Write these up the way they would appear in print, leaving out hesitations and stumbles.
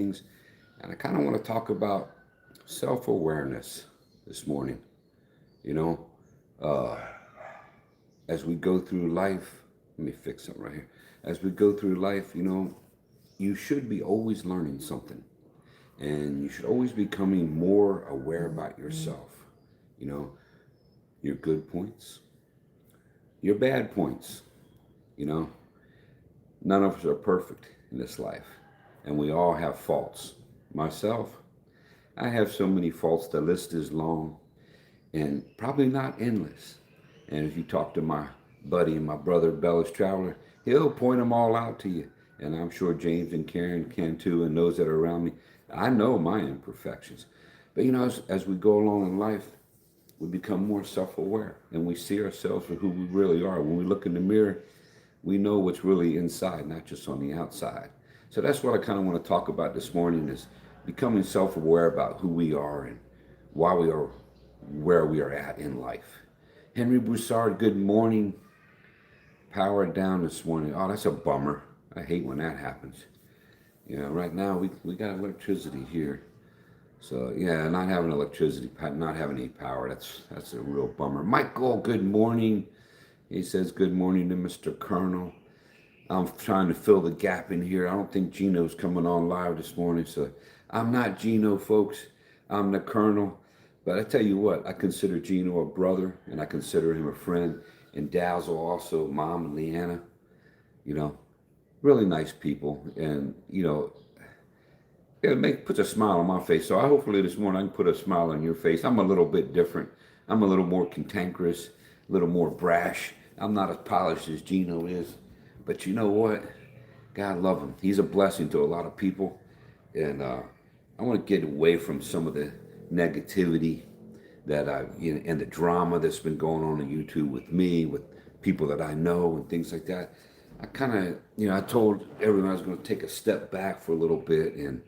things. And I kind of want to talk about self-awareness this morning. You know, uh, as we go through life, let me fix something right here. As we go through life, you should be always learning something. And you should always be becoming more aware about yourself. You know, your good points, your bad points. You know, none of us are perfect in this life. And we all have faults. Myself, I have so many faults. The list is long and probably not endless. And if you talk to my buddy and my brother, Bellis Traveler, he'll point them all out to you. And I'm sure James and Karen can too, and those that are around me. I know my imperfections. But as we go along in life, we become more self aware and we see ourselves for who we really are. When we look in the mirror, we know what's really inside, not just on the outside. So that's what I kind of want to talk about this morning is becoming self-aware about who we are and why we are where we are at in life. Henry Broussard, good morning. Power down this morning. Oh, that's a bummer. I hate when that happens. Right now we got electricity here. So yeah, not having electricity, not having any power, that's a real bummer. Michael, good morning. He says good morning to Mr. Colonel. I'm trying to fill the gap in here. I don't think Gino's coming on live this morning, so I'm not Gino, folks. I'm the Colonel. But I tell you what, I consider Gino a brother, and I consider him a friend. And Dazzle also, Mom and Leanna, you know, really nice people. And, it puts a smile on my face. So hopefully this morning I can put a smile on your face. I'm a little bit different. I'm a little more cantankerous, a little more brash. I'm not as polished as Gino is. But you know what? God love him. He's a blessing to a lot of people. And I want to get away from some of the negativity and the drama that's been going on YouTube with me, with people that I know and things like that. I kind of, I told everyone I was going to take a step back for a little bit. And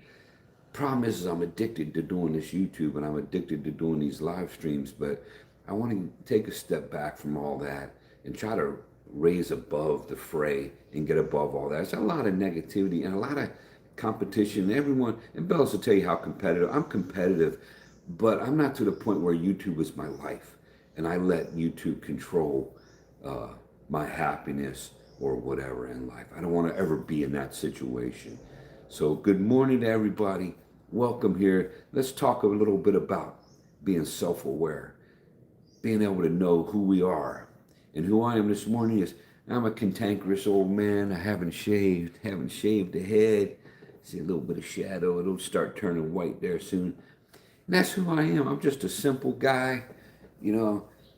problem is I'm addicted to doing this YouTube and I'm addicted to doing these live streams. But I want to take a step back from all that and try to raise above the fray and get above all that. There's a lot of negativity and a lot of competition. Everyone, and Bells will tell you how competitive. I'm competitive, but I'm not to the point where YouTube is my life and I let YouTube control uh, my happiness or whatever in life. I don't want to ever be in that situation. So good morning to everybody. Welcome here. Let's talk a little bit about being self-aware, being able to know who we are. And who I am this morning is I'm a cantankerous old man. I haven't shaved the head. See a little bit of shadow. It'll start turning white there soon. And that's who I am. I'm just a simple guy.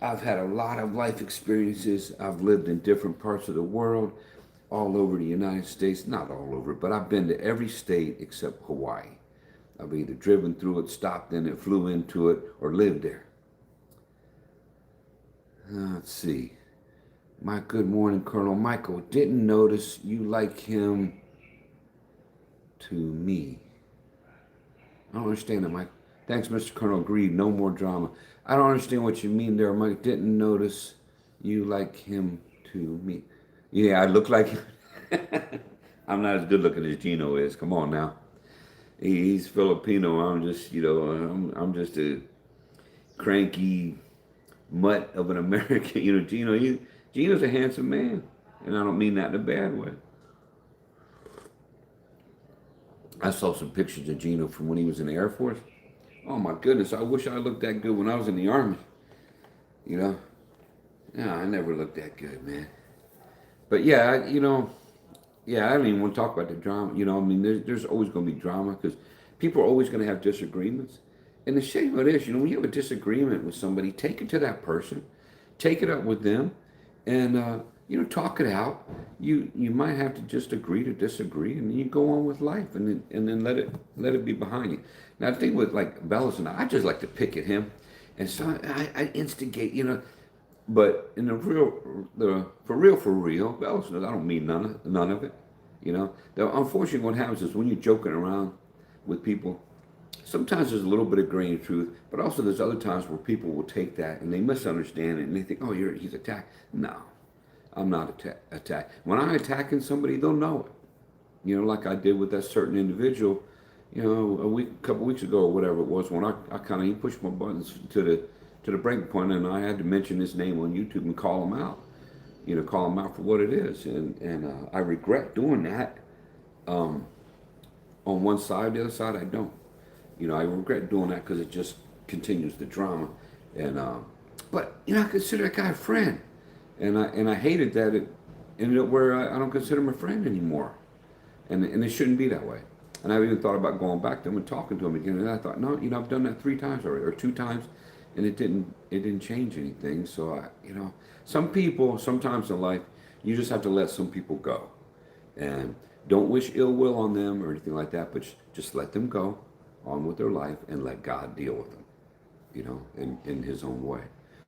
I've had a lot of life experiences. I've lived in different parts of the world, all over the United States. Not all over, but I've been to every state except Hawaii. I've either driven through it, stopped in it, flew into it, or lived there. Let's see. My good morning, Colonel Michael. Didn't notice you like him to me. I don't understand that, Mike. Thanks, Mr. Colonel. Agreed. No more drama. I don't understand what you mean there, Mike. Didn't notice you like him to me. Yeah, I look like him. I'm not as good looking as Gino is. Come on now. He's Filipino. I'm just, I'm just a cranky mutt of an American. Gino's a handsome man, and I don't mean that in a bad way. I saw some pictures of Gino from when he was in the Air Force. Oh my goodness, I wish I looked that good when I was in the Army. You know? No, I never looked that good, man. But yeah, yeah, I don't even want to talk about the drama. There's always going to be drama because people are always going to have disagreements. And the shame of it is, when you have a disagreement with somebody, take it to that person, take it up with them, and talk it out. You might have to just agree to disagree, and then you go on with life, and then let it be behind you. Now, the thing with like Bellis and I just like to pick at him, and so I instigate, But in for real, Bellis knows I don't mean none of it. Unfortunately, what happens is when you're joking around with people, sometimes there's a little bit of grain of truth, but also there's other times where people will take that and they misunderstand it and they think, oh, he's attacked. No, I'm not attacked. When I'm attacking somebody, they'll know it. Like I did with that certain individual, you know, a couple weeks ago or whatever it was, when I kind of he pushed my buttons to the breaking point, and I had to mention his name on YouTube and call him out, you know, call him out for what it is, and I regret doing that. Um, on one side, the other side, I don't. You know, I regret doing that because it just continues the drama, and but you know, I consider that guy a friend, and I hated that it ended up where I don't consider him a friend anymore, and it shouldn't be that way. And I've even thought about going back to him and talking to him again. And I thought, no, you know, I've done that 3 times already, or 2 times, and it didn't change anything. So you know, some people sometimes in life, you just have to let some people go, and don't wish ill will on them or anything like that. But just let them go on with their life and let God deal with them, you know, in His own way.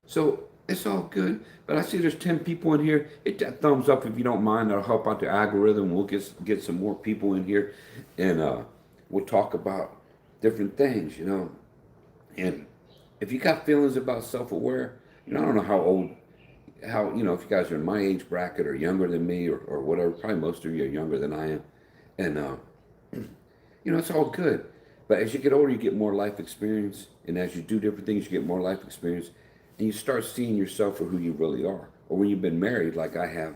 So it's all good. But I see there's 10 people in here. Hit that thumbs up if you don't mind. That'll help out the algorithm. We'll get some more people in here, and we'll talk about different things, you know. And if you got feelings about self-aware, you know, I don't know how you know, if you guys are in my age bracket or younger than me or whatever. Probably most of you are younger than I am, and you know, it's all good. But as you get older, you get more life experience, and as you do different things, you get more life experience, and you start seeing yourself for who you really are. Or when you've been married, like I have,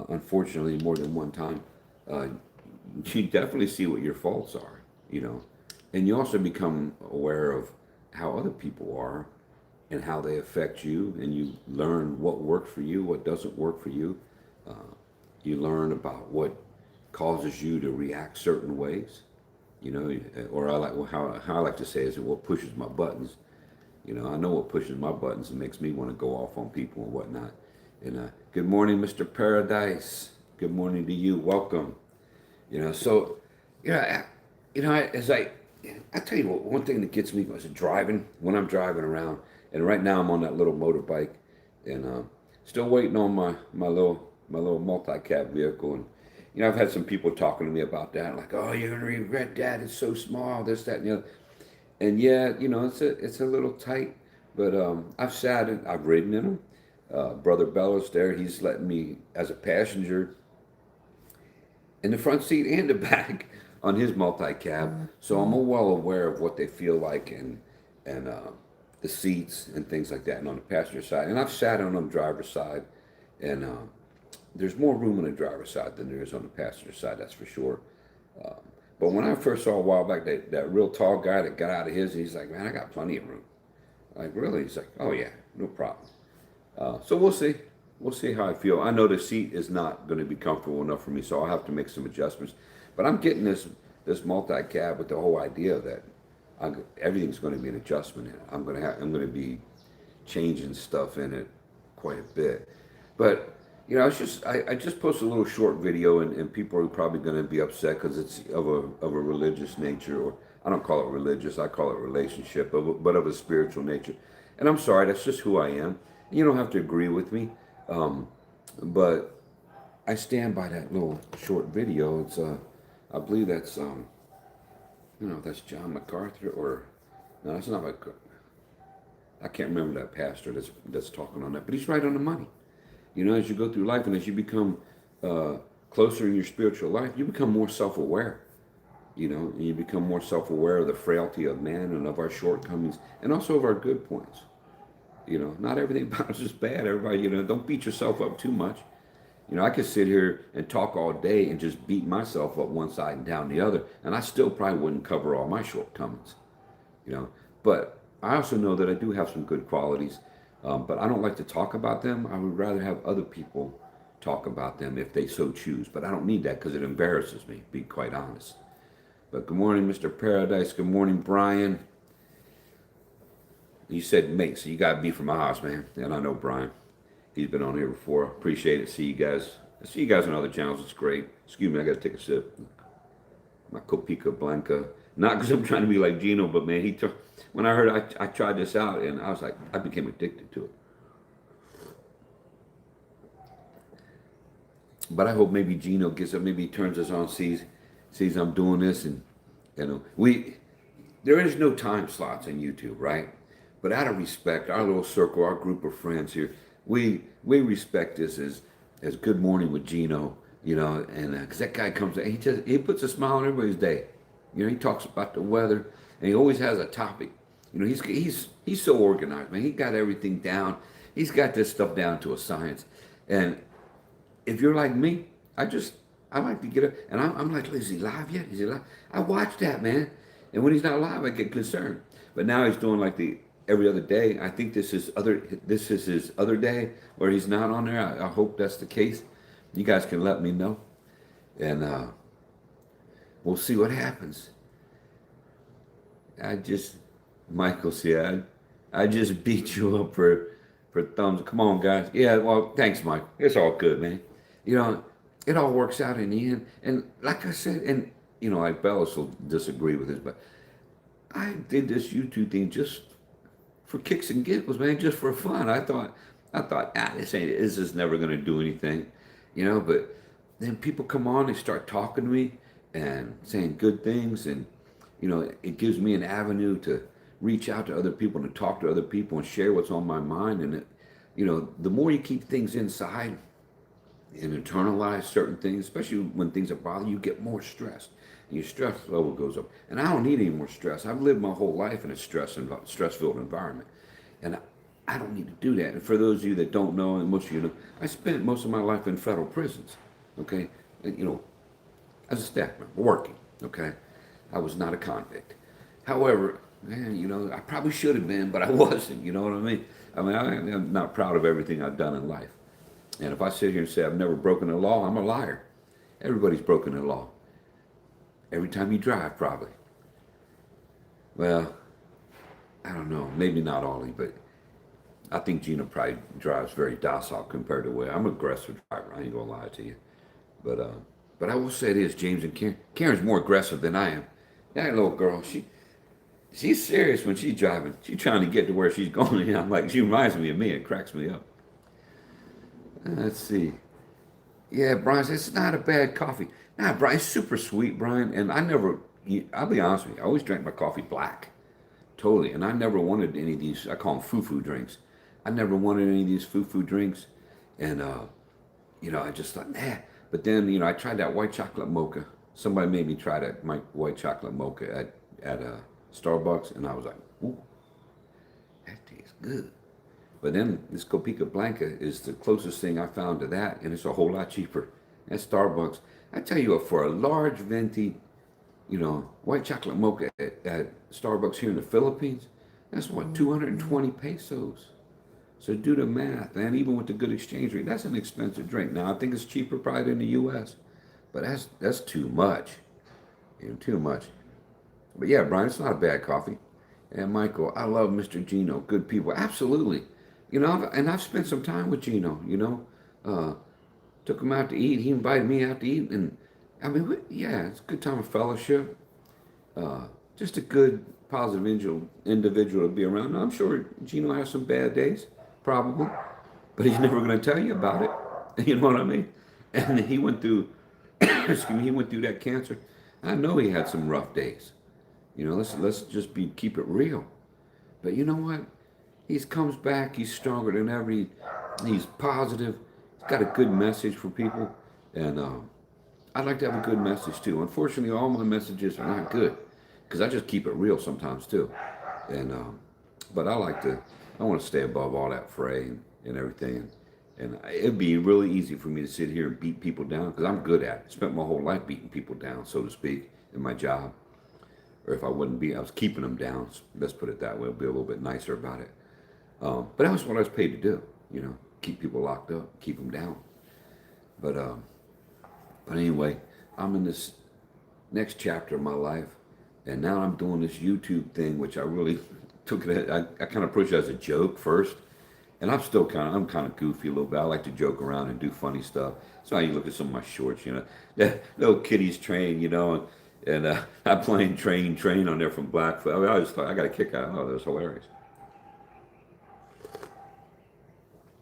unfortunately, more than one time, uh, you definitely see what your faults are, you know, and you also become aware of how other people are and how they affect you, and you learn what works for you, what doesn't work for you. Uh, you learn about what causes you to react certain ways, you know, or I like well, how I like to say is what pushes my buttons. You know, I know what pushes my buttons and makes me want to go off on people and whatnot. And good morning, Mr. Paradise. Good morning to you. Welcome. You know, so you know, as I tell you what, one thing that gets me was driving when I'm driving around. And right now I'm on that little motorbike, and still waiting on my little multi-cab vehicle. And you know, I've had some people talking to me about that, like, oh, you're gonna regret that. It's so small, this, that, and the other. And yeah, you know, it's a little tight, but I've sat in, I've ridden in them. Brother Bellows there, he's letting me as a passenger in the front seat and the back on his multi-cab. So I'm well aware of what they feel like and the seats and things like that, and on the passenger side. And I've sat on the driver's side, and there's more room on the driver's side than there is on the passenger side, that's for sure. Uh, but when I first saw a while back that real tall guy that got out of his, he's like, man, I got plenty of room. Like, really? He's like, oh yeah, no problem. So we'll see. We'll see how I feel. I know the seat is not going to be comfortable enough for me, so I'll have to make some adjustments. But I'm getting this multi-cab with the whole idea that everything's going to be an adjustment in it. I'm going to be changing stuff in it quite a bit. But you know, it's just I just posted a little short video, and people are probably going to be upset because it's of a religious nature, or I don't call it religious, I call it relationship, but of a spiritual nature. And I'm sorry, that's just who I am. You don't have to agree with me, but I stand by that little short video. It's I believe that's you know, that's John MacArthur, or no, that's not I can't remember that pastor that's talking on that, but he's right on the money. You know, as you go through life and as you become closer in your spiritual life, you become more self-aware. You know, and you become more self-aware of the frailty of man and of our shortcomings and also of our good points. You know, not everything about us is bad. Everybody, you know, don't beat yourself up too much. You know, I could sit here and talk all day and just beat myself up one side and down the other, and I still probably wouldn't cover all my shortcomings. You know, but I also know that I do have some good qualities, but I don't like to talk about them. I would rather have other people talk about them if they so choose. But I don't need that because it embarrasses me, to be quite honest. But good morning, Mr. Paradise. Good morning, Brian. You said mate, so you got to be from my house, man. And I know Brian. He's been on here before. Appreciate it. See you guys. I see you guys on other channels. It's great. Excuse me, I got to take a sip. My Copica Blanca. Not because I'm trying to be like Gino, but man, when I heard I tried this out, and I was like, I became addicted to it. But I hope maybe Gino gets up, maybe he turns us on, sees I'm doing this, and you know, there is no time slots on YouTube, right? But out of respect, our little circle, our group of friends here, we respect this as Good Morning with Gino, you know, and because that guy comes, he puts a smile on everybody's day, You know, he talks about the weather, and he always has a topic. You know, he's so organized, man. He got everything down. He's got this stuff down to a science. And if you're like me, I like to get up, and I'm like, is he live yet? Is he live? I watch that, man. And when he's not live, I get concerned. But now he's doing like the every other day. I think this is his other day where he's not on there. I hope that's the case. You guys can let me know, and we'll see what happens. I just, Michael said, I just beat you up for thumbs. Come on, guys. Yeah, well, thanks, Michael. It's all good, man. You know, it all works out in the end. And like I said, and you know, like Bellis will disagree with this, but I did this YouTube thing just for kicks and giggles, man, just for fun. I thought, this is never gonna do anything, you know. But then people come on, they start talking to me and saying good things, and you know, it gives me an avenue to reach out to other people and to talk to other people and share what's on my mind. And it, you know, the more you keep things inside and internalize certain things, especially when things are bothering you, get more stressed. And your stress level goes up. And I don't need any more stress. I've lived my whole life in a stress-filled environment. And I don't need to do that. And for those of you that don't know, and most of you know, I spent most of my life in federal prisons, okay? And, you know, as a staff member, working, okay? I was not a convict. However, man, you know, I probably should have been, but I wasn't, you know what I mean? I'm not proud of everything I've done in life. And if I sit here and say I've never broken the law, I'm a liar. Everybody's broken the law. Every time you drive, probably. Well, I don't know. Maybe not Ollie, but I think Gina probably drives very docile compared to the way I'm an aggressive driver. I ain't gonna lie to you. But I will say this, James and Karen. Karen's more aggressive than I am. That little girl, she's serious when she's driving. She's trying to get to where she's going. And I'm like, she reminds me of me. It cracks me up. Let's see. Yeah, Brian says it's not a bad coffee. Nah, Brian, it's super sweet, Brian. And I'll be honest with you, I always drank my coffee black. Totally. And I never wanted any of these, I call them foo-foo drinks. I never wanted any of these foo-foo drinks. And, you know, I just thought, nah. But then, you know, I tried that white chocolate mocha. Somebody made me try that white chocolate mocha at Starbucks. And I was like, ooh, that tastes good. But then this Copica Blanca is the closest thing I found to that, and it's a whole lot cheaper. At Starbucks, I tell you what, for a large venti, you know, white chocolate mocha at Starbucks here in the Philippines, that's what, 220 pesos. So do the math, man. Even with the good exchange rate, that's an expensive drink. Now I think it's cheaper probably in the U.S., but that's too much, you know, too much. But yeah, Brian, it's not a bad coffee. And Michael, I love Mr. Gino. Good people, absolutely. You know, and I've spent some time with Gino, you know. Took him out to eat. He invited me out to eat. And, I mean, yeah, it's a good time of fellowship. Just a good, positive individual to be around. Now, I'm sure Gino has some bad days, probably. But he's never going to tell you about it. You know what I mean? And he went through, excuse me, he went through that cancer. I know he had some rough days. You know, let's just keep it real. But you know what? He comes back. He's stronger than ever. He's positive. He's got a good message for people, and I'd like to have a good message too. Unfortunately, all my messages are not good because I just keep it real sometimes too. And but I want to stay above all that fray and everything. And it'd be really easy for me to sit here and beat people down because I'm good at it. Spent my whole life beating people down, so to speak, in my job. Or if I wouldn't be, I was keeping them down. Let's put it that way. I'll be a little bit nicer about it. But that was what I was paid to do, you know, keep people locked up, keep them down. But anyway, I'm in this next chapter of my life, and now I'm doing this YouTube thing, which I really took it. I kind of approached it as a joke first, and I'm kind of goofy a little bit. I like to joke around and do funny stuff. So you look at some of my shorts, you know, that little kiddies train, you know, and I'm playing train on there from Blackfoot. I mean, I just thought I got a kick out of it. Oh, that was hilarious.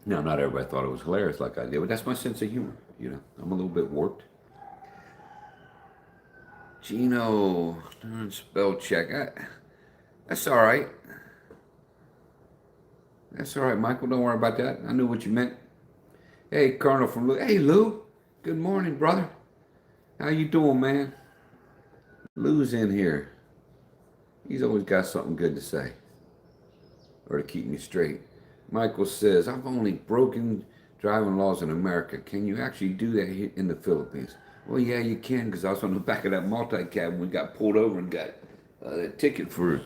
Now, not everybody thought it was hilarious like I did, but that's my sense of humor. You know, I'm a little bit warped. Gino, spell check. That's all right. That's all right, Michael. Don't worry about that. I knew what you meant. Hey, Colonel from Lou. Hey, Lou. Good morning, brother. How you doing, man? Lou's in here. He's always got something good to say or to keep me straight. Michael says, I've only broken driving laws in America. Can you actually do that here in the Philippines? Well, yeah, you can, because I was on the back of that multi-cab when we got pulled over and got a ticket for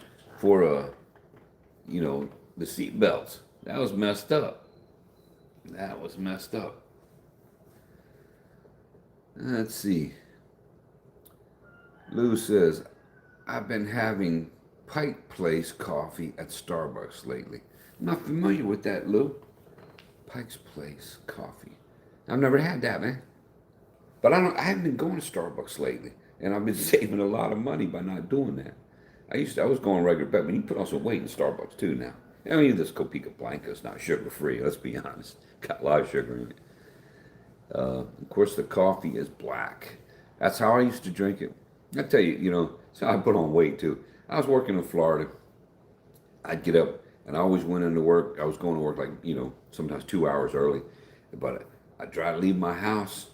you know, the seat belts. That was messed up. That was messed up. Let's see. Lou says, I've been having Pike Place coffee at Starbucks lately. I'm not familiar with that, Lou. Pike's Place coffee. I've never had that, man. But I haven't been going to Starbucks lately, and I've been saving a lot of money by not doing that. I was going regular, but you put on some weight in Starbucks too now. I mean, this Copica Blanca is not sugar free. Let's be honest, got a lot of sugar in it. Of course, the coffee is black. That's how I used to drink it. I tell you, so I put on weight too. I was working in Florida. I'd get up and I always went into work. I was going to work like, sometimes 2 hours early. But I'd try to leave my house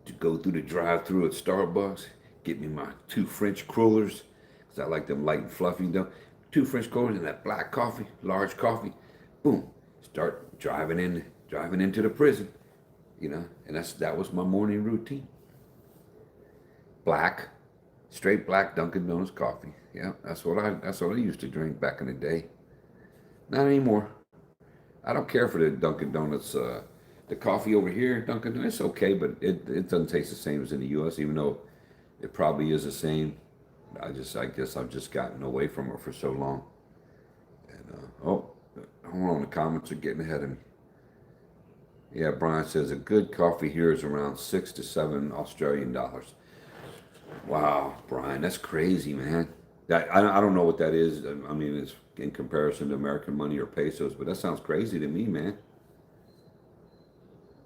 to go through the drive through at Starbucks, get me my two French crullers, because I like them light and fluffy though. Two French crullers and that black coffee, large coffee. Boom. Start driving into the prison. And that was my morning routine. Black, straight black Dunkin' Donuts coffee. Yeah, that's what I used to drink back in the day. Not anymore. I don't care for the Dunkin' Donuts. The coffee over here, Dunkin' Donuts, it's okay, but it doesn't taste the same as in the U.S. Even though it probably is the same. I guess I've just gotten away from it for so long. And hold on, the comments are getting ahead of me. Yeah, Brian says a good coffee here is around 6 to 7 Australian dollars. Wow, Brian, that's crazy, man. I don't know what that is. I mean, it's in comparison to American money or pesos, but that sounds crazy to me, man.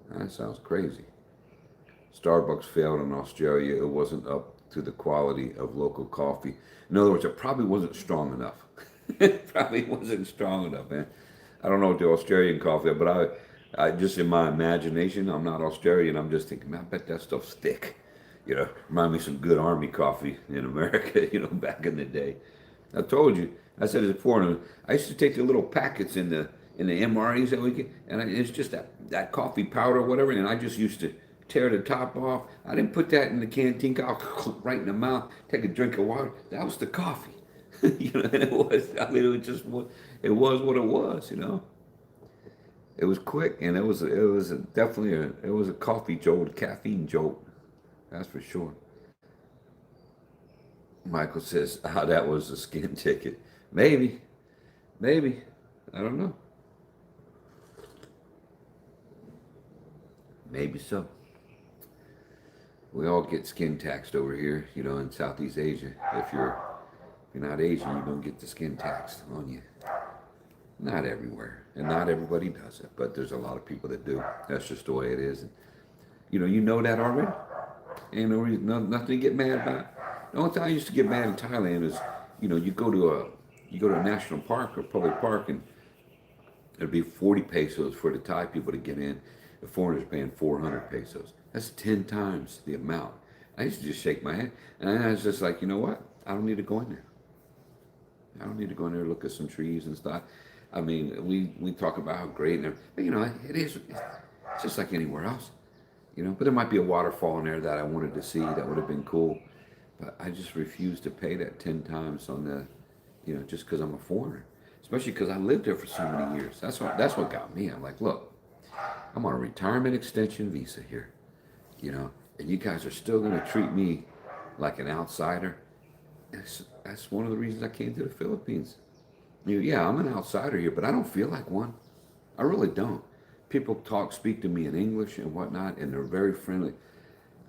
That sounds crazy. Starbucks failed in Australia. It wasn't up to the quality of local coffee. In other words, it probably wasn't strong enough. It probably wasn't strong enough, man. I don't know what the Australian coffee, but I just in my imagination, I'm not Australian. I'm just thinking, man, I bet that stuff's thick. Remind me of some good army coffee in America, back in the day. I told you, I said it before, I used to take the little packets in the MREs that we get, and it's just that coffee powder or whatever, and I just used to tear the top off. I didn't put that in the canteen, right in the mouth, take a drink of water. That was the coffee. And it was, it was what it was, It was quick, and it was definitely it was a coffee jolt, a caffeine jolt. That's for sure. Michael says, that was a skin ticket. Maybe. Maybe. I don't know. Maybe so. We all get skin taxed over here, in Southeast Asia. If you're not Asian, you're gonna get the skin taxed on you. Not everywhere, and not everybody does it, but there's a lot of people that do. That's just the way it is. And, you know that already. Ain't no reason, nothing to get mad about. The only time I used to get mad in Thailand is, you go to a national park or public park, and it'd be 40 pesos for the Thai people to get in. The foreigners paying 400 pesos. That's 10 times the amount. I used to just shake my head, and I was just like, you know what? I don't need to go in there. I don't need to go in there and look at some trees and stuff. I mean, we talk about how great, but it is. It's just like anywhere else. But there might be a waterfall in there that I wanted to see that would have been cool, but I just refuse to pay that 10 times on just because I'm a foreigner, especially because I lived there for so many years. That's what got me. I'm like, look, I'm on a retirement extension visa here, and you guys are still going to treat me like an outsider. That's one of the reasons I came to the Philippines. Yeah, I'm an outsider here, but I don't feel like one. I really don't. People speak to me in English and whatnot, and they're very friendly.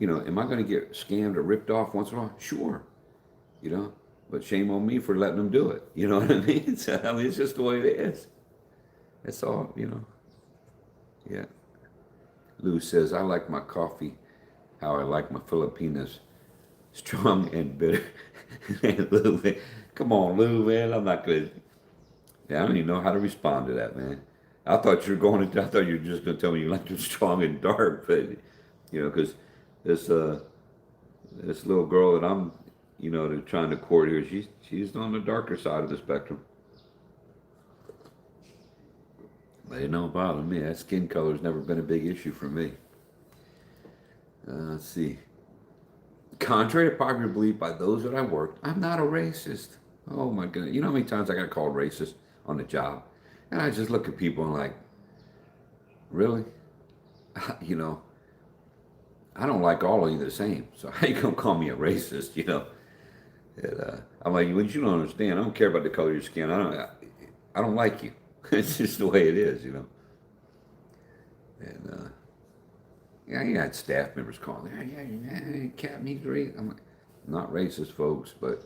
Am I going to get scammed or ripped off once in a while? Sure. But shame on me for letting them do it. You know what I mean? It's just the way it is. That's all, Yeah. Lou says, I like my coffee how I like my Filipinas, strong and bitter. Lou, man, come on, Lou, man. I'm not going to. Yeah, I don't even know how to respond to that, man. I thought you were just going to tell me you like them strong and dark, but because this this little girl that I'm they're trying to court her. She's on the darker side of the spectrum. But it don't bother me. That skin color's never been a big issue for me. Let's see. Contrary to popular belief by those that I worked, I'm not a racist. Oh my goodness. You know how many times I got called racist on the job? And I just look at people and like, really? you know, I don't like all of you the same. So how you gonna call me a racist? And, I'm like, well, you don't understand. I don't care about the color of your skin. I don't like you. It's just the way it is. And yeah, you had staff members calling. Yeah, Captain, he's racist. I'm like, not racist, folks, but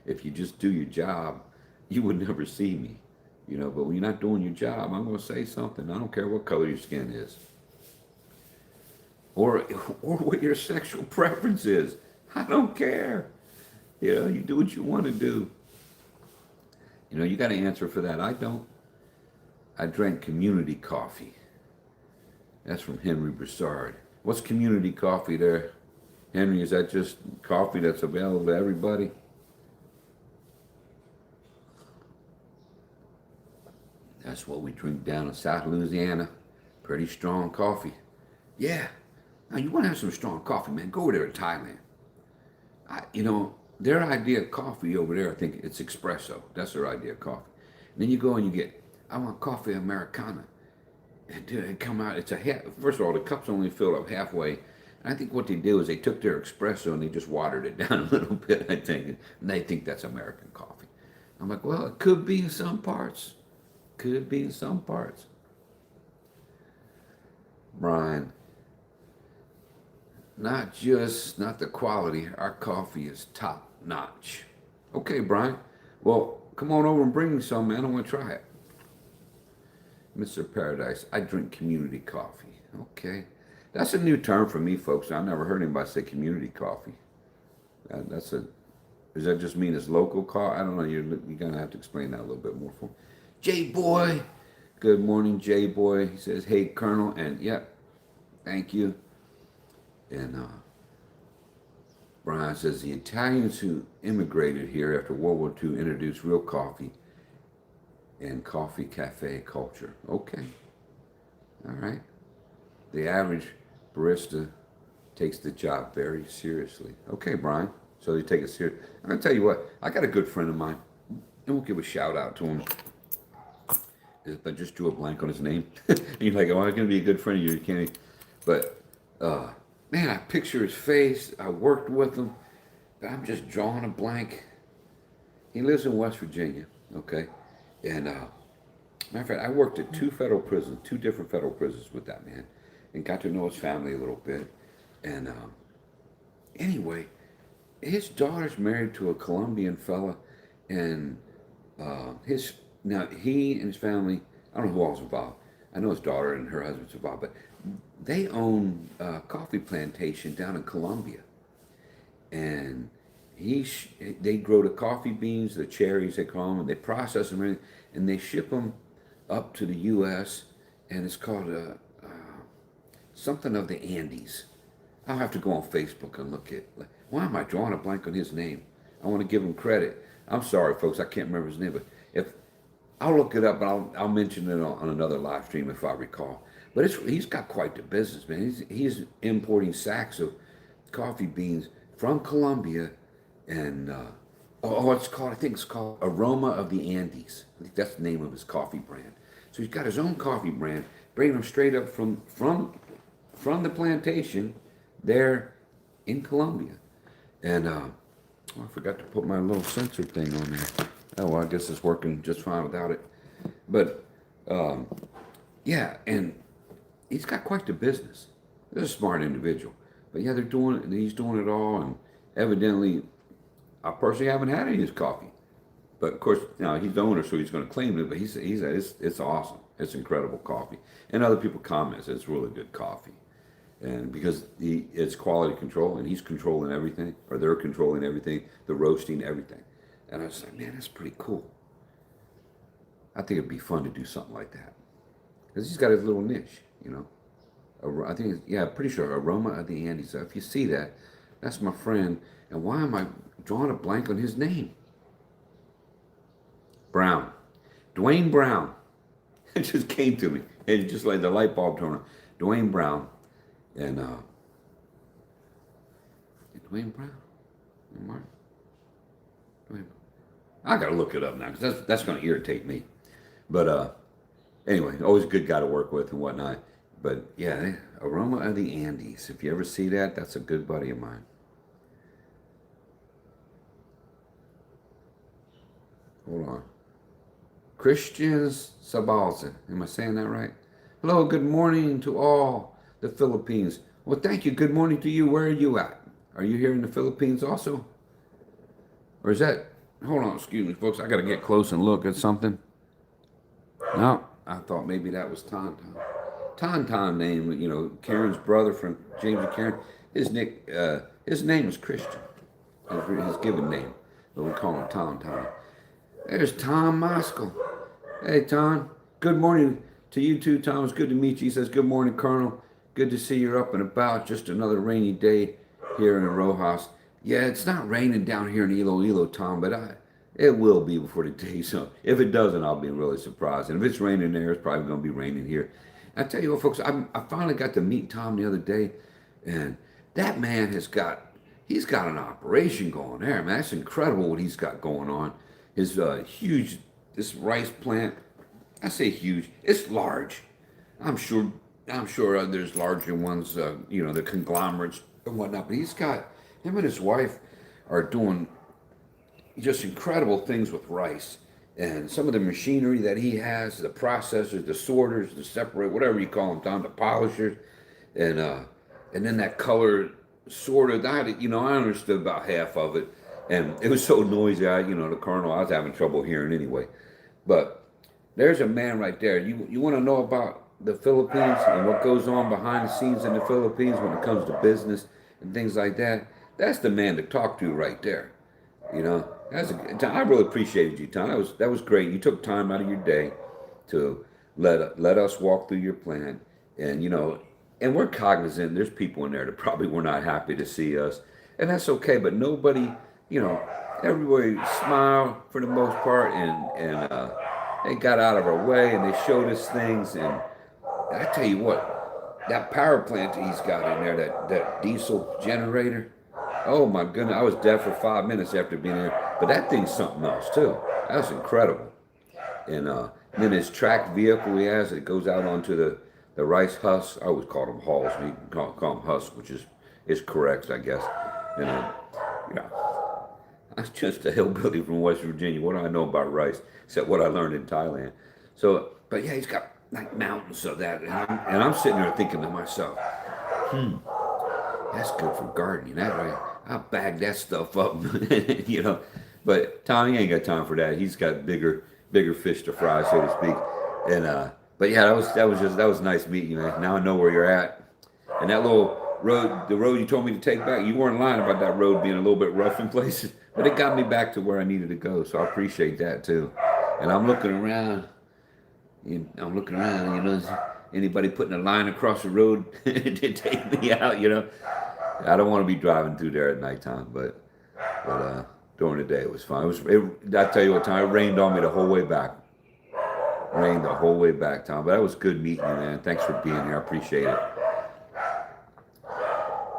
if you just do your job, you would never see me. But when you're not doing your job, I'm gonna say something. I don't care what color your skin is, or what your sexual preference is. I don't care. You do what you want to do. You got to answer for that. I don't. I drank community coffee. That's from Henry Broussard. What's community coffee there? Henry, is that just coffee that's available to everybody? That's what we drink down in South Louisiana. Pretty strong coffee. Yeah. Now, you want to have some strong coffee, man, go over there to Thailand. Their idea of coffee over there, I think it's espresso. That's their idea of coffee. And then you go and you get, I want coffee Americana. And it come out, it's a half, first of all, the cup's only filled up halfway. And I think what they did was they took their espresso and they just watered it down a little bit, I think. And they think that's American coffee. I'm like, well, it could be in some parts. Could be in some parts. Brian, not the quality. Our coffee is top notch. Okay, Brian. Well, come on over and bring me some, man. I want to try it. Mr. Paradise, I drink community coffee. Okay. That's a new term for me, folks. I never heard anybody say community coffee. Does that just mean it's local coffee? I don't know. You're going to have to explain that a little bit more for me. J-Boy. Good morning, J-Boy. He says, hey, Colonel. And, thank you. And Brian says, the Italians who immigrated here after World War II introduced real coffee and coffee cafe culture. Okay. All right. The average barista takes the job very seriously. Okay, Brian. So they take it serious. I'm going to tell you what. I got a good friend of mine. And we'll give a shout out to him. But just drew a blank on his name. And you're like, oh, I'm going to be a good friend of yours. You can't. But, man, I picture his face. I worked with him. But I'm just drawing a blank. He lives in West Virginia. Okay. And, matter of fact, I worked at two different federal prisons with that man, and got to know his family a little bit. And anyway, his daughter's married to a Colombian fella, and now he and his family, I don't know who else is involved. I know his daughter and her husband's involved, but they own a coffee plantation down in Colombia, and they grow the coffee beans, the cherries they call them, and they process them, and they ship them up to the U.S. And it's called something of the Andes. I'll have to go on Facebook and look at. Why am I drawing a blank on his name? I want to give him credit. I'm sorry, folks, I can't remember his name, but I'll look it up and I'll mention it on another live stream if I recall. But he's got quite the business, man. He's importing sacks of coffee beans from Colombia. And I think it's called Aroma of the Andes. I think that's the name of his coffee brand. So he's got his own coffee brand, bringing them straight up from the plantation there in Colombia. And I forgot to put my little sensor thing on there. Oh, well, I guess it's working just fine without it. But yeah, and he's got quite the business. He's a smart individual. But yeah, he's doing it all, and evidently, I personally haven't had any of his coffee, but of course, he's the owner, so he's going to claim it. But it's awesome. It's incredible coffee, and other people comment it's really good coffee, and because it's quality control, and he's controlling everything, or they're controlling everything, the roasting, everything. And I was like, man, that's pretty cool. I think it'd be fun to do something like that, because he's got his little niche, I think, pretty sure Aroma of the Andes. So if you see that, that's my friend. And why am I drawing a blank on his name. Brown. Dwayne Brown. It just came to me. It's just like the light bulb turned on. Dwayne Brown. And Dwayne Brown? Martin? Dwayne. I gotta look it up now because that's gonna irritate me. But anyway, always a good guy to work with and whatnot. But yeah, Aroma of the Andes. If you ever see that, that's a good buddy of mine. Hold on. Christian Sabalza. Am I saying that right? Hello, good morning to all the Philippines. Well, thank you. Good morning to you. Where are you at? Are you here in the Philippines also? Or is that... Hold on, excuse me, folks. I got to get close and look at something. No, I thought maybe that was Tonton. Tonton name, you know, Karen's brother from James and Karen. His name is Christian. His given name. But we call him Tonton. There's Tom Moskal. Hey, Tom. Good morning to you too, Tom. It's good to meet you. He says, good morning, Colonel. Good to see you're up and about. Just another rainy day here in Rojas. Yeah, it's not raining down here in Iloilo, Tom, but it will be before the day's up. If it doesn't, I'll be really surprised. And if it's raining there, it's probably going to be raining here. I tell you what, folks, I finally got to meet Tom the other day, and that man he's got an operation going there, man. That's incredible what he's got going on. His this rice plant, I say huge, it's large. I'm sure there's larger ones, you know, the conglomerates and whatnot, but him and his wife are doing just incredible things with rice. And some of the machinery that he has, the processors, the sorters, the separate, whatever you call them, Tom, the polishers, and then that color sorter, I understood about half of it. And it was so noisy, the Colonel, I was having trouble hearing anyway. But there's a man right there. You want to know about the Philippines and what goes on behind the scenes in the Philippines when it comes to business and things like that? That's the man to talk to right there. You know, I really appreciated you, Tom. That was great. You took time out of your day to let us walk through your plant, and and we're cognizant. There's people in there that probably were not happy to see us, and that's okay. But nobody, everybody smiled for the most part, and they got out of our way and they showed us things. And I tell you what, that power plant that he's got in there, that diesel generator. Oh my goodness, I was dead for 5 minutes after being there. But that thing's something else too. That's incredible. And then his tracked vehicle he has, it goes out onto the rice husk. I always call them hulls. You can call them husks, which is correct, I guess. And I'm just a hillbilly from West Virginia. What do I know about rice except what I learned in Thailand? So, but yeah, he's got like mountains of that, and I'm sitting there thinking to myself, that's good for gardening. That way, I'll bag that stuff up, But Tommy ain't got time for that. He's got bigger fish to fry, so to speak. And but yeah, that was nice meeting you, man. Now I know where you're at. And that little road, the road you told me to take back, you weren't lying about that road being a little bit rough in places, but it got me back to where I needed to go. So I appreciate that too. And I'm looking around. Anybody putting a line across the road to take me out, I don't want to be driving through there at nighttime, but during the day it was fine. I tell you what, Tom, it rained on me the whole way back. Rained the whole way back, Tom. But that was good meeting you, man. Thanks for being here. I appreciate it.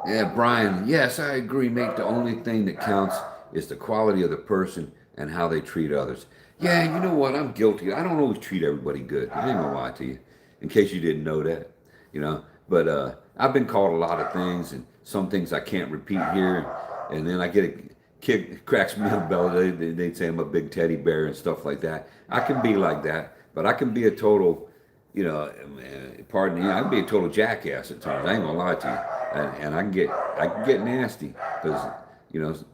Yeah, Brian. Yes, I agree, mate. The only thing that counts is the quality of the person and how they treat others. Yeah, you know what? I'm guilty. I don't always treat everybody good. I ain't gonna lie to you. In case you didn't know that, But I've been called a lot of things, and some things I can't repeat here. And then I get a kick, cracks me in the belly. They say I'm a big teddy bear and stuff like that. I can be like that, but I can be a total, pardon me, I can be a total jackass at times. I ain't gonna lie to you, and I can get nasty because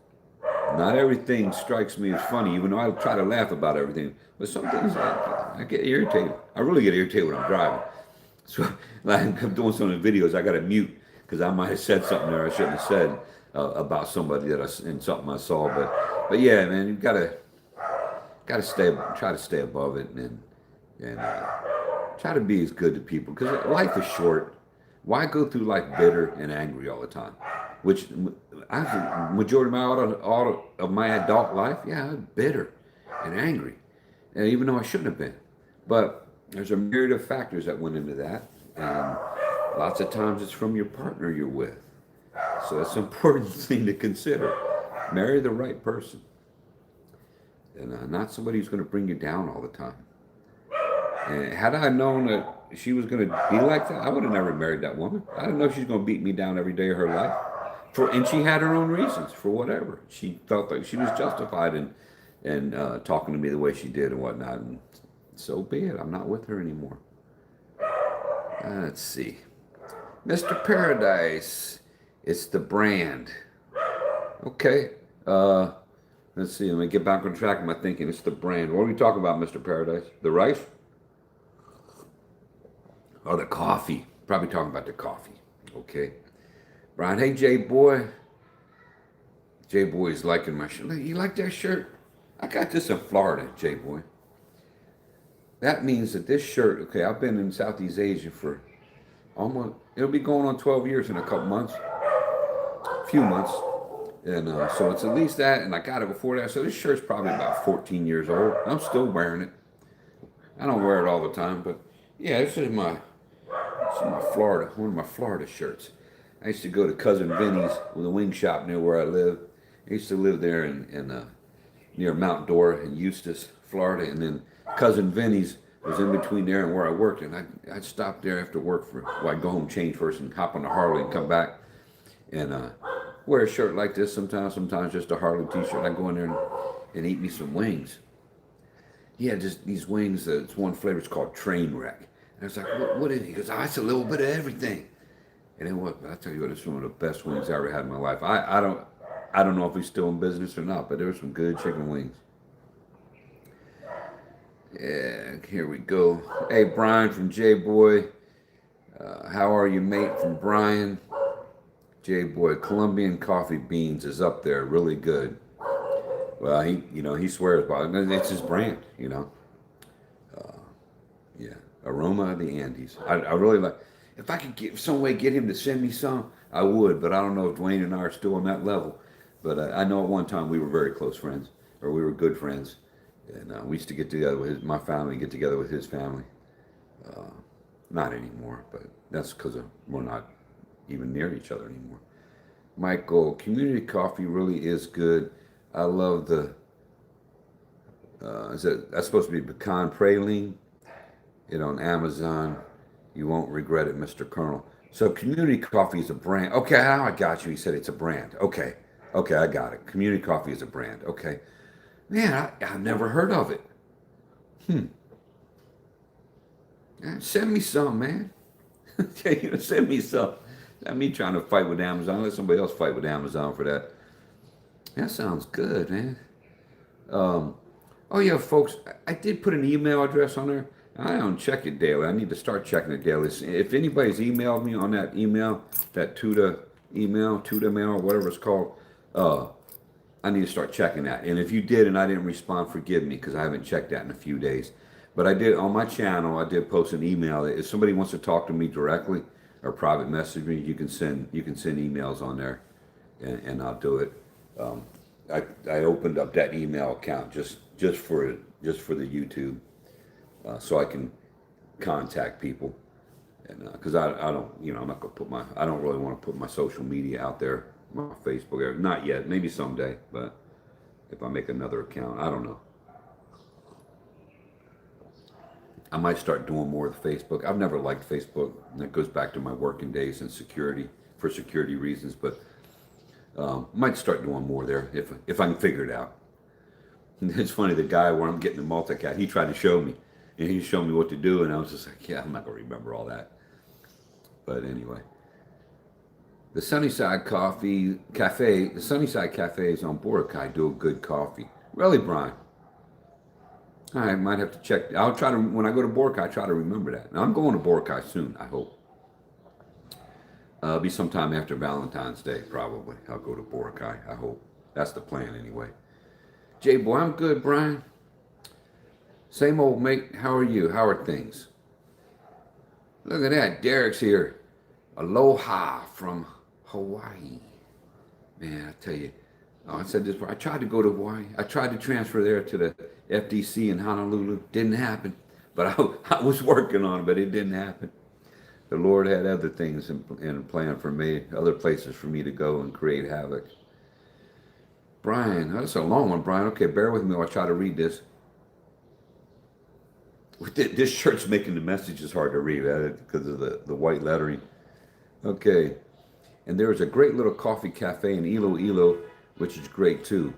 not everything strikes me as funny, even though I try to laugh about everything. But some things I get irritated. I really get irritated when I'm driving. So, like I'm doing some of the videos, I got to mute because I might have said something there I shouldn't have said about somebody in something I saw. But yeah, man, you gotta try to stay above it and try to be as good to people because life is short. Why go through life bitter and angry all the time? Which I majority of my all of my adult life, yeah, I'm bitter and angry, and even though I shouldn't have been. But there's a myriad of factors that went into that, and lots of times it's from your partner you're with. So that's an important thing to consider. Marry the right person, and not somebody who's going to bring you down all the time. And had I known that she was going to be like that, I would have never married that woman. I didn't know she's going to beat me down every day of her life. And she had her own reasons for whatever. She felt like she was justified in talking to me the way she did and whatnot. And so be it. I'm not with her anymore. Let's see. Mr. Paradise. It's the brand. Okay. Let's see. Let me get back on track of my thinking. It's the brand. What are we talking about, Mr. Paradise? The rice? Or the coffee? Probably talking about the coffee. Okay. Brian, hey, J-Boy. J-Boy's liking my shirt. You like that shirt? I got this in Florida, J-Boy. That means that this shirt, okay, I've been in Southeast Asia for almost, it'll be going on 12 years in a couple months. A few months. And so it's at least that, and I got it before that. So this shirt's probably about 14 years old. I'm still wearing it. I don't wear it all the time, but yeah, this is my Florida, one of my Florida shirts. I used to go to Cousin Vinny's with a wing shop near where I live. I used to live there in near Mount Dora in Eustis, Florida, and then Cousin Vinny's was in between there and where I worked, and I'd stop there after work I'd go home, change first, and hop on the Harley and come back and wear a shirt like this sometimes just a Harley t-shirt. I'd go in there and eat me some wings. Yeah, just these wings. It's one flavor. It's called Trainwreck. And I was like, what is it? He goes, it's a little bit of everything. And it was. I tell you what, it's one of the best wings I ever had in my life. I don't know if he's still in business or not, but there were some good chicken wings. Yeah, here we go. Hey, Brian from J-Boy. How are you, mate? From Brian. J-Boy, Colombian coffee beans is up there, really good. Well, he swears by it. It's his brand, Yeah, Aroma of the Andes. I really like. If I could some way get him to send me some, I would. But I don't know if Dwayne and I are still on that level. But I know at one time we were very close friends, or we were good friends, and we used to get together with my family, get together with his family. Not anymore, but that's because we're not even near each other anymore. Michael, community coffee really is good. I love the. That's supposed to be pecan praline? On Amazon. You won't regret it, Mr. Colonel. So community coffee is a brand. Okay, now I got you. He said it's a brand. Okay, I got it. Community coffee is a brand. Okay. Man, I've never heard of it. Send me some, man. Send me some. Not me trying to fight with Amazon. Let somebody else fight with Amazon for that. That sounds good, man. Oh yeah, folks, I did put an email address on there. I don't check it daily. I need to start checking it daily. If anybody's emailed me on that email, that Tuda mail, whatever it's called, I need to start checking that. And if you did and I didn't respond, forgive me because I haven't checked that in a few days. But I did on my channel. I did post an email. If somebody wants to talk to me directly or private message me, you can send emails on there, and I'll do it. I opened up that email account just for the YouTube, so I can contact people, and because I don't I'm not gonna I don't really want to put my social media out there, my Facebook, not yet, maybe someday, but if I make another account, I don't know. I might start doing more with Facebook. I've never liked Facebook, and that goes back to my working days and for security reasons, but might start doing more there if I can figure it out. And it's funny, the guy where I'm getting the multicat, he tried to show me, and he showed me what to do, and I was just like, yeah, I'm not going to remember all that. But anyway, the Sunnyside Cafe is on Boracay, do a good coffee. Really, Brian? I might have to check. I'll try to, when I go to Boracay, try to remember that. Now, I'm going to Boracay soon, I hope. It'll be sometime after Valentine's Day, probably. I'll go to Boracay, I hope. That's the plan, anyway. J-Boy, I'm good, Brian. Same old, mate. How are you? How are things? Look at that. Derek's here. Aloha from Hawaii. Man, I tell you, I said this. I tried to go to Hawaii. I tried to transfer there to the FDC in Honolulu. Didn't happen. But I was working on it, but it didn't happen. The Lord had other things in plan for me, other places for me to go and create havoc. Brian, that's a long one, Brian. Okay, bear with me while I try to read this. This shirt's making the messages hard to read because of the white lettering. Okay, and there's a great little coffee cafe in Iloilo, which is great too.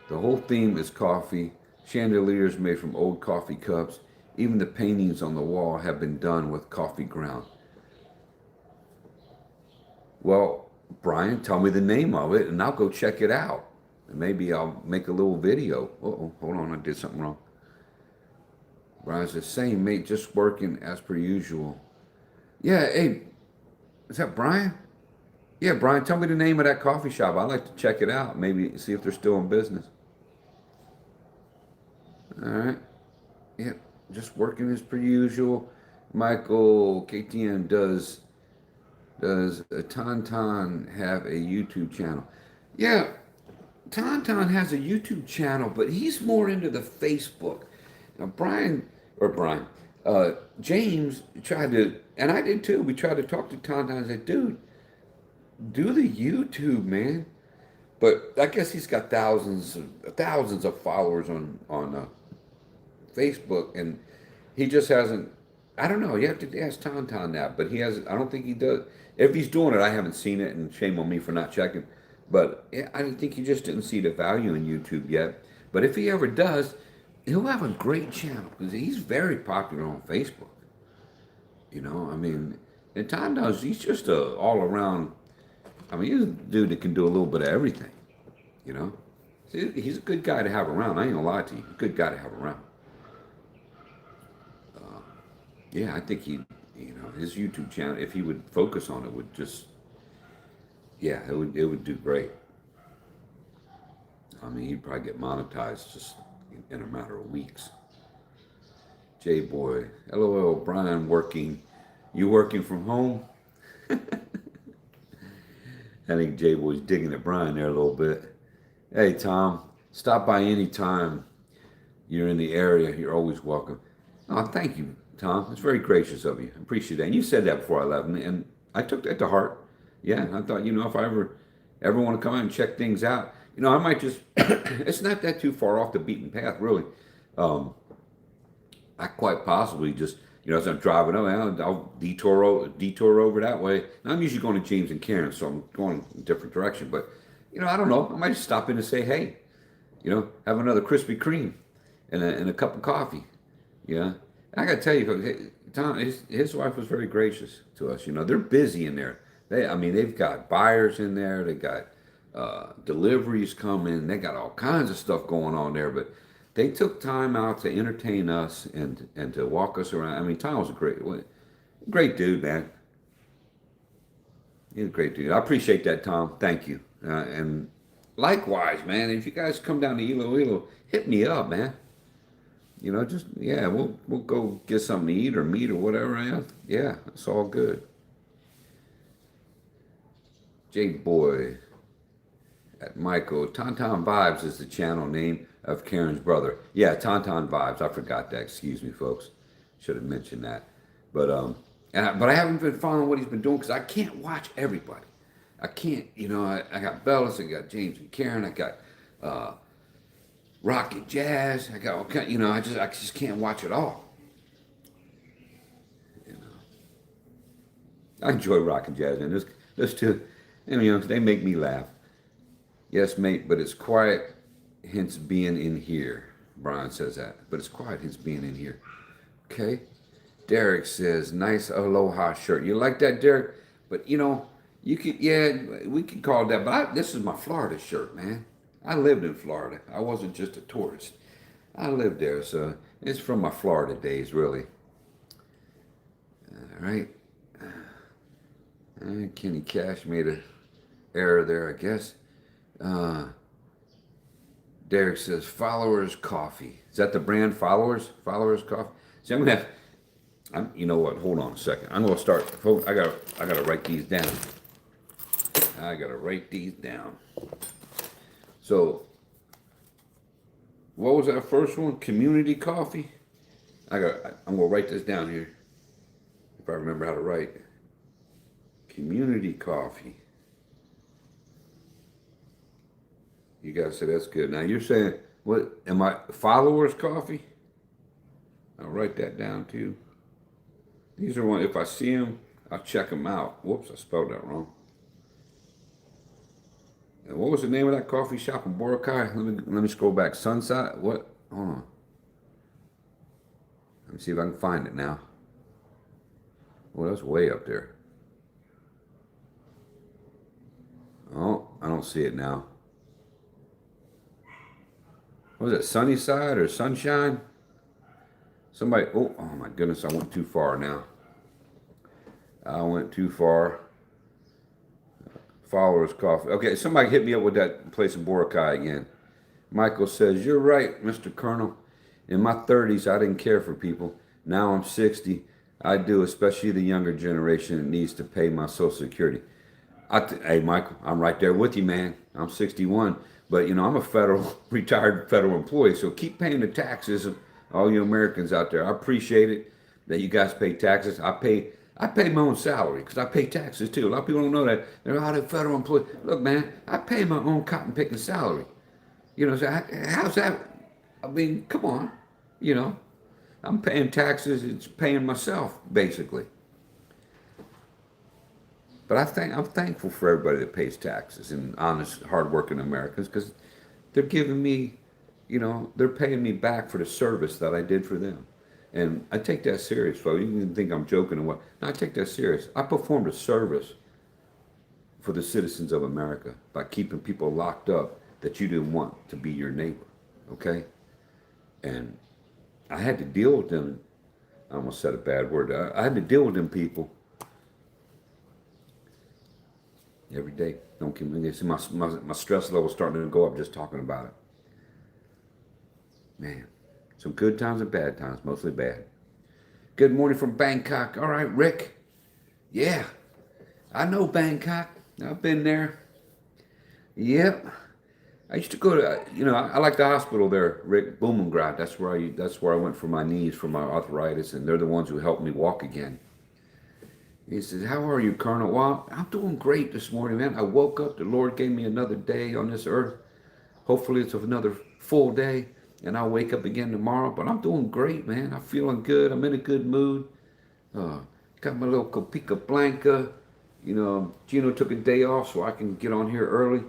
The whole theme is coffee, chandeliers made from old coffee cups. Even the paintings on the wall have been done with coffee ground. Well, Brian, tell me the name of it and I'll go check it out. And maybe I'll make a little video. Uh-oh, hold on, I did something wrong. Brian says, same mate, just working as per usual. Yeah, hey, is that Brian? Yeah, Brian, tell me the name of that coffee shop. I'd like to check it out. Maybe see if they're still in business. All right. Yeah, just working as per usual. Michael KTN, does Tauntaun have a YouTube channel? Yeah, Tauntaun has a YouTube channel, but he's more into the Facebook. Now, James tried to, and I did too. We tried to talk to Tauntaun and said, dude, do the YouTube, man. But I guess he's got thousands of followers on Facebook, and he just hasn't. I don't know. You have to ask Tauntaun that, but he hasn't. I don't think he does. If he's doing it, I haven't seen it, and shame on me for not checking. But yeah, I think he just didn't see the value in YouTube yet. But if he ever does, he'll have a great channel because he's very popular on Facebook. You know, I mean, and Tom does. He's just a all around. I mean, he's a dude that can do a little bit of everything. You know, he's a good guy to have around. I ain't gonna lie to you. A good guy to have around. Yeah, I think his YouTube channel, if he would focus on it, would just, yeah, it would do great. I mean, he'd probably get monetized just in a matter of weeks. J Boy, LOL, Brian working. You working from home? I think J Boy's digging at Brian there a little bit. Hey, Tom, stop by any time you're in the area. You're always welcome. Oh, thank you, Tom. It's very gracious of you. I appreciate that. And you said that before I left, and I took that to heart. Yeah, I thought, if I ever want to come out and check things out, I might just, it's not that too far off the beaten path, really. I quite possibly just, as I'm driving up, I'll detour over that way. Now, I'm usually going to James and Karen, so I'm going in a different direction. But, I don't know. I might just stop in and say, hey, have another Krispy Kreme and a cup of coffee. Yeah. I got to tell you, Tom, his wife was very gracious to us. They're busy in there. They've got buyers in there. They got deliveries coming. They got all kinds of stuff going on there. But they took time out to entertain us and to walk us around. Tom was a great dude, man. He's a great dude. I appreciate that, Tom. Thank you. And likewise, man, if you guys come down to Iloilo, hit me up, man. We'll go get something to eat or meat or whatever. Yeah, it's all good. J Boy at Michael. Tauntaun Vibes is the channel name of Karen's brother. Yeah, Tauntaun Vibes. I forgot that. Excuse me, folks. Should have mentioned that. But I haven't been following what he's been doing because I can't watch everybody. I can't. I got Bellis. I got James and Karen. I got rock and jazz. I got all kind. I just can't watch it all. I enjoy rock and jazz, and those two, they make me laugh. Yes, mate, but it's quiet, hence being in here. Brian says that, but it's quiet, hence being in here. Okay. Derek says, nice aloha shirt. You like that, Derek? But you could, we could call it that. But this is my Florida shirt, man. I lived in Florida. I wasn't just a tourist. I lived there, so it's from my Florida days, really. All right. Kenny Cash made an error there, I guess. Derek says, Followers Coffee. Is that the brand, Followers? Followers Coffee? See, You know what? Hold on a second. I'm gonna start. I gotta write these down. I gotta write these down. So, what was that first one? Community coffee. I'm gonna write this down here. If I remember how to write. Community coffee. You guys say that's good. Now you're saying what? Am I followers coffee? I'll write that down too. These are one. If I see them, I'll check them out. Whoops, I spelled that wrong. And what was the name of that coffee shop in Boracay? Let me scroll back. Sunside. What? Hold on. Let me see if I can find it now. Well, that's way up there. Oh, I don't see it now. Was it Sunnyside or Sunshine? Somebody, oh my goodness, I went too far now. I went too far. Followers Coffee. Okay, somebody hit me up with that place in Boracay again. Michael says, you're right, Mr. Colonel. In my 30s, I didn't care for people. Now I'm 60. I do, especially the younger generation that needs to pay my Social Security. Hey, Michael, I'm right there with you, man. I'm 61. But, I'm a retired federal employee, so keep paying the taxes, all you Americans out there. I appreciate it that you guys pay taxes. I pay my own salary because I pay taxes too. A lot of people don't know that. They're out of federal employees. Look, man, I pay my own cotton picking salary. So how's that? I mean, come on. I'm paying taxes. It's paying myself, basically. But I'm thankful for everybody that pays taxes and honest, hardworking Americans because they're giving me, they're paying me back for the service that I did for them. And I take that serious, folks. You can think I'm joking or what. No, I take that serious. I performed a service for the citizens of America by keeping people locked up that you didn't want to be your neighbor, okay? And I had to deal with them. I almost said a bad word. I had to deal with them people every day. Don't keep me. See, my stress level starting to go up just talking about it. Man, some good times and bad times, mostly bad. Good morning from Bangkok. All right, Rick. Yeah, I know Bangkok. I've been there. Yep. I used to go to, I like the hospital there, Rick, Blumengrad. That's where I went for my knees, for my arthritis, and they're the ones who helped me walk again. He says, how are you, Colonel? Well, I'm doing great this morning, man. I woke up. The Lord gave me another day on this earth. Hopefully it's another full day, and I'll wake up again tomorrow. But I'm doing great, man. I'm feeling good. I'm in a good mood. Got my little Copica Blanca. Gino took a day off so I can get on here early.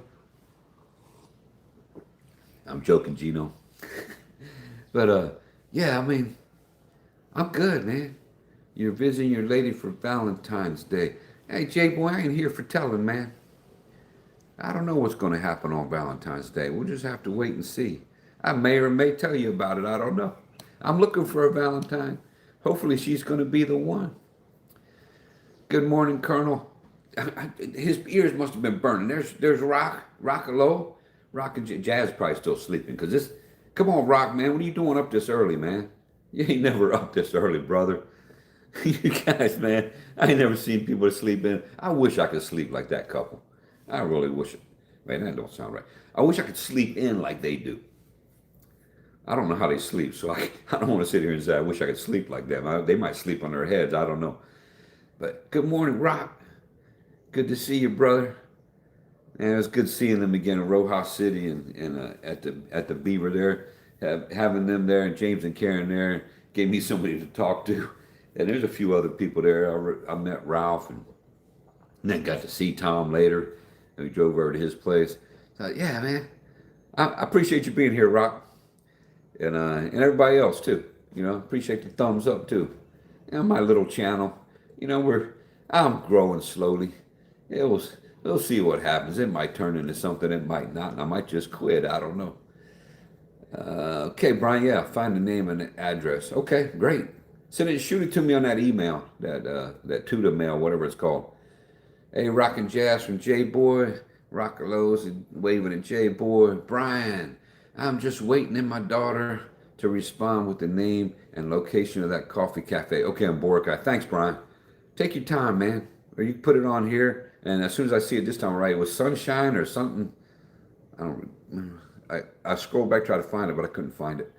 I'm joking, Gino. But, yeah, I mean, I'm good, man. You're visiting your lady for Valentine's Day. Hey, J-Boy, I ain't here for telling, man. I don't know what's going to happen on Valentine's Day. We'll just have to wait and see. I may or may tell you about it. I don't know. I'm looking for a Valentine. Hopefully she's going to be the one. Good morning, Colonel. His ears must have been burning. There's Rockalo. Rock and Jazz probably still sleeping. Come on, Rock, man. What are you doing up this early, man? You ain't never up this early, brother. You guys, man, I ain't never seen people sleep in. I wish I could sleep like that couple. I really wish it. Man, that don't sound right. I wish I could sleep in like they do. I don't know how they sleep, so I don't want to sit here and say I wish I could sleep like them. They might sleep on their heads. I don't know. But good morning, Rock. Good to see you, brother. And it was good seeing them again in Rojas City and at the Beaver there. Having them there and James and Karen there gave me somebody to talk to. And there's a few other people there. I met Ralph and then got to see Tom later. And we drove over to his place. So, yeah, man, I appreciate you being here, Rock. And everybody else, too. Appreciate the thumbs up, too. My little channel. I'm growing slowly. We'll see what happens. It might turn into something. It might not. And I might just quit. I don't know. Okay, Brian, yeah, find the name and the address. Okay, great. Shoot it to me on that email, that Tuda mail, whatever it's called. Hey, Rockin' Jazz from J-Boy. Rockalo's waving at J-Boy. Brian, I'm just waiting in my daughter to respond with the name and location of that coffee cafe. Okay, I'm Boracay. Thanks, Brian. Take your time, man. Or you can put it on here, and as soon as I see it this time, right, it was sunshine or something. I don't remember. I scrolled back, tried to find it, but I couldn't find it.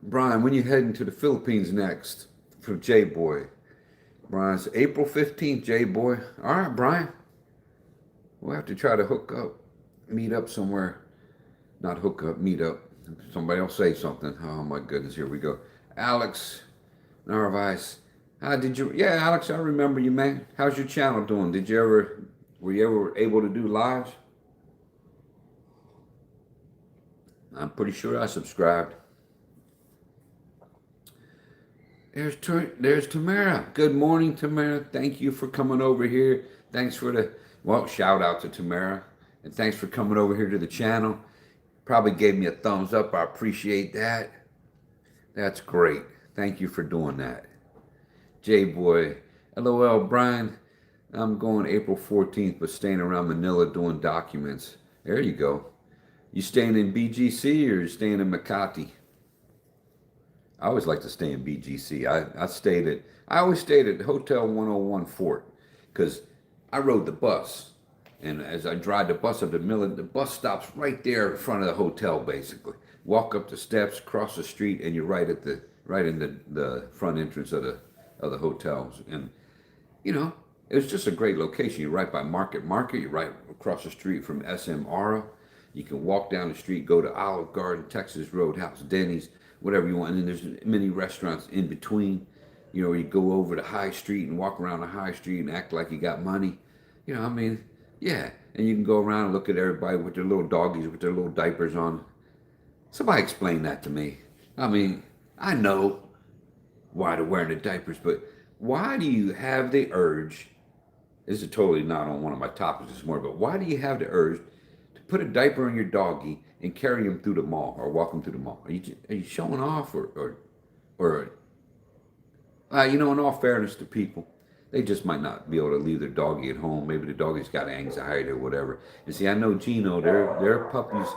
Brian, when you heading to the Philippines next? From J Boy. Brian's April 15th, J Boy. All right, Brian. We'll have to try to hook up, meet up somewhere. Not hook up, meet up. Somebody else say something. Oh my goodness, here we go. Alex Narvaez. Yeah, Alex, I remember you, man. How's your channel doing? Were you ever able to do lives? I'm pretty sure I subscribed. There's Tamara. Good morning, Tamara. Thank you for coming over here. Thanks for shout out to Tamara. And thanks for coming over here to the channel. Probably gave me a thumbs up. I appreciate that. That's great. Thank you for doing that. J-Boy. LOL, Brian. I'm going April 14th, but staying around Manila doing documents. There you go. You staying in BGC or you staying in Makati? I always like to stay in BGC. I always stayed at Hotel 101 Fort because I rode the bus. And as I drive the bus up the middle, the bus stops right there in front of the hotel, basically. Walk up the steps, cross the street, and you're right in the front entrance of the hotels. And you know, it was just a great location. You're right by Market. You're right across the street from SM Aura. You can walk down the street, go to Olive Garden, Texas Roadhouse, Denny's, whatever you want. And then there's many restaurants in between. You know, you go over the high street and walk around the high street and act like you got money. You know, I mean, yeah. And you can go around and look at everybody with their little doggies with their little diapers on. Somebody explain that to me. I mean, I know why they're wearing the diapers, but why do you have the urge? This is totally not on one of my topics this morning, but why do you have the urge to put a diaper on your doggie and carry him through the mall or walk him through the mall? Are you showing off or you know, in all fairness to people, they just might not be able to leave their doggie at home. Maybe the doggie's got anxiety or whatever. And see, I know Gino, they're puppies.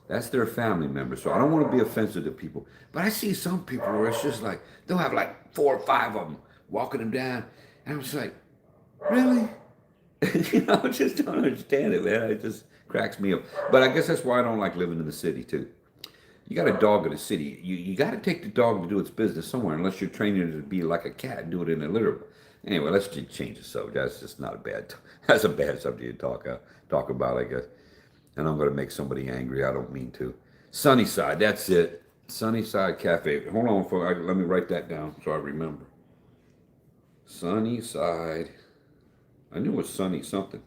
That's their family member. So I don't want to be offensive to people. But I see some people where it's just like, they'll have like 4 or 5 of them walking them down. And I'm just like, really? You know, I just don't understand it, man. It just cracks me up. But I guess that's why I don't like living in the city, too. You got a dog in the city. You got to take the dog to do its business somewhere, unless you're training it to be like a cat and do it in a litter. Anyway, let's just change the subject. That's just not a bad. That's a bad subject to talk about, I guess. And I'm going to make somebody angry. I don't mean to. Sunnyside, that's it. Sunnyside Cafe. Hold on, folks. Let me write that down so I remember. Sunnyside. I knew it was sunny something.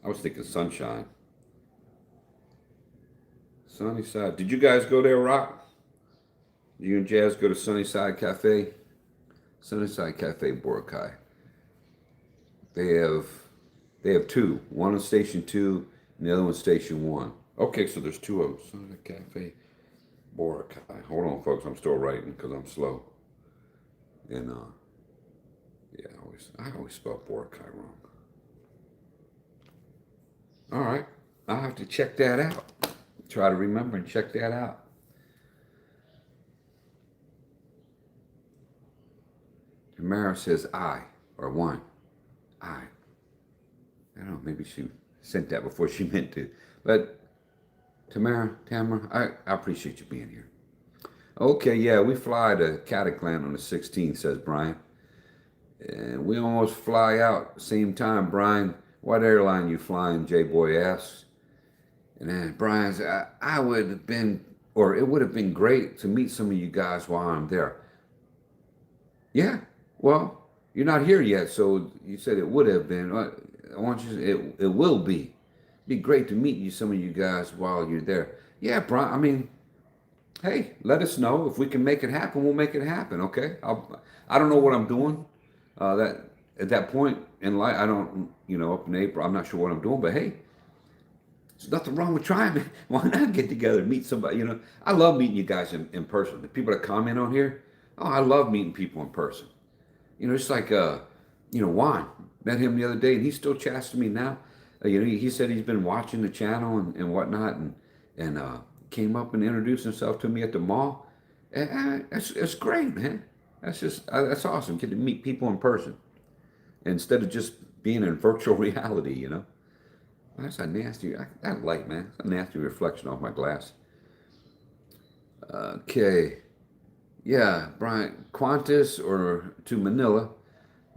I was thinking sunshine. Sunnyside. Did you guys go there, Rock? You and Jazz go to Sunnyside Cafe? Sunnyside Cafe, Boracay. They have 2. One on Station 2 and the other one Station 1. Okay, so there's 2 of them. Sunnyside Cafe, Boracay. Hold on, folks. I'm still writing because I'm slow. And yeah, I always spell Boracay wrong. All right, I'll have to check that out. Try to remember and check that out. Tamara says I, or 1. I don't know, maybe she sent that before she meant to. But Tamara, I appreciate you being here. Okay, yeah, we fly to Cataclan on the 16th, says Brian. And we almost fly out same time, Brian. What airline you flying, J-Boy asks. And then Brian says, it would have been great to meet some of you guys while I'm there. Yeah, well, you're not here yet, so you said it would have been. I want you. It will be. It'd be great to meet some of you guys while you're there. Yeah, Brian. I mean, hey, let us know if we can make it happen. We'll make it happen. Okay. I don't know what I'm doing. That at that point in life, I don't. You know, up in April, I'm not sure what I'm doing. But hey, there's nothing wrong with trying, man. Why not get together and meet somebody? You know, I love meeting you guys in person. The people that comment on here, oh, I love meeting people in person. You know, it's like, you know, Juan. Met him the other day, and he still chats to me now. You know, he said he's been watching the channel and whatnot, and came up and introduced himself to me at the mall. It's great, man. That's awesome. Get to meet people in person instead of just being in virtual reality. That's a nasty. That light, man. It's a nasty reflection off my glass. Okay. Yeah, Brian, Qantas or to Manila,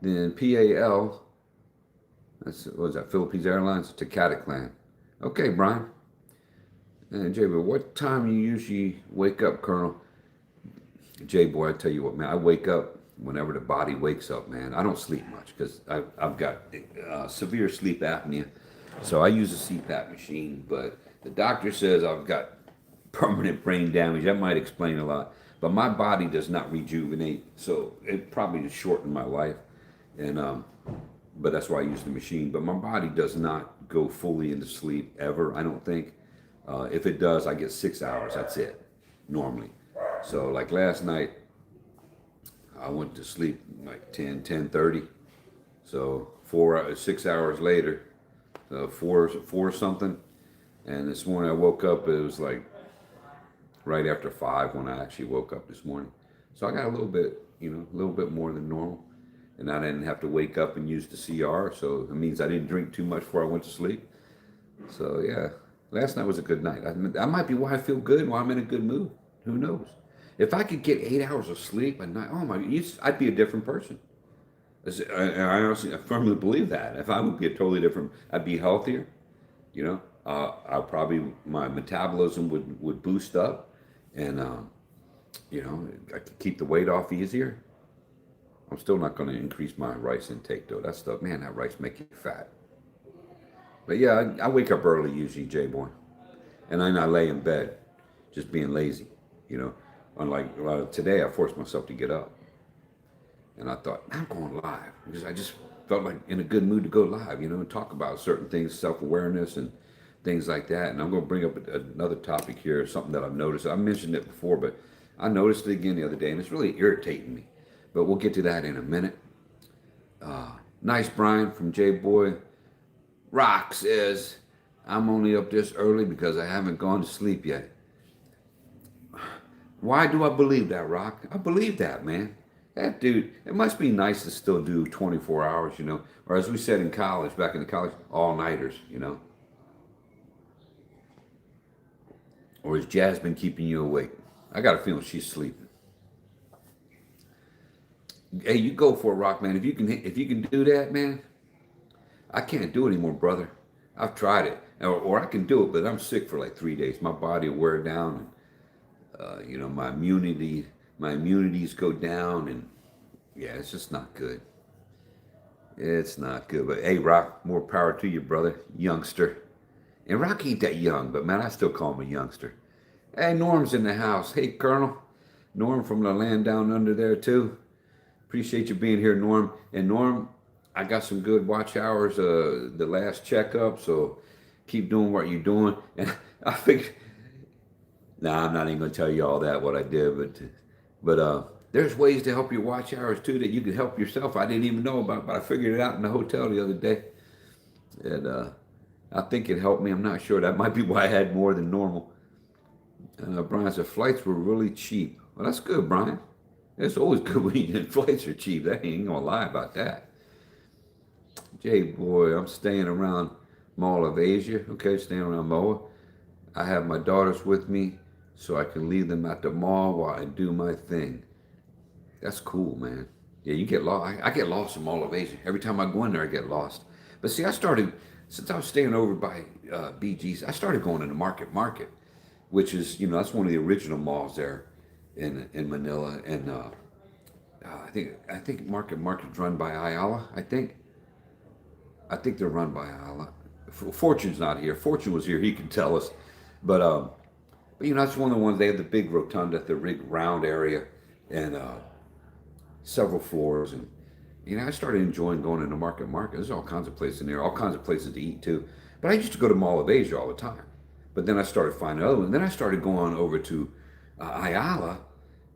then PAL. What was that? Philippines Airlines to Cataclan. Okay, Brian. And Jay, but what time you usually wake up, Colonel? Jay, boy, I tell you what, man, I wake up whenever the body wakes up, man. I don't sleep much because I've got severe sleep apnea. So I use a CPAP machine, but the doctor says I've got permanent brain damage. That might explain a lot. But my body does not rejuvenate, so it probably just shortened my life. And but that's why I use the machine. But my body does not go fully into sleep ever, I don't think. If it does, I get 6 hours. That's it, normally. So like last night, I went to sleep like 10:30. So 6 hours later, four something. And this morning I woke up, it was like right after 5 when I actually woke up this morning. So I got a little bit more than normal. And I didn't have to wake up and use the CR. So it means I didn't drink too much before I went to sleep. So yeah, last night was a good night. That might be why I feel good, why I'm in a good mood. Who knows? If I could get 8 hours of sleep a night, oh my, I'd be a different person. I honestly, I firmly believe that. If I would be a totally different, I'd be healthier. I probably my metabolism would boost up, and I could keep the weight off easier. I'm still not going to increase my rice intake though. That stuff, man, that rice makes you fat. But yeah, I wake up early usually, J-Boy, and then I lay in bed, just being lazy. Unlike today, I forced myself to get up, and I thought I'm going live because I just felt like in a good mood to go live. And talk about certain things, self-awareness and things like that. And I'm going to bring up another topic here, something that I've noticed. I mentioned it before, but I noticed it again the other day, and it's really irritating me. But we'll get to that in a minute. Nice Brian from J-Boy. Rock says, I'm only up this early because I haven't gone to sleep yet. Why do I believe that, Rock? I believe that, man. That dude, it must be nice to still do 24 hours, or as we said in college, back in the college, all-nighters, Or is Jasmine keeping you awake? I got a feeling she's sleeping. Hey, you go for it, Rock, man. If you can do that, man, I can't do it anymore, brother. I've tried it, or I can do it, but I'm sick for like 3 days. My body will wear down, and my immunities go down, and yeah, it's just not good. It's not good. But hey, Rock, more power to you, brother, youngster. And Rock ain't that young, but man, I still call him a youngster. Hey, Norm's in the house. Hey, Colonel. Norm from the land down under there too. Appreciate you being here, Norm. And Norm, I got some good watch hours the last checkup, so keep doing what you're doing. And I think, I'm not even gonna tell you all that what I did, but there's ways to help your watch hours too that you can help yourself. I didn't even know about, but I figured it out in the hotel the other day, and I think it helped me. I'm not sure. That might be why I had more than normal. Brian said flights were really cheap. Well, that's good, Brian. It's always good when flights are cheap. That ain't gonna lie about that. Jay, boy, I'm staying around Mall of Asia. Okay, staying around MOA. I have my daughters with me, so I can leave them at the mall while I do my thing. That's cool, man. Yeah, you get lost. I get lost in Mall of Asia. Every time I go in there, I get lost. But see, since I was staying over by BG's, I started going to the Market, which is, that's one of the original malls there in Manila. And I think Market's run by Ayala, I think they're run by Ayala. Fortune's not here. Fortune was here. He can tell us. But that's one of the ones. They have the big rotunda, the big round area, and several floors. And I started enjoying going into Market. There's all kinds of places in there, all kinds of places to eat too. But I used to go to Mall of Asia all the time. But then I started finding other ones. Then I started going over to Ayala,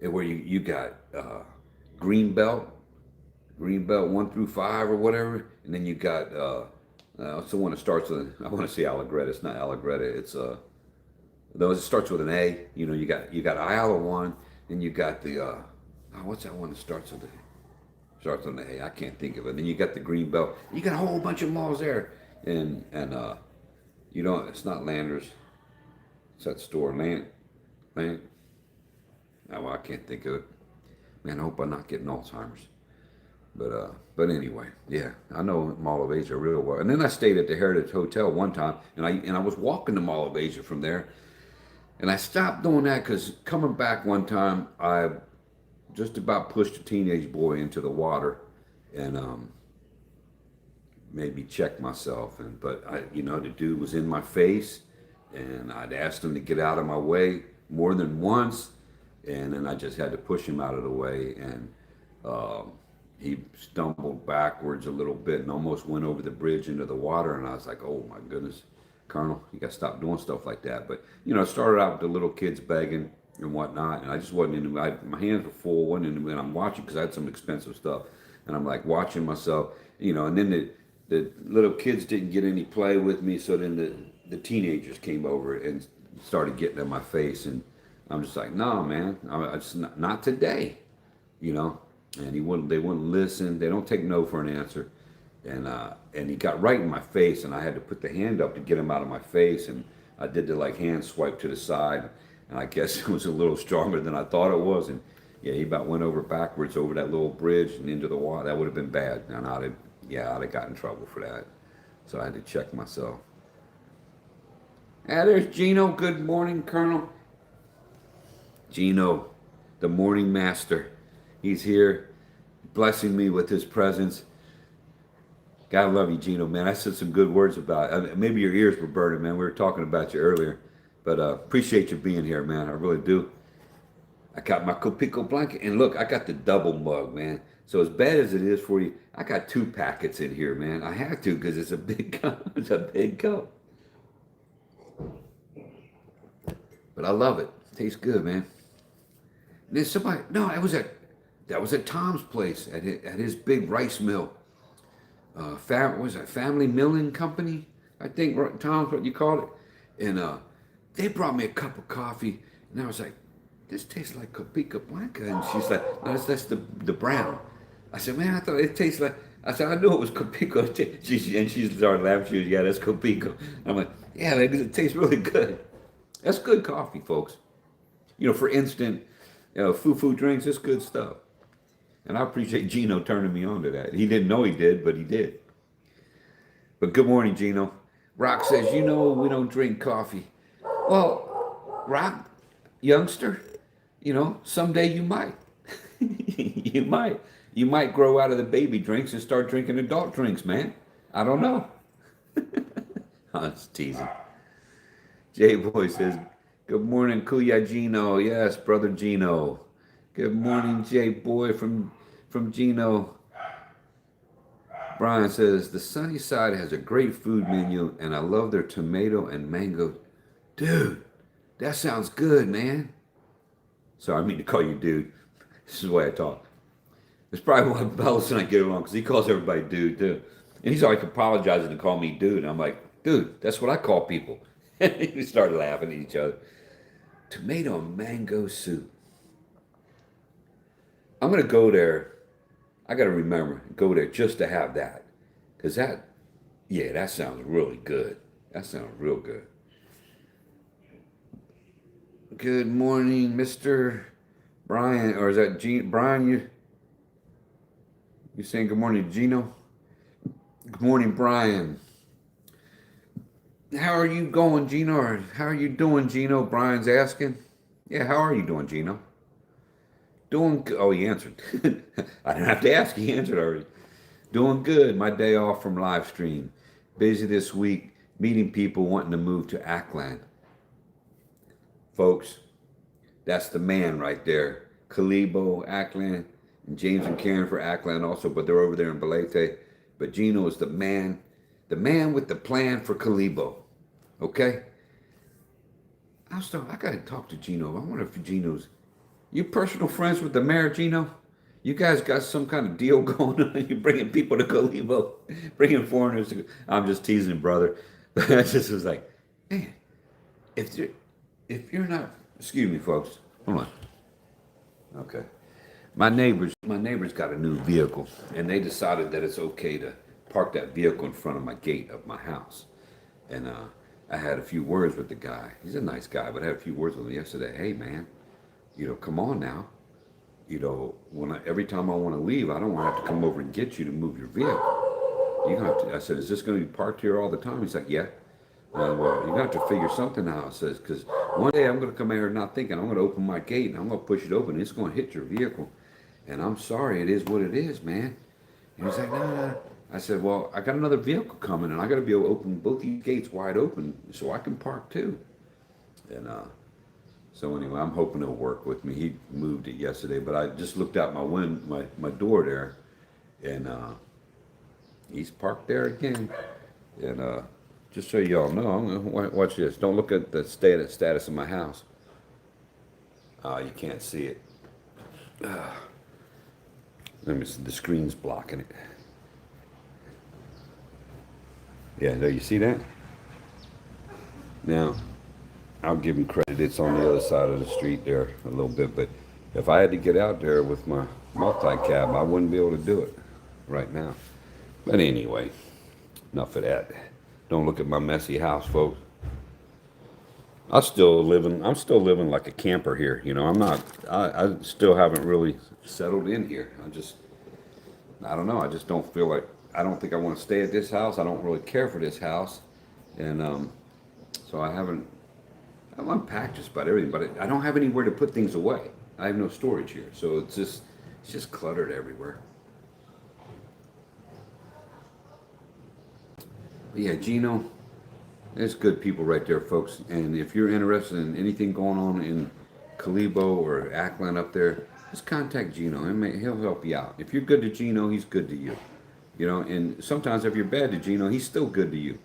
where you got Greenbelt 1 through 5 or whatever, and then you got it's the one that starts with, I want to say Allegret. It's not Allegret. It's Those, it starts with an A. You know, you got Iowa one, and you got the what's that one that starts on the A? I can't think of it. Then you got the green belt. You got a whole bunch of malls there, and you know, it's not Landers. It's that store, Land. Oh, well, I can't think of it. Man, I hope I'm not getting Alzheimer's. But anyway, yeah, I know Mall of Asia real well. And then I stayed at the Heritage Hotel one time, and I was walking to Mall of Asia from there, and I stopped doing that because coming back one time, I just about pushed a teenage boy into the water, and made me check myself. And but the dude was in my face, and I'd asked him to get out of my way more than once, and then I just had to push him out of the way, and he stumbled backwards a little bit and almost went over the bridge into the water. And I was like, oh my goodness, Colonel, you got to stop doing stuff like that. But it started out with the little kids begging and whatnot, and I just wasn't into it. My hands were full, wasn't into it. And I'm watching because I had some expensive stuff, and I'm like watching myself, and then the little kids didn't get any play with me, so then the teenagers came over and started getting in my face, and I'm just like, no, man, I just not today, And they wouldn't listen. They don't take no for an answer, and he got right in my face, and I had to put the hand up to get him out of my face, and I did the hand swipe to the side, and I guess it was a little stronger than I thought it was, and yeah, he about went over backwards over that little bridge and into the water. That would have been bad, and I'd have got in trouble for that. So I had to check myself. There's Gino. Good morning, Colonel. Gino, the morning master. He's here, blessing me with his presence. God love you, Gino, man. I said some good words about it. Maybe your ears were burning, man. We were talking about you earlier. But appreciate you being here, man. I really do. I got my Copico blanket. And look, I got the double mug, man. So as bad as it is for you, I got 2 packets in here, man. I have to because it's a big cup. It's a big cup. But I love it. It tastes good, man. And then somebody, no, that was at Tom's place at his big rice mill. What was that, Family Milling Company? I think Tom's what you call it. And they brought me a cup of coffee, and I was like, this tastes like Copica Blanca. And she's like, no, that's the brown. I said, man, I thought it tastes like, I said, I knew it was Copico. And she started laughing. She was, yeah, that's Copico. I'm like, yeah, it tastes really good. That's good coffee, folks. For instant, foo-foo drinks, it's good stuff. And I appreciate Gino turning me on to that. He didn't know he did, but he did. But good morning, Gino. Rock says, we don't drink coffee. Well, Rock, youngster, someday you might. You might. You might grow out of the baby drinks and start drinking adult drinks, man. I don't know. I'm just teasing. J-Boy says, good morning, Kuya Gino. Yes, brother Gino. Good morning, J-Boy from Gino. Brian says, the Sunny Side has a great food menu, and I love their tomato and mango. Dude, that sounds good, man. Sorry, I mean to call you dude. This is the way I talk. It's probably why Bellis and I get along, because he calls everybody dude, too. And he's always apologizing to call me dude. And I'm like, dude, that's what I call people. And we started laughing at each other. Tomato and mango soup. I'm going to go there. I got to remember, go there just to have that. Because that sounds really good. That sounds real good. Good morning, Mr. Brian. Or is that Brian? You saying good morning, Gino? Good morning, Brian. How are you going, Gino? Or how are you doing, Gino? Brian's asking. Yeah, how are you doing, Gino? Doing good. Oh, he answered. I didn't have to ask. He answered already. Doing good. My day off from live stream. Busy this week, meeting people wanting to move to Ackland. Folks, that's the man right there. Kalibo, Ackland, and James and Karen for Ackland also, but they're over there in Belete. But Gino is the man with the plan for Kalibo. Okay? I got to talk to Gino. I wonder if Gino's... You personal friends with the mayor, Gino? You guys got some kind of deal going on? You're bringing people to Kalibo, bringing foreigners to... I'm just teasing, brother. But I just was like, man, if if you're not, excuse me, folks. Hold on. Okay. My neighbors got a new vehicle, and they decided that it's okay to park that vehicle in front of my gate of my house. And I had a few words with the guy. He's a nice guy, but I had a few words with him yesterday. Hey, man, come on now. Every time I want to leave, I don't want to have to come over and get you to move your vehicle. You have to. I said, is this going to be parked here all the time? He's like, yeah. Well, you're going to have to figure something out. I says, because one day I'm going to come out here not thinking. I'm going to open my gate and I'm going to push it open. And it's going to hit your vehicle. And I'm sorry, it is what it is, man. And he's like, nah. I said, well, I got another vehicle coming and I got to be able to open both these gates wide open so I can park too. And so anyway, I'm hoping it'll work with me. He moved it yesterday, but I just looked out my door there, and he's parked there again. And just so y'all know, I'm gonna watch this. Don't look at the status of my house. You can't see it. Let me see, the screen's blocking it. Yeah, do you see that? Now, I'll give him credit. It's on the other side of the street there a little bit, but if I had to get out there with my multi-cab, I wouldn't be able to do it right now. But anyway, enough of that. Don't look at my messy house, folks. I'm still living like a camper here. I still haven't really settled in here. I don't know. I just don't feel like, I don't think I want to stay at this house. I don't really care for this house. And so I've unpacked just about everything, but I don't have anywhere to put things away. I have no storage here. So it's just cluttered everywhere. But yeah, Gino, there's good people right there, folks. And if you're interested in anything going on in Calibo or Ackland up there, just contact Gino. He'll help you out. If you're good to Gino, he's good to you. And sometimes if you're bad to Gino, he's still good to you.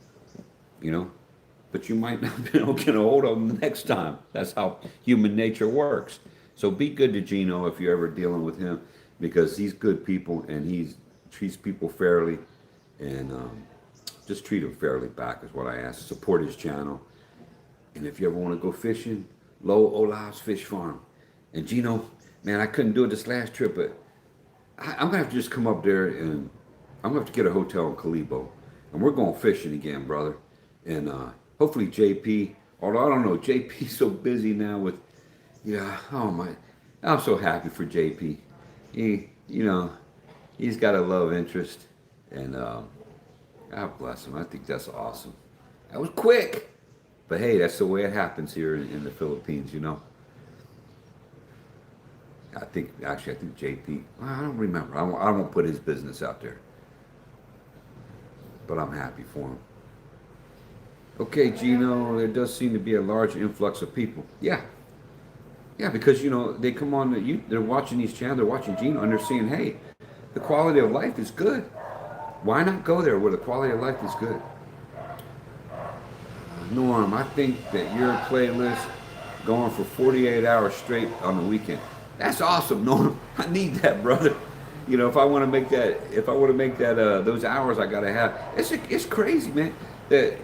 But you might not be able to get a hold of him the next time. That's how human nature works. So be good to Gino if you're ever dealing with him, because he's good people and he treats people fairly, and just treat him fairly back is what I ask. Support his channel. And if you ever want to go fishing, Low Ola's Fish Farm. And Gino, man, I couldn't do it this last trip, but I'm going to have to just come up there, and I'm going to have to get a hotel in Calibo. And we're going fishing again, brother. And hopefully JP, although I don't know, JP's so busy now with, oh my, I'm so happy for JP. He's got a love interest, and God bless him. I think that's awesome. That was quick, but hey, that's the way it happens here in the Philippines, I think JP, I don't remember. I won't put his business out there, but I'm happy for him. Okay, Gino, there does seem to be a large influx of people. Yeah, because they come on, they're watching these channels, they're watching Gino, and they're seeing, hey, the quality of life is good. Why not go there where the quality of life is good? Norm, I think that your playlist going for 48 hours straight on the weekend. That's awesome, Norm. I need that, brother. If I want to make that, those hours I gotta have. It's crazy, man. That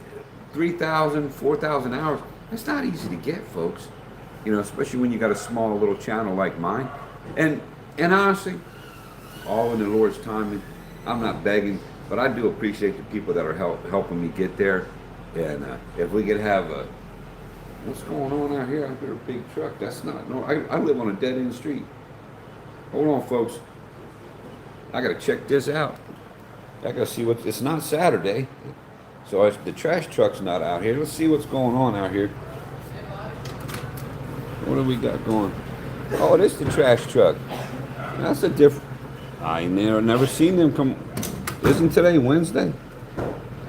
3,000, 4,000 hours. That's not easy to get, folks. Especially when you got a small little channel like mine. And honestly, all in the Lord's timing. I'm not begging, but I do appreciate the people that are helping me get there. And if we could have what's going on out here? I hear a big truck. That's not, no, I live on a dead end street. Hold on, folks. I gotta check this out. I gotta see it's not Saturday. So the trash truck's not out here. Let's see what's going on out here. What do we got going? Oh, this is the trash truck. That's a different. I never seen them come. Isn't today Wednesday?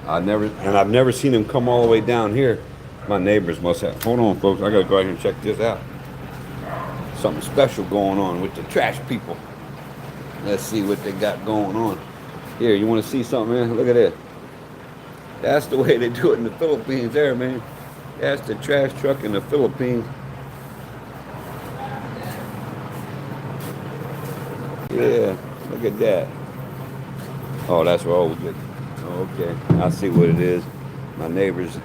I've never seen them come all the way down here. My neighbors must have. Hold on, folks. I gotta go out here and check this out. Something special going on with the trash people. Let's see what they got going on. Here, you want to see something, man? Look at this. That's the way they do it in the Philippines there, man. That's the trash truck in the Philippines. Yeah, look at that. Oh, that's where we get. Okay, I see what it is. My neighbors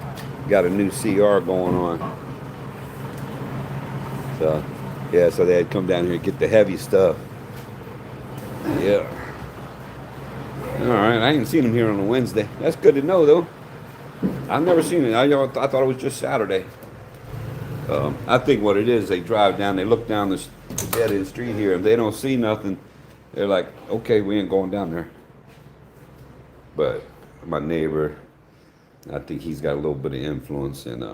got a new CR going on. So, yeah, so they had come down here and get the heavy stuff. Yeah. All right, I ain't seen him here on a Wednesday. That's good to know, though. I've never seen it. I thought it was just Saturday. I think what it is, they drive down, they look down the dead end street here, and they don't see nothing. They're like, okay, we ain't going down there. But my neighbor, I think he's got a little bit of influence, and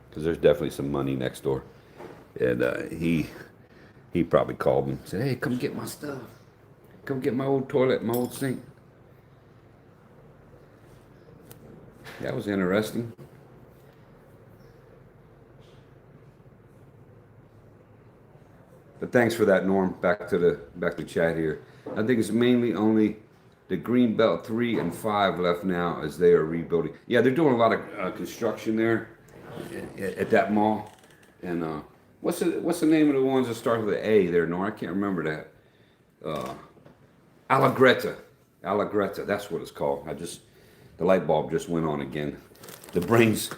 because there's definitely some money next door, and he probably called me, and said, hey, come get my stuff, come get my old toilet, my old sink. That was interesting. But thanks for that, Norm. Back to chat here. I think it's mainly only the Greenbelt 3 and 5 left now as they are rebuilding. Yeah, they're doing a lot of construction there at that mall. And what's the name of the ones that start with an A there, Norm? I can't remember that. Allegretta. Allegretta, that's what it's called. The light bulb just went on again. The brain's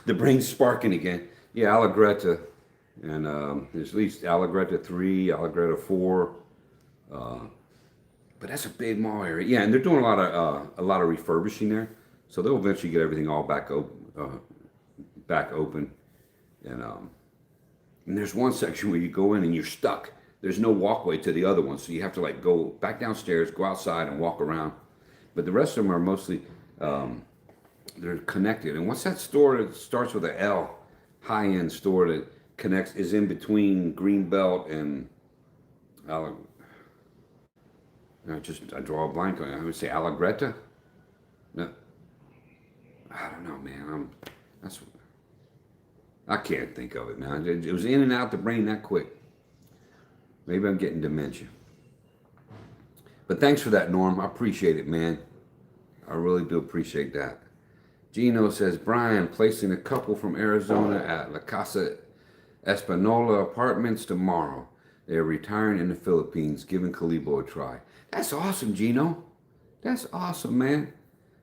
sparking again. Yeah, Allegretta. And there's at least Allegretta 3, Allegretta 4. But that's a big mall area. Yeah, and they're doing a lot of refurbishing there. So they'll eventually get everything all back open. And there's one section where you go in and you're stuck. There's no walkway to the other one, so you have to like go back downstairs, go outside, and walk around. But the rest of them are mostly they're connected. And what's that store that starts with an L? High-end store that connects is in between Greenbelt and I draw a blank on it. I would say Allegretta. No, I don't know, man. I can't think of it, man. It was in and out the brain that quick. Maybe I'm getting dementia. But thanks for that, Norm. I appreciate it, man. I really do appreciate that. Gino says, Brian, placing a couple from Arizona at La Casa Espanola Apartments tomorrow. They are retiring in the Philippines, giving Calibo a try. That's awesome, Gino. That's awesome, man.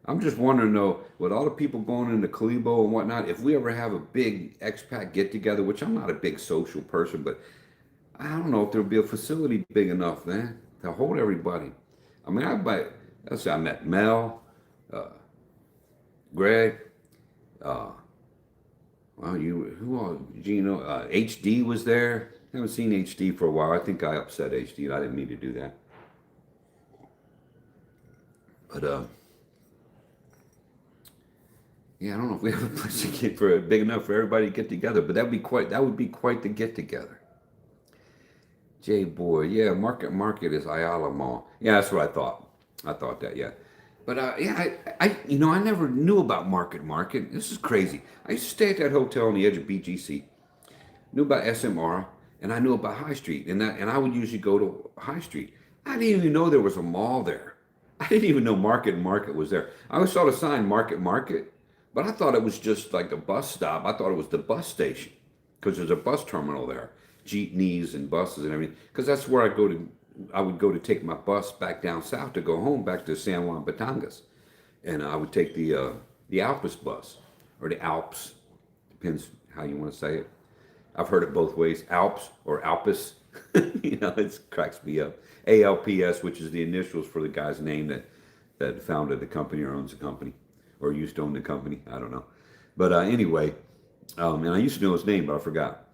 I'm just wondering, though, with all the people going into Calibo and whatnot, if we ever have a big expat get-together, which I'm not a big social person, but I don't know if there'll be a facility big enough, man, to hold everybody. I mean, I met Mel, Greg, who else? Gino, HD was there. I haven't seen HD for a while. I think I upset HD. I didn't mean to do that. But yeah, I don't know if we have a place to get for big enough for everybody to get together. But that would be quite the get together. J boy, yeah, Market is Ayala Mall. Yeah, that's what I thought. I thought that, yeah. But yeah, I never knew about Market. This is crazy. I used to stay at that hotel on the edge of BGC. Knew about SMR, and I knew about High Street, and I would usually go to High Street. I didn't even know there was a mall there. I didn't even know Market was there. I always saw the sign Market, but I thought it was just like a bus stop. I thought it was the bus station because there's a bus terminal there, jeepneys and buses and everything. Because that's where I would go to take my bus back down south to go home back to San Juan Batangas, and I would take the Alpes bus or the Alps, depends how you want to say it. I've heard it both ways, Alps or Alpes. It cracks me up. ALPS, which is the initials for the guy's name that founded the company or owns the company or used to own the company. I don't know. But anyway, and I used to know his name, but I forgot.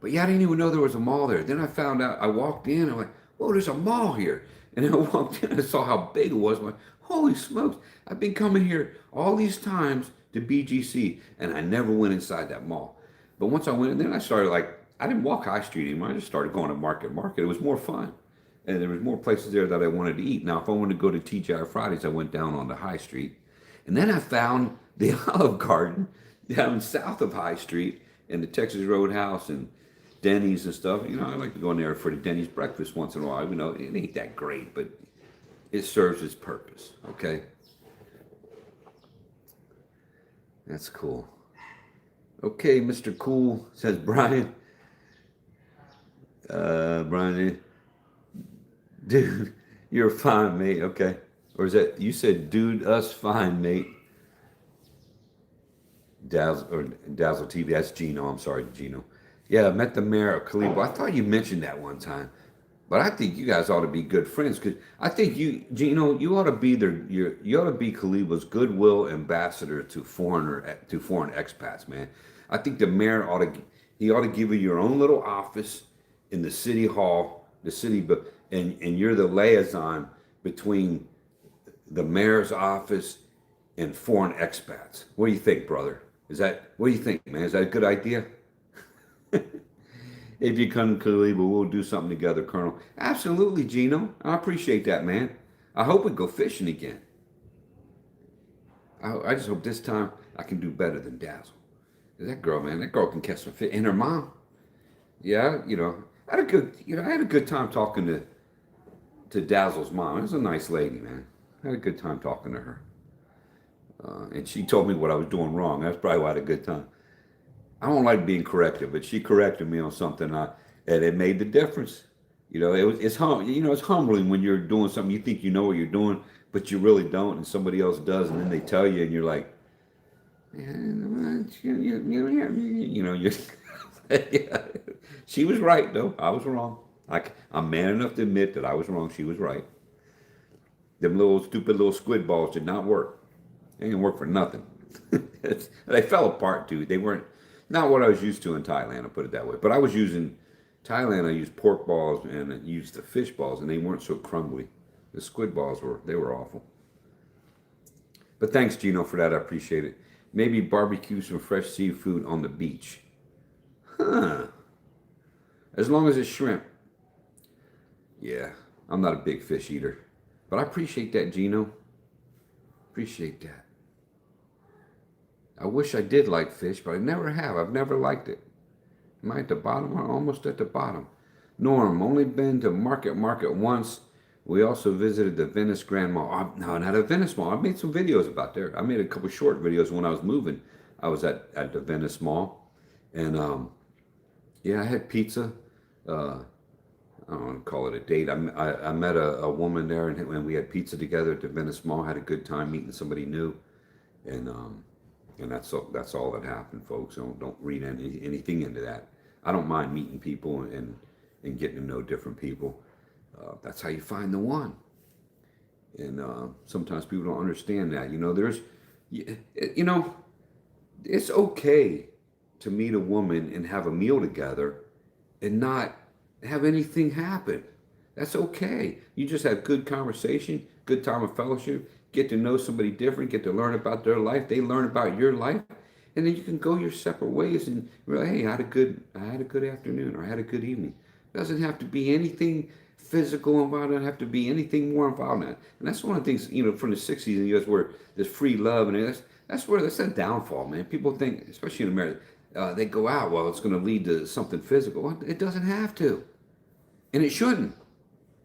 But yeah, I didn't even know there was a mall there. Then I found out, I walked in, I'm like, whoa, there's a mall here. And then I walked in, I saw how big it was. I'm like, holy smokes, I've been coming here all these times to BGC, and I never went inside that mall. But once I went in, then I started I didn't walk High Street anymore. I just started going to Market. It was more fun. And there was more places there that I wanted to eat. Now, if I wanted to go to TGI Fridays, I went down onto High Street. And then I found the Olive Garden down south of High Street and the Texas Roadhouse and Denny's and stuff. I like to go in there for the Denny's breakfast once in a while. It ain't that great, but it serves its purpose, okay? That's cool. Okay, Mr. Cool, says Brian. Brian, dude, you're fine, mate, okay. Or is that, you said, dude, us fine, mate. Dazzle TV, that's Gino, I'm sorry, Gino. Yeah, I met the mayor of Kalibo. I thought you mentioned that one time, but I think you guys ought to be good friends because I think you, Gino, you ought to be you ought to be Kalibo's goodwill ambassador to foreign expats, man. I think the mayor he ought to give you your own little office in the city hall, and you're the liaison between the mayor's office and foreign expats. What do you think, brother? What do you think, man? Is that a good idea? If you come to Kalibo, we'll do something together, Colonel. Absolutely, Gino. I appreciate that, man. I hope we go fishing again. I just hope this time I can do better than Dazzle. That girl, man, that girl can catch some fish. And her mom, yeah, I had a good time talking to Dazzle's mom. It was a nice lady, man. I had a good time talking to her. And she told me what I was doing wrong. That's probably why I had a good time. I don't like being corrected, but she corrected me on something, and it made the difference. It's humbling when you're doing something you think you know what you're doing, but you really don't, and somebody else does, and then they tell you, and you're like, you're. Yeah. She was right though. I was wrong. I'm man enough to admit that I was wrong. She was right. Them little stupid little squid balls did not work. They didn't work for nothing. They fell apart too. They weren't not what I was used to in Thailand. I'll put it that way. But I was using Thailand. I used pork balls and I used the fish balls, and they weren't so crumbly. The squid balls were awful. But thanks, Gino, for that. I appreciate it. Maybe barbecue some fresh seafood on the beach. Huh. As long as it's shrimp. Yeah, I'm not a big fish eater. But I appreciate that, Gino. Appreciate that. I wish I did like fish, but I never have. I've never liked it. Am I at the bottom or almost at the bottom? Norm, only been to Market once. We also visited the Venice Grand Mall. No, not the Venice Mall. I made some videos about there. I made a couple short videos when I was moving. I was at the Venice Mall. And yeah, I had pizza. I don't want to call it a date. I met a woman there, and we had pizza together at the Venice Mall. Had a good time meeting somebody new. And that's all that happened, folks. Don't read anything into that. I don't mind meeting people and getting to know different people. That's how you find the one. And sometimes people don't understand that. It's okay to meet a woman and have a meal together and not have anything happen. That's okay. You just have good conversation, good time of fellowship, get to know somebody different, get to learn about their life. They learn about your life, and then you can go your separate ways and really, hey, I had a good afternoon, or I had a good evening. It doesn't have to be anything physical involved. It doesn't have to be anything more involved in that. And that's one of the things, from the '60s in the U.S. where there's free love, and that's a downfall, man. People think, especially in America, they go out, well, it's going to lead to something physical. Well, it doesn't have to, and it shouldn't.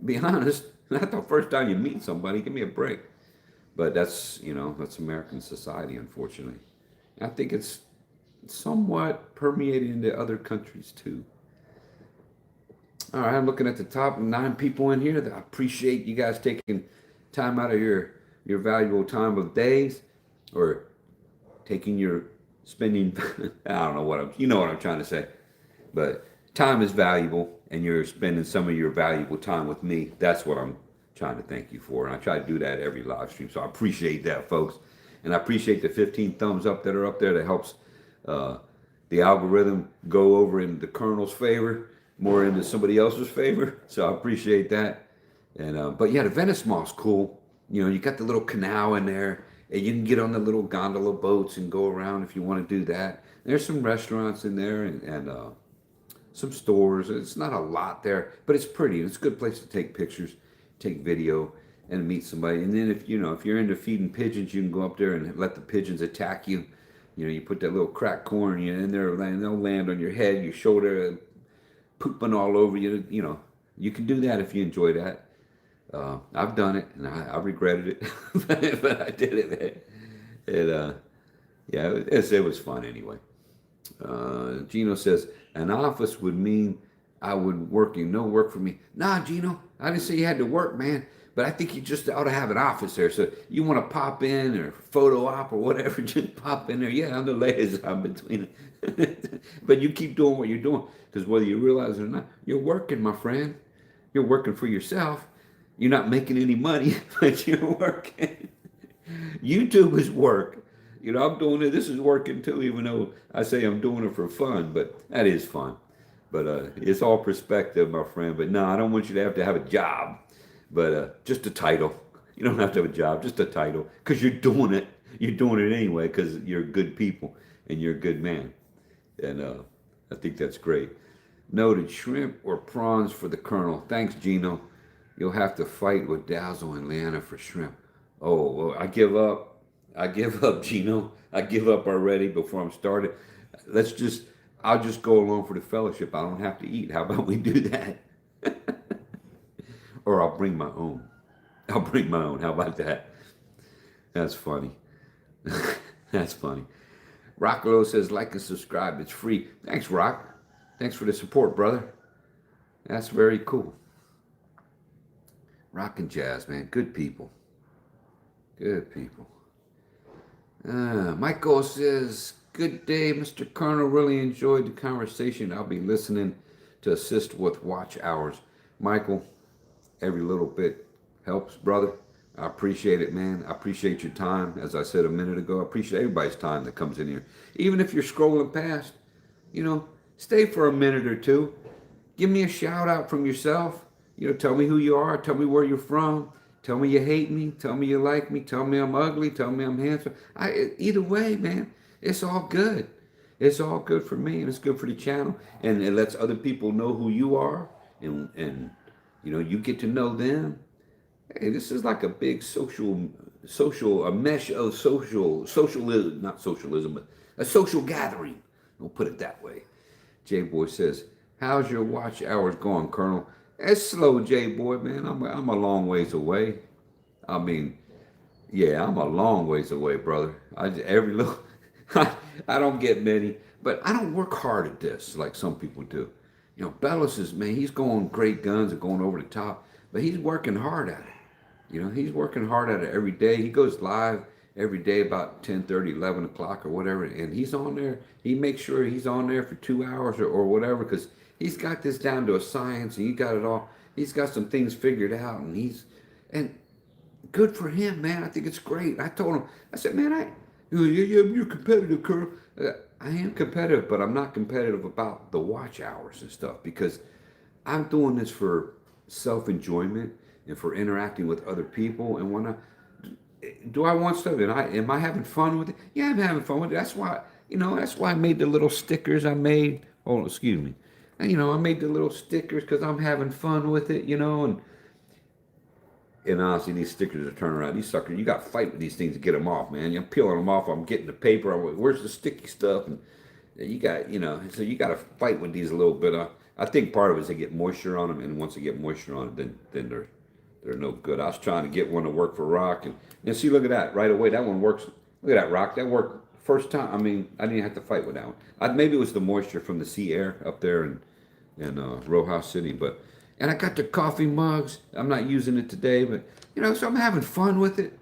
Be honest, not the first time you meet somebody. Give me a break. But that's American society, unfortunately. I think it's somewhat permeated into other countries too. All right, I'm looking at the top 9 people in here. I appreciate you guys taking time out of your valuable time of days, or spending. I don't know what I'm trying to say, but time is valuable, and you're spending some of your valuable time with me. That's what I'm trying to thank you for, and I try to do that every live stream. So I appreciate that, folks, and I appreciate the 15 thumbs up that are up there. That helps the algorithm go over in the Colonel's favor, more into somebody else's favor. So I appreciate that. And but yeah, the Venice Mall's cool. You got the little canal in there, and you can get on the little gondola boats and go around if you want to do that. There's some restaurants in there and some stores. It's not a lot there, but it's pretty. It's a good place to take pictures, take video, and meet somebody. And then if you're into feeding pigeons, you can go up there and let the pigeons attack you. You put that little cracked corn in there, and they'll land on your head, your shoulder, pooping all over you. You can do that if you enjoy that. I've done it, and I regretted it, but I did it. Yeah, it was fun anyway. Gino says, an office would mean I would work, no work for me. Nah, Gino, I didn't say you had to work, man. But I think you just ought to have an office there. So you want to pop in or photo op or whatever, just pop in there. Yeah, I'm the liaison between it. But you keep doing what you're doing. Because whether you realize it or not, you're working, my friend. You're working for yourself. You're not making any money, but you're working. YouTube is work. I'm doing it. This is working too, even though I say I'm doing it for fun, but that is fun. But it's all perspective, my friend. But no, I don't want you to have a job, but just a title. You don't have to have a job, just a title, because you're doing it. You're doing it anyway because you're good people and you're a good man. And I think that's great. Noted shrimp or prawns for the Colonel. Thanks, Gino. You'll have to fight with Dazzle and Leanna for shrimp. Oh, well, I give up. I give up, Gino. I give up already before I'm started. I'll just go along for the fellowship. I don't have to eat. How about we do that? Or I'll bring my own. I'll bring my own. How about that? That's funny. That's funny. Rockalo says, like and subscribe. It's free. Thanks, Rock. Thanks for the support, brother. That's very cool. Rock and jazz, man. Good people. Good people. Michael says, good day, Mr. Colonel. Really enjoyed the conversation. I'll be listening to assist with watch hours. Michael, every little bit helps, brother. I appreciate it, man. I appreciate your time. As I said a minute ago, I appreciate everybody's time that comes in here. Even if you're scrolling past, stay for a minute or two. Give me a shout out from yourself. Tell me who you are. Tell me where you're from. Tell me you hate me. Tell me you like me. Tell me I'm ugly. Tell me I'm handsome. Either way, man, it's all good. It's all good for me, and it's good for the channel, and it lets other people know who you are, and you get to know them. Hey, this is like a big a mesh of socialism, not socialism, but a social gathering. We'll put it that way. J-Boy says, how's your watch hours going, Colonel? It's slow, J-Boy, man. I'm a long ways away. I mean, yeah, I'm a long ways away, brother. Every little, I don't get many, but I don't work hard at this like some people do. Bellis is, man, he's going great guns and going over the top, but he's working hard at it. He's working hard at it every day. He goes live every day about 10:30, 11 o'clock or whatever, and he's on there. He makes sure he's on there for 2 hours or whatever, because he's got this down to a science, and he got it all. He's got some things figured out, and good for him, man. I think it's great. I told him, I said, man, you're competitive, Colonel. I am competitive, but I'm not competitive about the watch hours and stuff, because I'm doing this for self-enjoyment and for interacting with other people. And when do I want stuff? And am I having fun with it? Yeah, I'm having fun with it. That's why I made the little stickers I made. Oh, excuse me. And, I made the little stickers because I'm having fun with it, and honestly, these stickers are turning around. These suckers, you got to fight with these things to get them off, man. You're peeling them off. I'm getting the paper. Where's the sticky stuff? And you got, so you got to fight with these a little bit. I think part of it is they get moisture on them, and once they get moisture on it, then they're no good. I was trying to get one to work for Rock, and see, look at that right away. That one works. Look at that, Rock. That worked first time. I mean, I didn't have to fight with that one. Maybe it was the moisture from the sea air up there in Rojas City, and I got the coffee mugs. I'm not using it today, but so I'm having fun with it.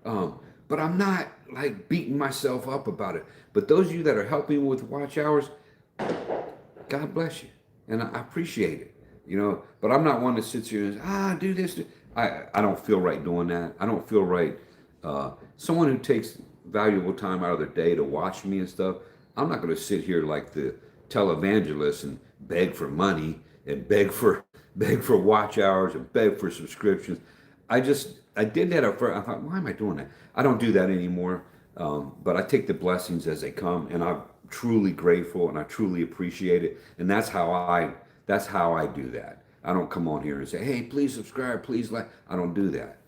But I'm not like beating myself up about it. But those of you that are helping with watch hours, God bless you, and I appreciate it. But I'm not one to sit here and do this. I don't feel right doing that. I don't feel right. Someone who takes valuable time out of their day to watch me and stuff, I'm not going to sit here like the televangelist and beg for money and beg for watch hours and beg for subscriptions. I did that at first. I thought, why am I doing that? I don't do that anymore. But I take the blessings as they come, and I'm truly grateful and I truly appreciate it. And that's how I do that. I don't come on here and say, hey, please subscribe, please like. I don't do that.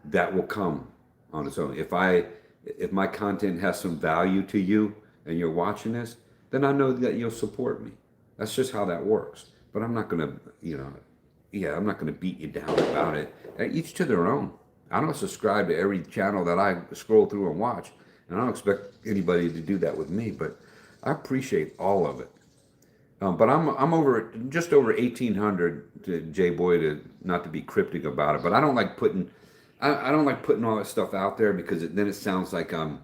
That will come on its own. If my content has some value to you and you're watching this, then I know that you'll support me. That's just how that works. But I'm not gonna, I'm not gonna beat you down about it. Each to their own. I don't subscribe to every channel that I scroll through and watch, and I don't expect anybody to do that with me. But I appreciate all of it. But I'm over just over 1,800 to J Boy, to not to be cryptic about it, but I don't like putting I don't like putting all that stuff out there because then it sounds like I'm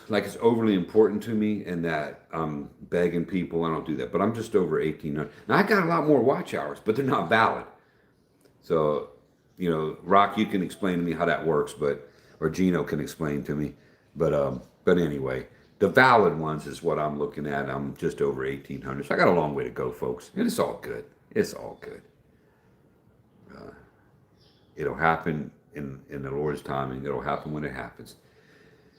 like it's overly important to me and that I'm begging people. I don't do that, but I'm just over 1,800. Now I got a lot more watch hours, but they're not valid. So, Rock, you can explain to me how that works, but or Gino can explain to me. But anyway, the valid ones is what I'm looking at. I'm just over 1,800. So I got a long way to go, folks. And it's all good. It's all good. It'll happen in the Lord's timing. It'll happen when it happens.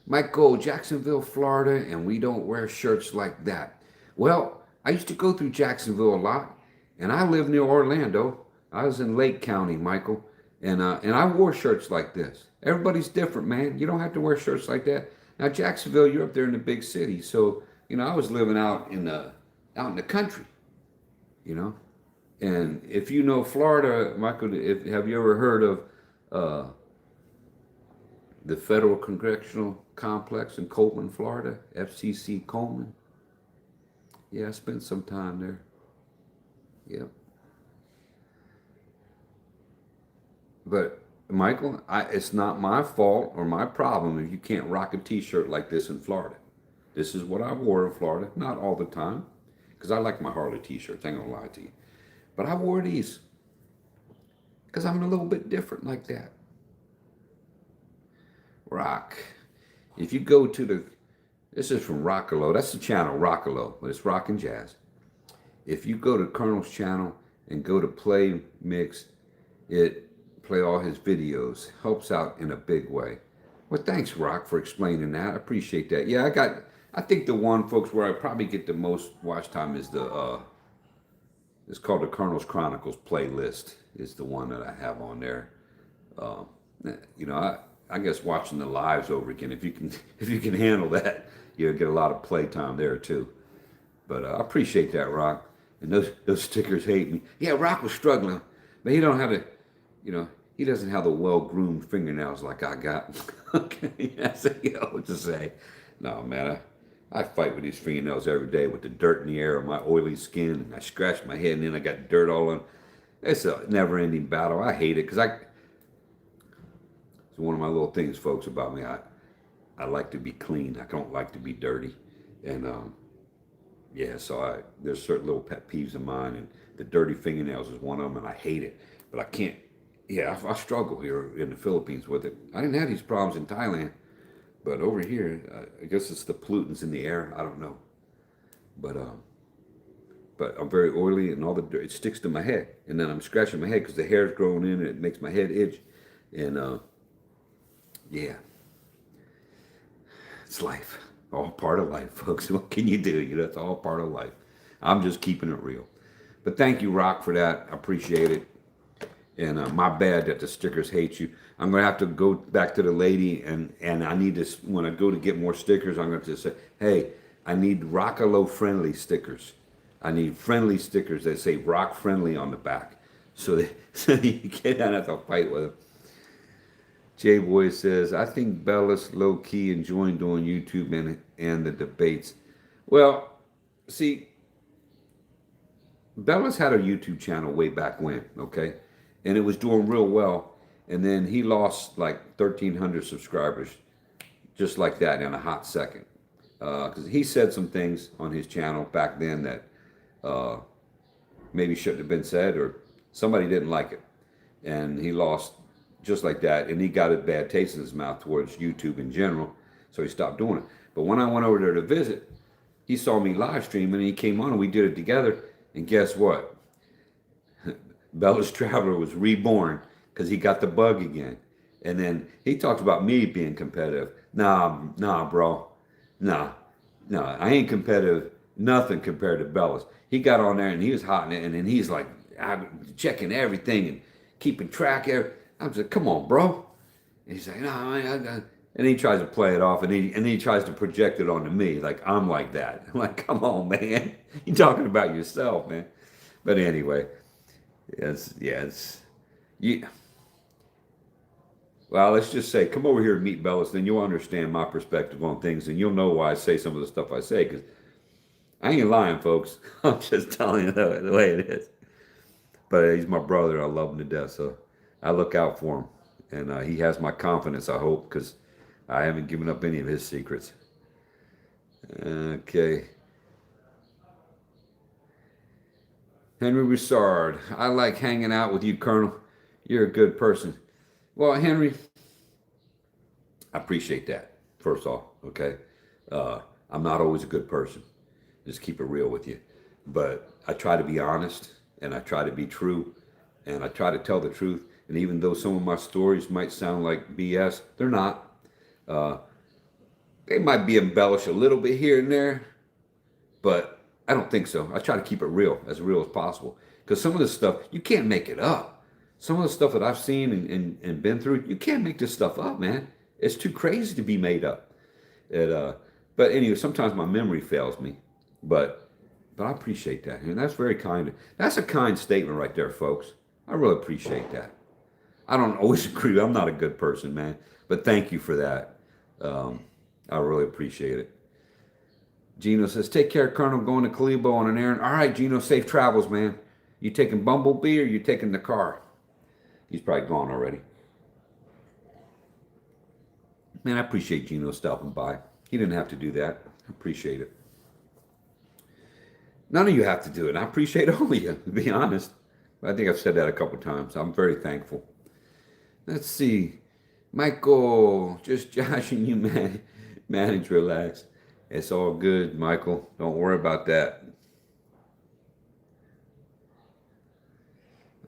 Michael, Jacksonville, Florida, and we don't wear shirts like that. Well, I used to go through Jacksonville a lot, and I live near Orlando. I was in Lake County, Michael, and I wore shirts like this. Everybody's different, man. You don't have to wear shirts like that. Now, Jacksonville, you're up there in the big city, so I was living out in the country, you know. And if you know Florida, Michael, have you ever heard of uh, the Federal Congressional Complex in Coleman, Florida? FCC Coleman. Yeah, I spent some time there. Yep. But Michael, it's not my fault or my problem if you can't rock a T-shirt like this in Florida. This is what I wore in Florida, not all the time, because I like my Harley T-shirts. I ain't gonna lie to you, but I wore these because I'm a little bit different like that. Rock. If you go to this is from Rockalo. That's the channel Rockalo, but it's rock and jazz. If you go to Colonel's channel and go to play mix, it play all his videos. Helps out in a big way. Well, thanks, Rock, for explaining that. I appreciate that. Yeah, I think the one, folks, where I probably get the most watch time is it's called the Colonels Chronicles playlist. Is the one that I have on there. Um, I guess watching the lives over again. If you can if you can handle that, you'll get a lot of playtime there too. But I appreciate that, Rock. And those stickers hate me. Yeah, Rock was struggling, but he don't have the, you know, he doesn't have the well groomed fingernails like I got. Okay, that's what to say. No, man, I fight with these fingernails every day with the dirt in the air on my oily skin, and I scratch my head, and then I got dirt all on. It's a never-ending battle. I hate it because it's one of my little things, folks, about me. I like to be clean. I don't like to be dirty, and yeah, so there's certain little pet peeves of mine, and the dirty fingernails is one of them, and I hate it. But I can't. Yeah, I struggle here in the Philippines with it. I didn't have these problems in Thailand, but over here, I guess it's the pollutants in the air. I don't know, but but I'm very oily, and all the dirt it sticks to my head, and then I'm scratching my head because the hair's growing in, and it makes my head itch, and yeah, it's life. All part of life, folks. What can you do? It's all part of life. I'm just keeping it real. But thank you, Rock, for that. I appreciate it. And my bad that the stickers hate you. I'm gonna have to go back to the lady, and I need to when I go to get more stickers. I'm going to say, hey, I need Rockalo friendly stickers. I need friendly stickers that say Rock friendly on the back, so that so you can't have to fight with them. Jay Boy says, I think Bella's low key enjoying doing YouTube and the debates. Well, see, Bella's had a YouTube channel way back when, okay? And it was doing real well. And then he lost like 1,300 subscribers just like that in a hot second. Because he said some things on his channel back then that maybe shouldn't have been said, or somebody didn't like it. And he lost just like that, and he got a bad taste in his mouth towards YouTube in general, so he stopped doing it. But when I went over there to visit, he saw me live streaming, and he came on, and we did it together, and guess what? Bella's Traveler was reborn because he got the bug again. And then he talked about me being competitive. Nah, bro. Nah, I ain't competitive, nothing compared to Bella's. He got on there, and he was hot, and then he's like checking everything and keeping track of it. I'm like, come on, bro. And he's like, no, and he tries to play it off, and he tries to project it onto me, like I'm like that. I'm like, come on, man. You're talking about yourself, man. But anyway, it's you. Well, let's just say, come over here and meet Bellis, then you'll understand my perspective on things, and you'll know why I say some of the stuff I say, because I ain't lying, folks. I'm just telling you the way it is. But he's my brother. I love him to death. So I look out for him. And he has my confidence, I hope, because I haven't given up any of his secrets. Okay. Henry Broussard. I like hanging out with you, Colonel. You're a good person. Well, Henry, I appreciate that, first off, okay? I'm not always a good person. Just keep it real with you. But I try to be honest and I try to be true and I try to tell the truth. And even though some of my stories might sound like BS, they're not. Uh, they might be embellished a little bit here and there, but I don't think so. I try to keep it real as possible. Because some of this stuff, you can't make it up. Some of the stuff that I've seen and been through, you can't make this stuff up, man. It's too crazy to be made up. It, but anyway, sometimes my memory fails me. But I appreciate that. And that's very kind. That's a kind statement right there, folks. I really appreciate that. I don't always agree. I'm not a good person, man. But thank you for that. I really appreciate it. Gino says, take care, Colonel. Going to Kalibo on an errand. All right, Gino, safe travels, man. You taking Bumblebee or you taking the car? He's probably gone already. Man, I appreciate Gino stopping by. He didn't have to do that. I appreciate it. None of you have to do it. I appreciate all of you, to be honest. I think I've said that a couple times. I'm very thankful. Let's see. Michael, just joshing you, man. Manage, relax. It's all good, Michael. Don't worry about that.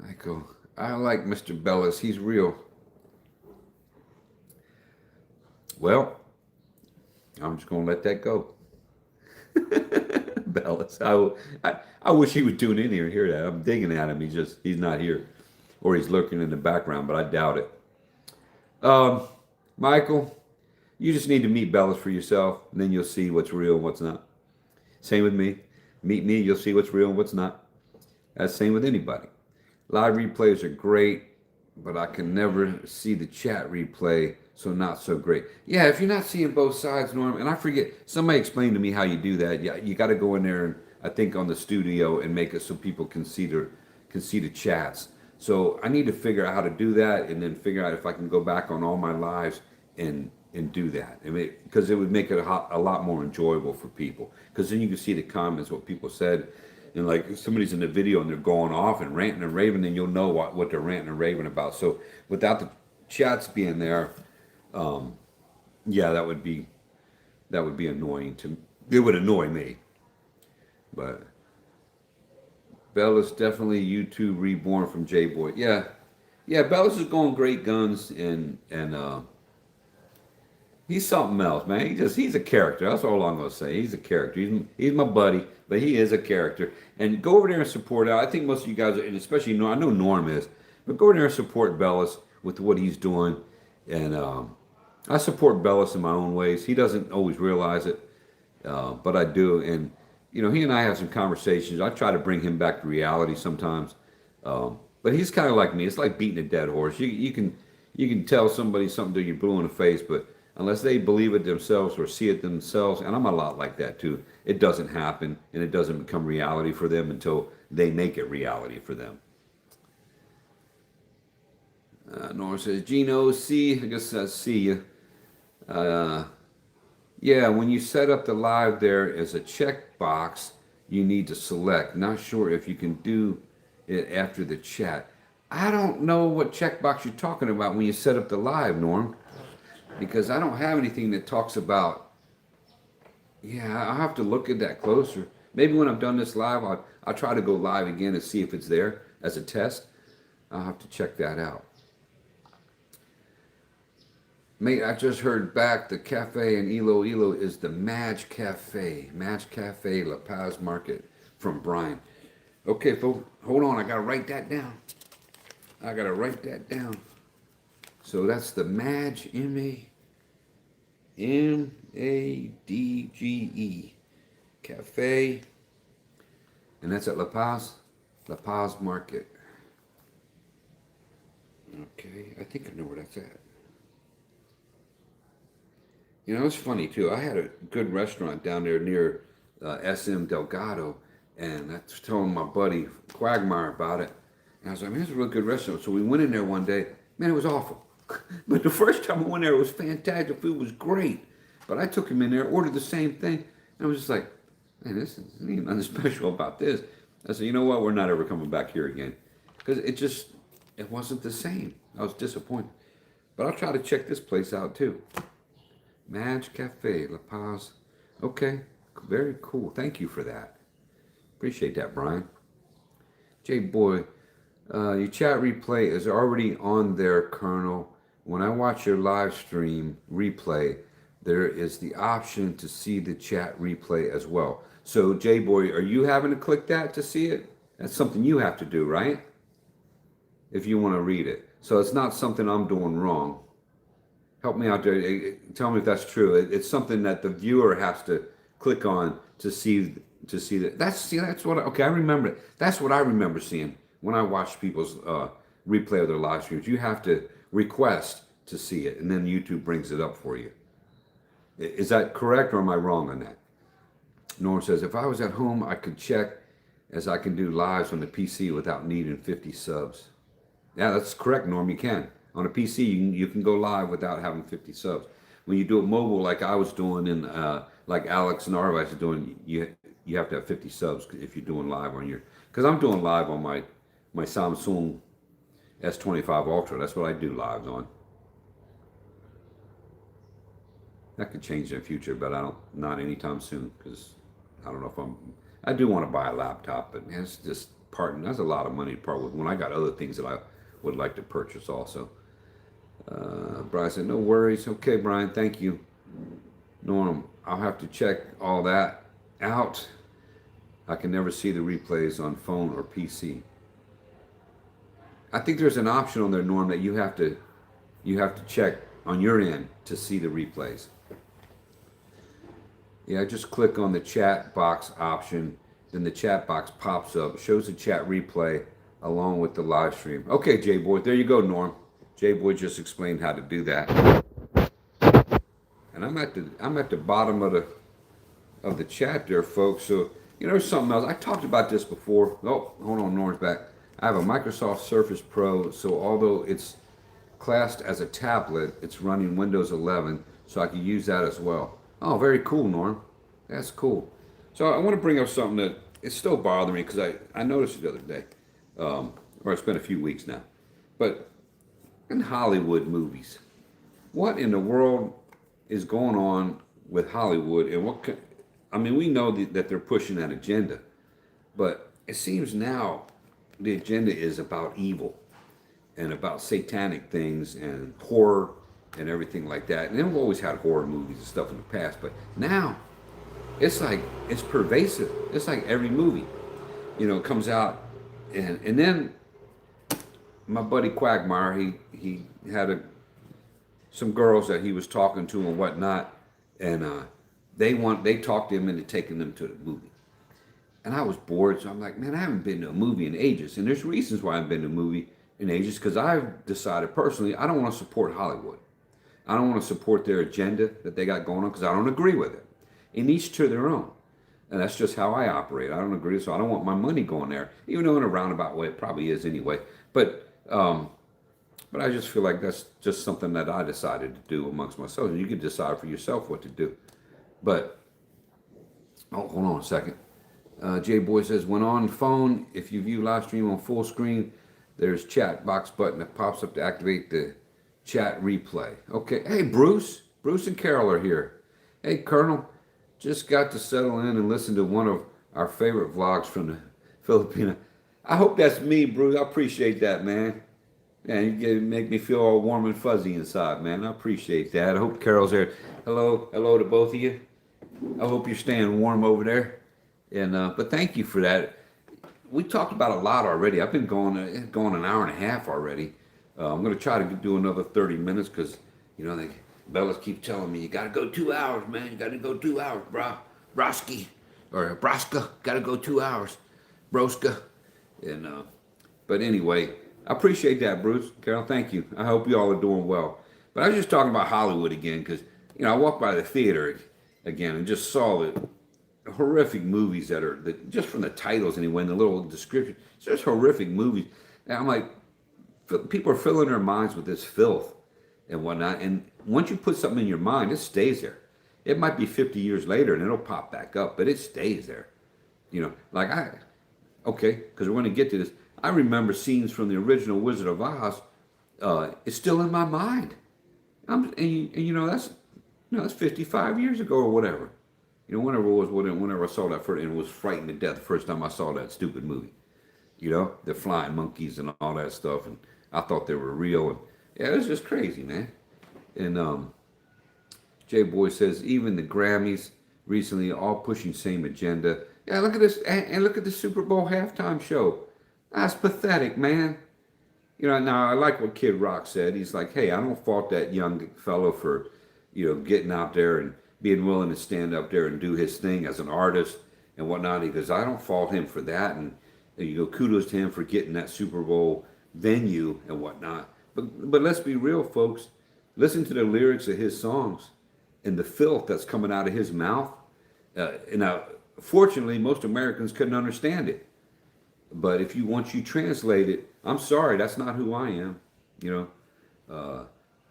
Michael, I like Mr. Bellis. He's real. Well, I'm just going to let that go. Bellis. I wish he would tune in here and hear that. I'm digging at him. He's not here. Or he's lurking in the background, but I doubt it. Michael, you just need to meet Bellis for yourself, and then you'll see what's real and what's not. Same with me. Meet me, you'll see what's real and what's not. That's the same with anybody. Live replays are great, but I can never see the chat replay, so not so great. Yeah, if you're not seeing both sides, Norm, and I forget, somebody explained to me how you do that. Yeah, you got to go in there and I think on the studio and make it so people can see the chats. So I need to figure out how to do that, and then figure out if I can go back on all my lives and do that. I mean, because it would make it a lot more enjoyable for people. Because then you can see the comments, what people said, and like if somebody's in the video and they're going off and ranting and raving, then you'll know what they're ranting and raving about. So without the chats being there, yeah, that would be annoying to. It would annoy me, but. Bellis definitely YouTube reborn from J Boy. Yeah. Bellis is going great guns and he's something else, man. He's a character. That's all I'm gonna say. He's a character. He's my buddy, but he is a character. And go over there and support out. I think most of you guys, and especially Norm, I know Norm is, but go over there and support Bellis with what he's doing. And I support Bellis in my own ways. He doesn't always realize it, but I do. And he and I have some conversations. I try to bring him back to reality sometimes, but he's kind of like me. It's like beating a dead horse. You can tell somebody something till you're blue in the face, but unless they believe it themselves or see it themselves, and I'm a lot like that too, it doesn't happen and it doesn't become reality for them until they make it reality for them. Nora says, Gino, I guess I see you. Yeah, when you set up the live there as a checkbox, you need to select. Not sure if you can do it after the chat. I don't know what checkbox you're talking about when you set up the live, Norm, because I don't have anything that talks about. Yeah, I'll have to look at that closer. Maybe when I've done this live, I'll try to go live again and see if it's there as a test. I'll have to check that out. Mate, I just heard back the cafe in Iloilo is the Madge Cafe. Madge Cafe, La Paz Market from Brian. Okay, folks, hold on. I got to write that down. So that's the Madge, M-A-D-G-E Cafe. And that's at La Paz Market. Okay, I think I know where that's at. It's funny too. I had a good restaurant down there near SM Delgado, and I was telling my buddy Quagmire about it, and I was like, man, it's a real good restaurant. So we went in there one day. Man, it was awful. But the first time I went there, it was fantastic. The food was great. But I took him in there, ordered the same thing, and I was just like, man, this is ain't nothing special about this. I said, you know what? We're not ever coming back here again. Because it wasn't the same. I was disappointed. But I'll try to check this place out too. Madge Cafe, La Paz. Okay, very cool. Thank you for that. Appreciate that, Brian. Jay Boy, your chat replay is already on there, Colonel. When I watch your live stream replay, there is the option to see the chat replay as well. So, Jay Boy, are you having to click that to see it? That's something you have to do, right? If you want to read it. So it's not something I'm doing wrong. Help me out there. Tell me if that's true. It's something that the viewer has to click on to see that. That's what. Okay, I remember it. That's what I remember seeing when I watched people's replay of their live streams. You have to request to see it, and then YouTube brings it up for you. Is that correct, or am I wrong on that? Norm says, if I was at home, I could check as I can do lives on the PC without needing 50 subs. Yeah, that's correct, Norm. You can. On a PC, you can go live without having 50 subs. When you do it mobile, like I was doing, and like Alex and Arvice are doing, you have to have 50 subs if you're doing live on your. Because I'm doing live on my Samsung S25 Ultra. That's what I do lives on. That could change in the future, but not anytime soon, because I don't know if I do want to buy a laptop, but man, it's just that's a lot of money to part with when I got other things that I would like to purchase also. Brian said, no worries. Okay, Brian, thank you. Norm, I'll have to check all that out. I can never see the replays on phone or PC. I think there's an option on there, Norm, that you have to check on your end to see the replays. Yeah, just click on the chat box option, then the chat box pops up, shows the chat replay along with the live stream. Okay, Jay Boy, there you go, Norm. Jay Boy just explained how to do that. And I'm at the bottom of the chat there, folks. So there's something else. I talked about this before. Oh, hold on, Norm's back. I have a Microsoft Surface Pro, so although it's classed as a tablet, it's running Windows 11, so I can use that as well. Oh, very cool, Norm. That's cool. So I want to bring up something that it's still bothering me because I noticed it the other day, or it's been a few weeks now. But in Hollywood movies, what in the world is going on with Hollywood, and we know that they're pushing that agenda, but it seems now the agenda is about evil and about satanic things and horror and everything like that. And we've always had horror movies and stuff in the past, but now it's like it's pervasive. It's like every movie, comes out, and then my buddy Quagmire, he had some girls that he was talking to and whatnot, and they talked him into taking them to the movie. And I was bored, so I'm like, man, I haven't been to a movie in ages. And there's reasons why I haven't been to a movie in ages, because I've decided personally I don't want to support Hollywood. I don't want to support their agenda that they got going on because I don't agree with it. And each to their own. And that's just how I operate. I don't agree, so I don't want my money going there, even though in a roundabout way it probably is anyway. But I just feel like that's just something that I decided to do amongst myself. And you can decide for yourself what to do. But, hold on a second. Jay Boy says, when on phone, if you view live stream on full screen, there's chat box button that pops up to activate the chat replay. Okay. Hey, Bruce. Bruce and Carol are here. Hey, Colonel. Just got to settle in and listen to one of our favorite vlogs from the Philippines. I hope that's me, Bruce. I appreciate that, man. Man, you make me feel all warm and fuzzy inside, man. I appreciate that. I hope Carol's there. Hello to both of you. I hope you're staying warm over there. And but thank you for that. We talked about a lot already. I've been going an hour and a half already. I'm going to try to do another 30 minutes because, Bellas keep telling me, you got to go 2 hours, man. You got to go 2 hours, Broski. Or Broska. Got to go 2 hours. Broska. And, but anyway, I appreciate that, Bruce. Carol, thank you. I hope you all are doing well. But I was just talking about Hollywood again because, I walked by the theater again and just saw horrific movies that just from the titles anyway, and the little description, it's just horrific movies. And I'm like, people are filling their minds with this filth and whatnot. And once you put something in your mind, it stays there. It might be 50 years later and it'll pop back up, but it stays there. Like okay, because we're going to get to this. I remember scenes from the original Wizard of Oz. It's still in my mind. That's 55 years ago or whatever. Whenever I saw that first, and was frightened to death the first time I saw that stupid movie. The flying monkeys and all that stuff, and I thought they were real. And yeah, it was just crazy, man. And Jay Boy says even the Grammys recently all pushing same agenda. Yeah, look at this, and look at the Super Bowl halftime show. That's pathetic, man. Now I like what Kid Rock said. He's like, hey, I don't fault that young fellow for, getting out there and being willing to stand up there and do his thing as an artist and whatnot. He goes, I don't fault him for that. And kudos to him for getting that Super Bowl venue and whatnot. But let's be real, folks. Listen to the lyrics of his songs and the filth that's coming out of his mouth. Now, fortunately, most Americans couldn't understand it. But once you translate it, I'm sorry, that's not who I am.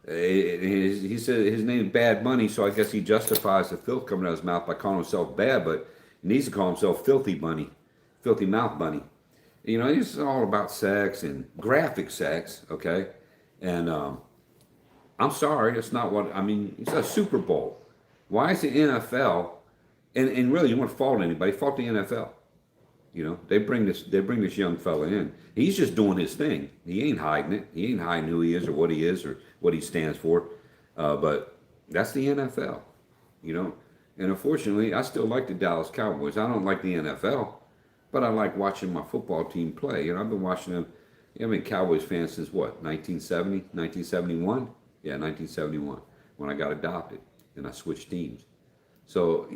He said his name is Bad Money, so I guess he justifies the filth coming out of his mouth by calling himself bad, but he needs to call himself Filthy Bunny, Filthy Mouth Bunny. It's all about sex and graphic sex, okay? And I'm sorry, it's not what, it's a Super Bowl. Why is the NFL, and really you want to fault anybody, fault the NFL. They bring this young fella in. He's just doing his thing. He ain't hiding it. He ain't hiding who he is or what he stands for. But that's the NFL, And unfortunately, I still like the Dallas Cowboys. I don't like the NFL, but I like watching my football team play. I've been watching them. I've been Cowboys fan since what, 1970, 1971? Yeah, 1971, when I got adopted and I switched teams. So,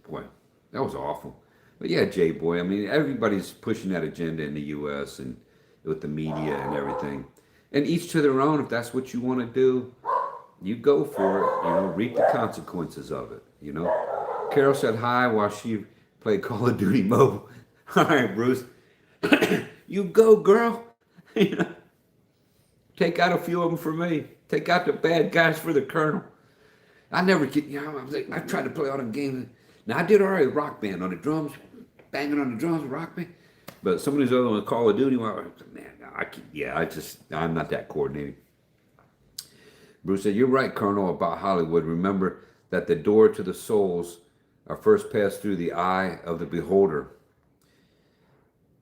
boy, that was awful. But yeah, Jay Boy, everybody's pushing that agenda in the U.S. and with the media and everything. And each to their own. If that's what you want to do, you go for it. Reap the consequences of it. Carol said hi while she played Call of Duty Mobile. All right, Bruce. You go, girl. Take out a few of them for me. Take out the bad guys for the Colonel. I never get, I tried to play all them games. Now, I did all right with Rock Band on the drums, banging on the drums with Rock Band. But some of these other ones, Call of Duty, I'm not that coordinated. Bruce said, you're right, Colonel, about Hollywood. Remember that the door to the souls are first passed through the eye of the beholder.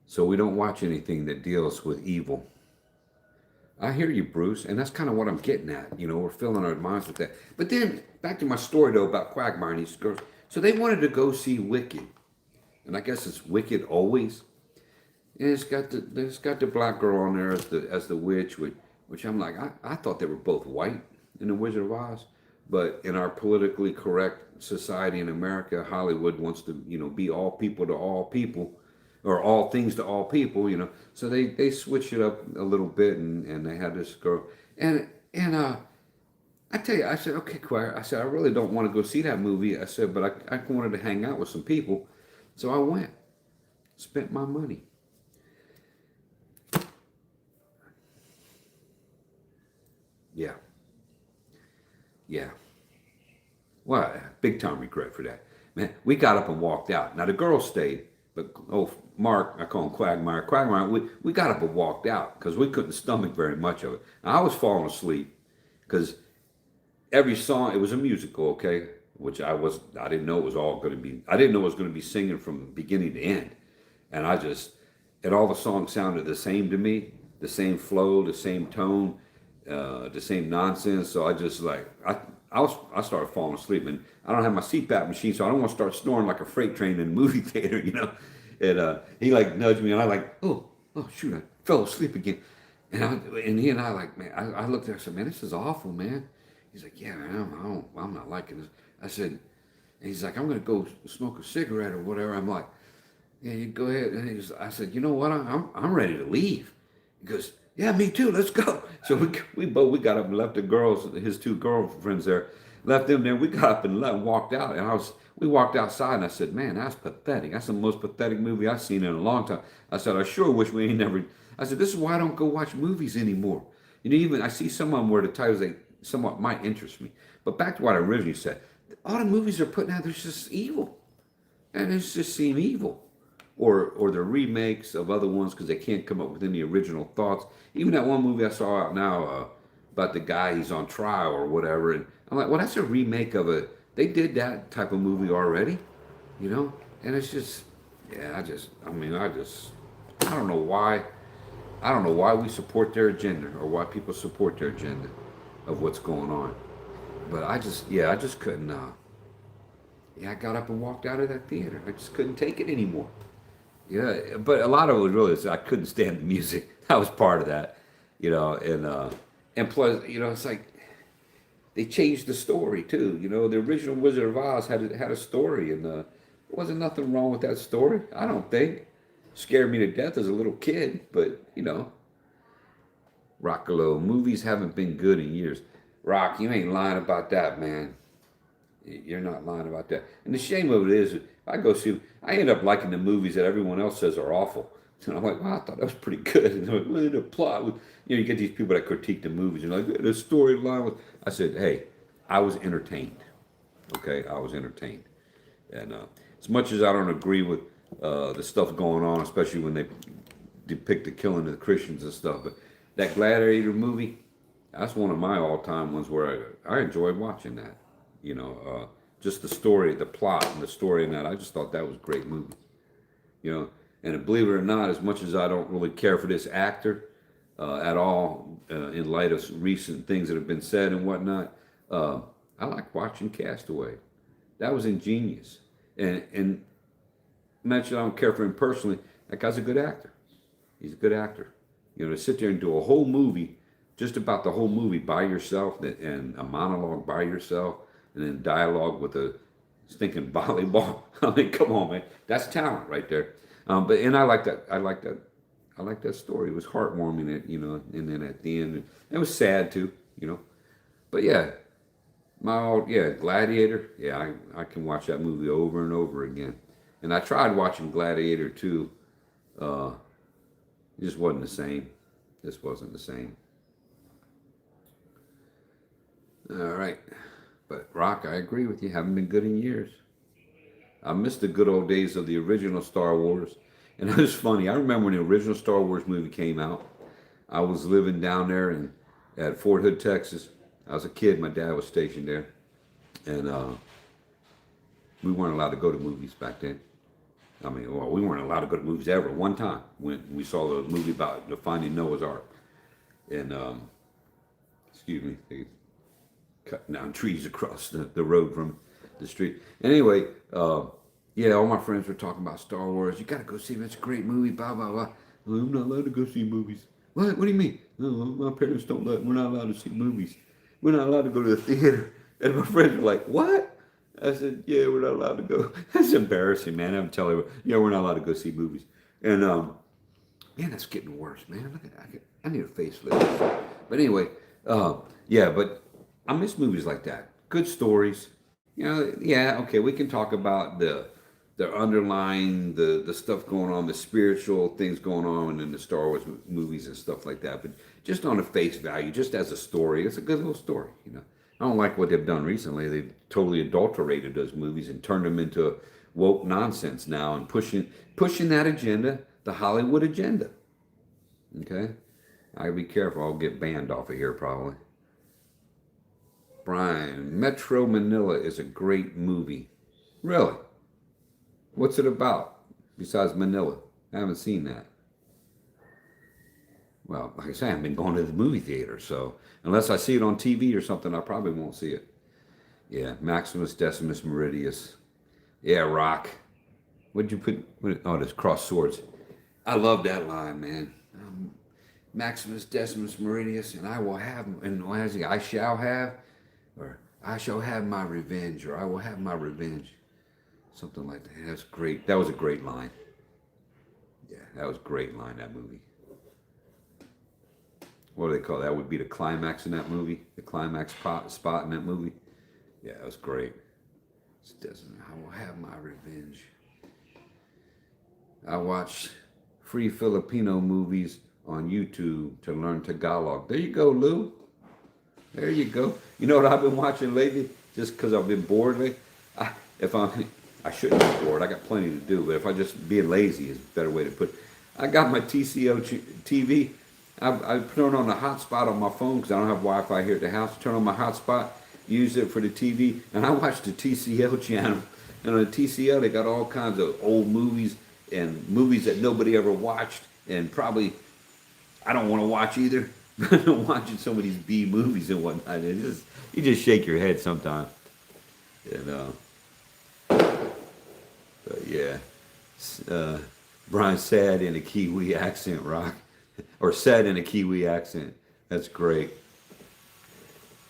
So we don't watch anything that deals with evil. I hear you, Bruce, and that's kind of what I'm getting at. We're filling our minds with that. But then, back to my story, though, about Quagmire and these girls. So they wanted to go see Wicked. And I guess it's Wicked always. And it's got the black girl on there as the witch, which I'm like, I thought they were both white in The Wizard of Oz. But in our politically correct society in America, Hollywood wants to, be all people to all people. Or all things to all people, So they switched it up a little bit, and they had this girl. And I tell you, I said, okay, Choir. I said, I really don't want to go see that movie. I said, but I wanted to hang out with some people. So I went. Spent my money. Yeah. Well, big time regret for that. Man, we got up and walked out. Now, the girls stayed. But, Mark, I call him Quagmire. Quagmire, we got up and walked out because we couldn't stomach very much of it. Now, I was falling asleep because every song, it was a musical, okay, which I didn't know it was all going to be, I didn't know it was going to be singing from beginning to end. And and all the songs sounded the same to me, the same flow, the same tone, the same nonsense. So I just I started falling asleep, and I don't have my CPAP machine, so I don't want to start snoring like a freight train in a movie theater, And he nudged me, and I oh shoot, I fell asleep again. And he and I man, I looked at him, I said, man, this is awful, man. He's like, yeah, man, I'm not liking this. I said, and he's like, I'm gonna go smoke a cigarette or whatever. I'm like, yeah, you go ahead. And I said, you know what? I'm ready to leave. He goes, yeah, me too. Let's go. So we got up and left the girls, his two girlfriends there. left them there. We got up and left, walked out, and we walked outside, and I said, "Man, that's pathetic. That's the most pathetic movie I've seen in a long time." I said, "I sure wish we ain't never." I said, "This is why I don't go watch movies anymore." You know, even I see some of them where the titles they somewhat might interest me, but back to what I originally said, all the movies they're putting out, they're just evil, and it just seem evil. Or the remakes of other ones because they can't come up with any original thoughts. Even that one movie I saw out now about the guy he's on trial or whatever, and I'm like, well, that's a remake of a. They did that type of movie already, you know, and it's just, yeah, I don't know why, I don't know why we support their agenda or why people support their agenda of what's going on, but I just couldn't. Yeah, I got up and walked out of that theater. I just couldn't take it anymore. Yeah, but a lot of it was really I couldn't stand the music. That was part of that, you know, and plus, you know, it's like they changed the story too. You know, the original Wizard of Oz had a story, and there wasn't nothing wrong with that story. I don't think. Scared me to death as a little kid, but you know, Rockalo movies haven't been good in years. Rock, you ain't lying about that, man. You're not lying about that. And the shame of it is, I go see, I end up liking the movies that everyone else says are awful. And I'm like, wow, I thought that was pretty good. And they're like, well, the plot, you know, you get these people that critique the movies and like, the storyline was. I said, hey, I was entertained. Okay, I was entertained. And as much as I don't agree with the stuff going on, especially when they depict the killing of the Christians and stuff, but that Gladiator movie, that's one of my all-time ones where I enjoyed watching that. You know, just the story, the plot, and the story in that. I just thought that was a great movie. You know, and believe it or not, as much as I don't really care for this actor at all, in light of recent things that have been said and whatnot, I like watching Castaway. That was ingenious. And mention I don't care for him personally. That guy's a good actor. He's a good actor. You know, to sit there and do a whole movie, just about the whole movie by yourself, and a monologue by yourself, and then dialogue with a stinking volleyball. I mean, come on, man, that's talent right there. But and I like that. I like that. I like that story. It was heartwarming, you know, and then at the end, it was sad too, you know. But yeah, Gladiator. Yeah, I can watch that movie over and over again. And I tried watching Gladiator too. Uh, it just wasn't the same. This wasn't the same. All right. But Rock, I agree with you. Haven't been good in years. I miss the good old days of the original Star Wars. And it was funny. I remember when the original Star Wars movie came out. I was living down there at Fort Hood, Texas. I was a kid. My dad was stationed there, and we weren't allowed to go to movies back then. I mean, well, we weren't allowed to go to movies ever. One time when we saw the movie about the finding Noah's Ark, and excuse me, they cutting down trees across the road from the street. Anyway, yeah, all my friends were talking about Star Wars. You got to go see it. It's a great movie. Blah blah blah. Well, I'm not allowed to go see movies. What? What do you mean? No, my parents don't let. We're not allowed to see movies. We're not allowed to go to the theater. And my friends were like, "What?" I said, "Yeah, we're not allowed to go." That's embarrassing, man. I'm telling you, yeah, we're not allowed to go see movies. And man, that's getting worse, man. I need a facelift. But anyway, yeah, but I miss movies like that. Good stories. You know, yeah, okay, we can talk about the underlying the stuff going on, the spiritual things going on in the Star Wars movies and stuff like that. But just on a face value, just as a story, it's a good little story. You know, I don't like what they've done recently. They've totally adulterated those movies and turned them into woke nonsense now and pushing that agenda, the Hollywood agenda. Okay, I gotta be careful. I'll get banned off of here probably. Brian, Metro Manila is a great movie. Really? What's it about besides Manila? I haven't seen that. Well, like I say, I haven't been going to the movie theater, so unless I see it on TV or something, I probably won't see it. Yeah, Maximus Decimus Meridius. Yeah, Rock. What'd you put? Oh, this cross swords. I love that line, man. Maximus Decimus Meridius, and I will have, and what is he? I shall have, or I shall have my revenge, or I will have my revenge. Something like that. That's great. That was a great line. Yeah, that was a great line, that movie. What do they call that? Would be the climax in that movie? The climax spot in that movie? Yeah, it was great. It doesn't. I will have my revenge. I watch free Filipino movies on YouTube to learn Tagalog. There you go, Lou. There you go. You know what I've been watching lately? Just because I've been bored lately. If I shouldn't be bored. I got plenty to do. But if I just being lazy is a better way to put it. I got my TCO TV. I turn on the hotspot on my phone because I don't have Wi-Fi here at the house. Turn on my hotspot, use it for the TV, and I watch the TCO channel. And on the TCO, they got all kinds of old movies and movies that nobody ever watched, and probably I don't want to watch either. I'm watching some of these B movies and whatnot. You just shake your head sometimes. And but yeah, Brian said in a Kiwi accent, rock, or said in a Kiwi accent. That's great.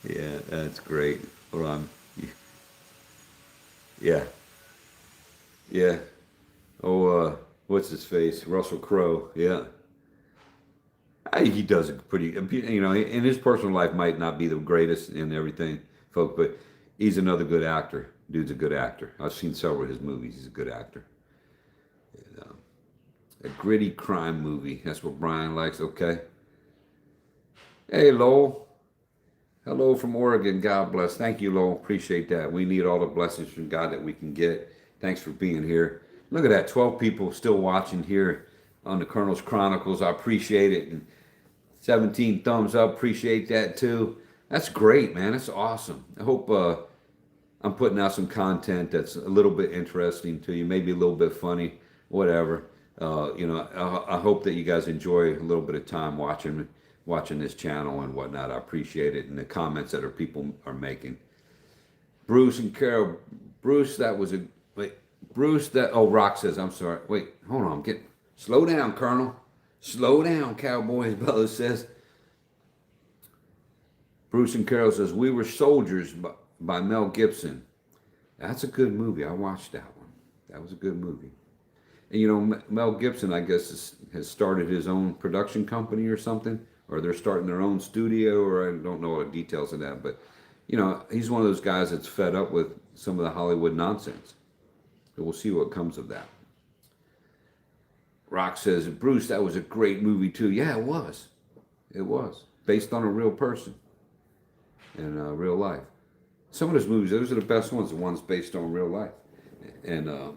Yeah, that's great. Hold on. Yeah, yeah. Oh, what's his face? Russell Crowe. Yeah. He does a pretty, in his personal life might not be the greatest and everything, folk, but he's another good actor. Dude's a good actor. I've seen several of his movies. He's a good actor. And, a gritty crime movie. That's what Brian likes. Okay. Hey, Lowell. Hello from Oregon. God bless. Thank you, Lowell. Appreciate that. We need all the blessings from God that we can get. Thanks for being here. Look at that. 12 people still watching here on the Colonels Chronicles. I appreciate it. And 17 thumbs up. Appreciate that too. That's great, man. That's awesome. I hope I'm putting out some content that's a little bit interesting to you, maybe a little bit funny, whatever. I hope that you guys enjoy a little bit of time watching this channel and whatnot. I appreciate it and the comments that people are making. Bruce and Carol. Bruce, that was a wait. Bruce, that Rock says, I'm sorry. Wait, hold on. Slow down, Colonel. Slow down, Cowboys Brother says. Bruce and Carol says, We Were Soldiers by Mel Gibson. That's a good movie. I watched that one. That was a good movie. And Mel Gibson, I guess, has started his own production company or something, or they're starting their own studio, or I don't know all the details of that. But, he's one of those guys that's fed up with some of the Hollywood nonsense. So we'll see what comes of that. Rock says, Bruce, that was a great movie too. Yeah, it was. It was. Based on a real person in real life. Some of those movies, those are the best ones, the ones based on real life. And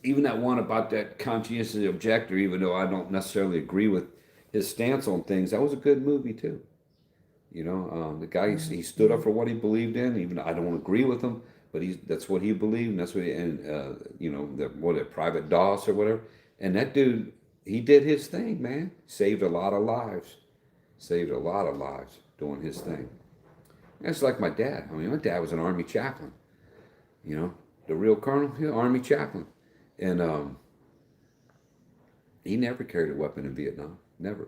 even that one about that conscientious objector, even though I don't necessarily agree with his stance on things, that was a good movie too. The guy, he stood up for what he believed in, even though I don't agree with him, but that's what he believed, and that's what the private DOS or whatever. And that dude, he did his thing, man. Saved a lot of lives. Saved a lot of lives doing his thing. It's like my dad. I mean, my dad was an Army chaplain. The real colonel, Army chaplain. And he never carried a weapon in Vietnam. Never.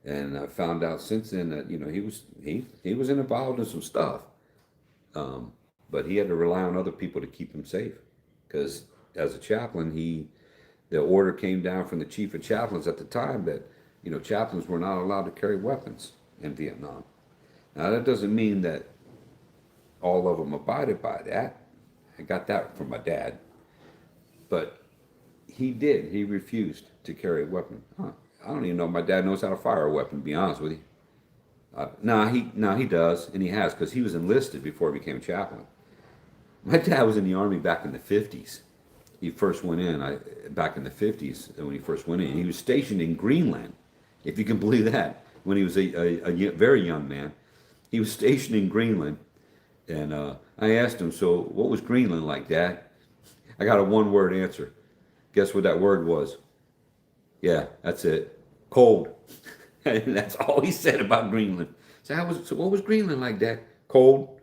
And I found out since then that, he was involved in some stuff. But he had to rely on other people to keep him safe. Because as a chaplain, the order came down from the chief of chaplains at the time that, chaplains were not allowed to carry weapons in Vietnam. Now, that doesn't mean that all of them abided by that. I got that from my dad. But he did. He refused to carry a weapon. I don't even know if my dad knows how to fire a weapon, to be honest with you. He does, and he has, because he was enlisted before he became a chaplain. My dad was in the Army back in the 50s. He first went in back in the 50s when he first went in. He was stationed in Greenland, if you can believe that, when he was a very young man. He was stationed in Greenland, and I asked him, so what was Greenland like, Dad? I got a one-word answer. Guess what that word was? Yeah, that's it. Cold. And that's all he said about Greenland. So what was Greenland like, Dad? Cold.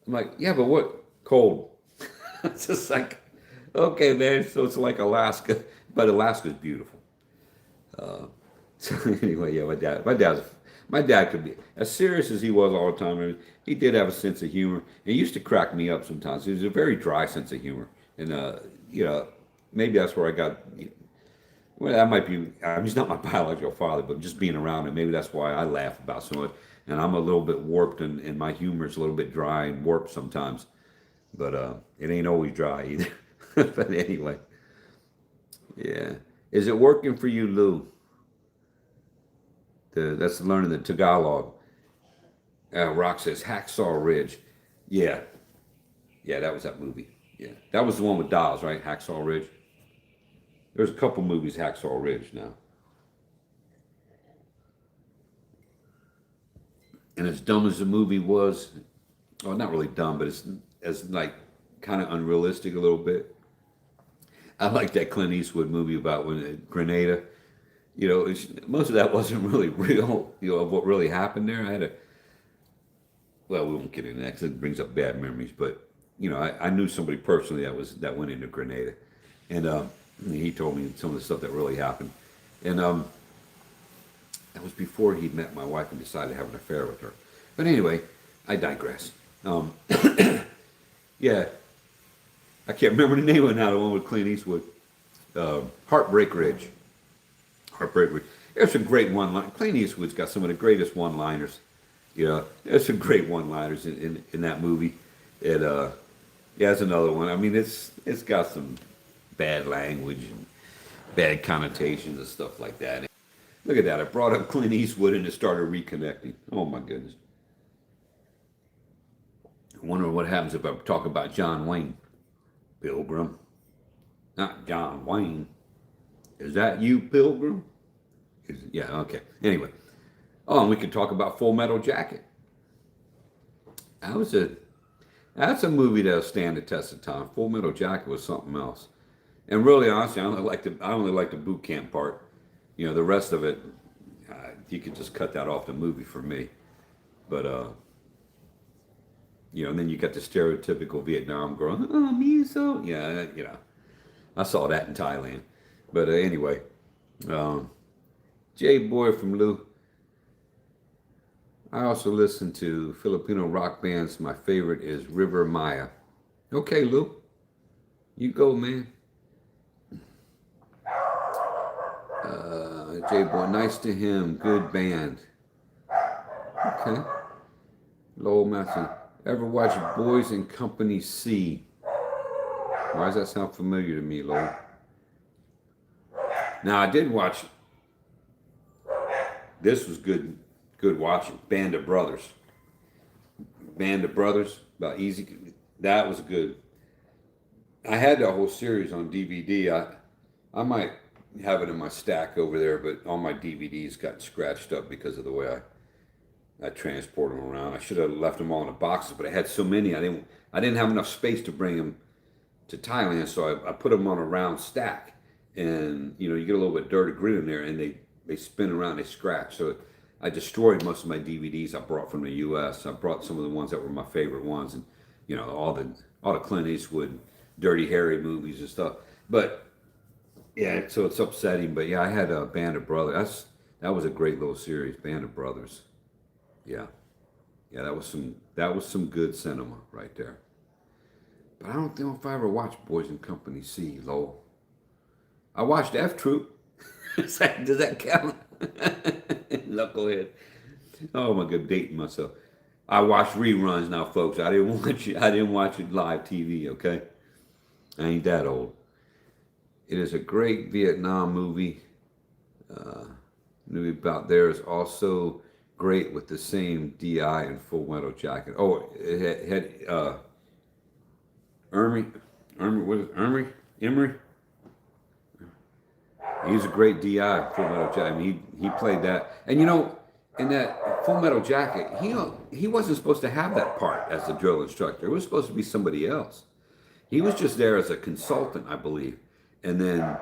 I'm like, yeah, but what? Cold. It's just like, okay, man. So it's like Alaska, but Alaska's beautiful. So anyway, yeah, my dad could be as serious as he was all the time. I mean, he did have a sense of humor. He used to crack me up sometimes. He was a very dry sense of humor, and maybe that's where I got. Well, that might be. He's not my biological father, but just being around him, maybe that's why I laugh about so much. And I'm a little bit warped, and my humor is a little bit dry and warped sometimes. but it ain't always dry either. But anyway, yeah. Is it working for you, Lou? That's learning the Tagalog. Rock says Hacksaw Ridge. Yeah, yeah, that was that movie. Yeah, that was the one with Dolls, right? Hacksaw Ridge. There's a couple movies Hacksaw Ridge now, and as dumb as the movie was, well, not really dumb, but it's as like kind of unrealistic a little bit. I like that Clint Eastwood movie about when Grenada. Most of that wasn't really real. Of what really happened there. I had a well, we won't get into that because it brings up bad memories. But I knew somebody personally that went into Grenada, and he told me some of the stuff that really happened, and that was before he'd met my wife and decided to have an affair with her. But anyway, I digress. Yeah, I can't remember the name of it now. The one with Clint Eastwood, Heartbreak Ridge. Heartbreak Ridge. There's some great one-liners. Clint Eastwood's got some of the greatest one-liners. There's some great one-liners in that movie. It yeah, it's another one. I mean, it's got some bad language and bad connotations and stuff like that. Look at that. I brought up Clint Eastwood and it started reconnecting. Oh my goodness. I wonder what happens if I talk about John Wayne. Pilgrim. Not John Wayne. Is that you, Pilgrim? Yeah, okay. Anyway. Oh, and we could talk about Full Metal Jacket. That was that's a movie that'll stand the test of time. Full Metal Jacket was something else. And really, honestly, I only like the boot camp part. The rest of it, you could just cut that off the movie for me. But and then you got the stereotypical Vietnam girl. Oh, me so yeah, I saw that in Thailand. But anyway, Jay Boy from Lou. I also listen to Filipino rock bands. My favorite is River Maya. Okay, Lou, you go, man. Jay Boy, nice to him. Good band. Okay. Lowell Matson. Ever watch Boys in Company C? Why does that sound familiar to me, Lowell? Now, I did watch. This was good watching. Band of Brothers. Band of Brothers, about Easy. That was good. I had that whole series on DVD. I might have it in my stack over there, but all my DVDs got scratched up because of the way I transport them around. I should have left them all in the boxes, but I had so many. I didn't have enough space to bring them to Thailand, so I put them on a round stack, and you get a little bit of dirt or grit in there, and they spin around, they scratch. So I destroyed most of my DVDs I brought from the U.S. I brought some of the ones that were my favorite ones, and all the Clint Eastwood, Dirty Harry movies and stuff. But yeah, so it's upsetting. But yeah, I had a Band of Brothers. That was a great little series, Band of Brothers. Yeah, yeah, that was some good cinema right there. But I don't know if I ever watched Boys in Company C, Lowell. I watched F Troop. Does that count? Knucklehead. Oh my god, dating myself. I watch reruns now, folks. I didn't watch it live TV, okay? I ain't that old. It is a great Vietnam movie. Movie about there is also great with the same DI and Full Metal Jacket. Oh, it had Emery, what is it? Emery. He's a great DI, Full Metal Jacket. I mean, he played that, and in that Full Metal Jacket, he wasn't supposed to have that part as the drill instructor. It was supposed to be somebody else. He was just there as a consultant, I believe, and then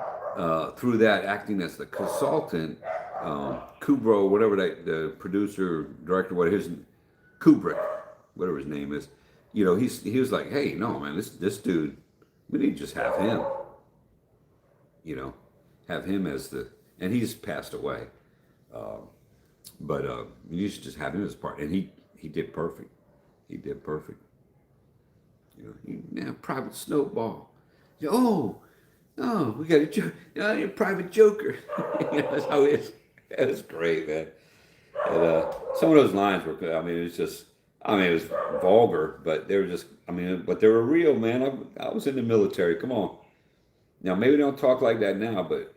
through that, acting as the consultant, Kubro, whatever the producer, director, Kubrick, whatever his name is, he was like, hey, no, man, this dude, we need to just have him, have him as and he's passed away, but you should just have him as part, and he did perfect. He did perfect. Private Snowball. Oh, we got a joke. You're a private joker. That's how it is. That was great, man. And some of those lines were, I mean, it's just I mean, it was vulgar, but they were just, I mean, but they were real, man. I was in the military. Come on. Now, maybe they don't talk like that now, but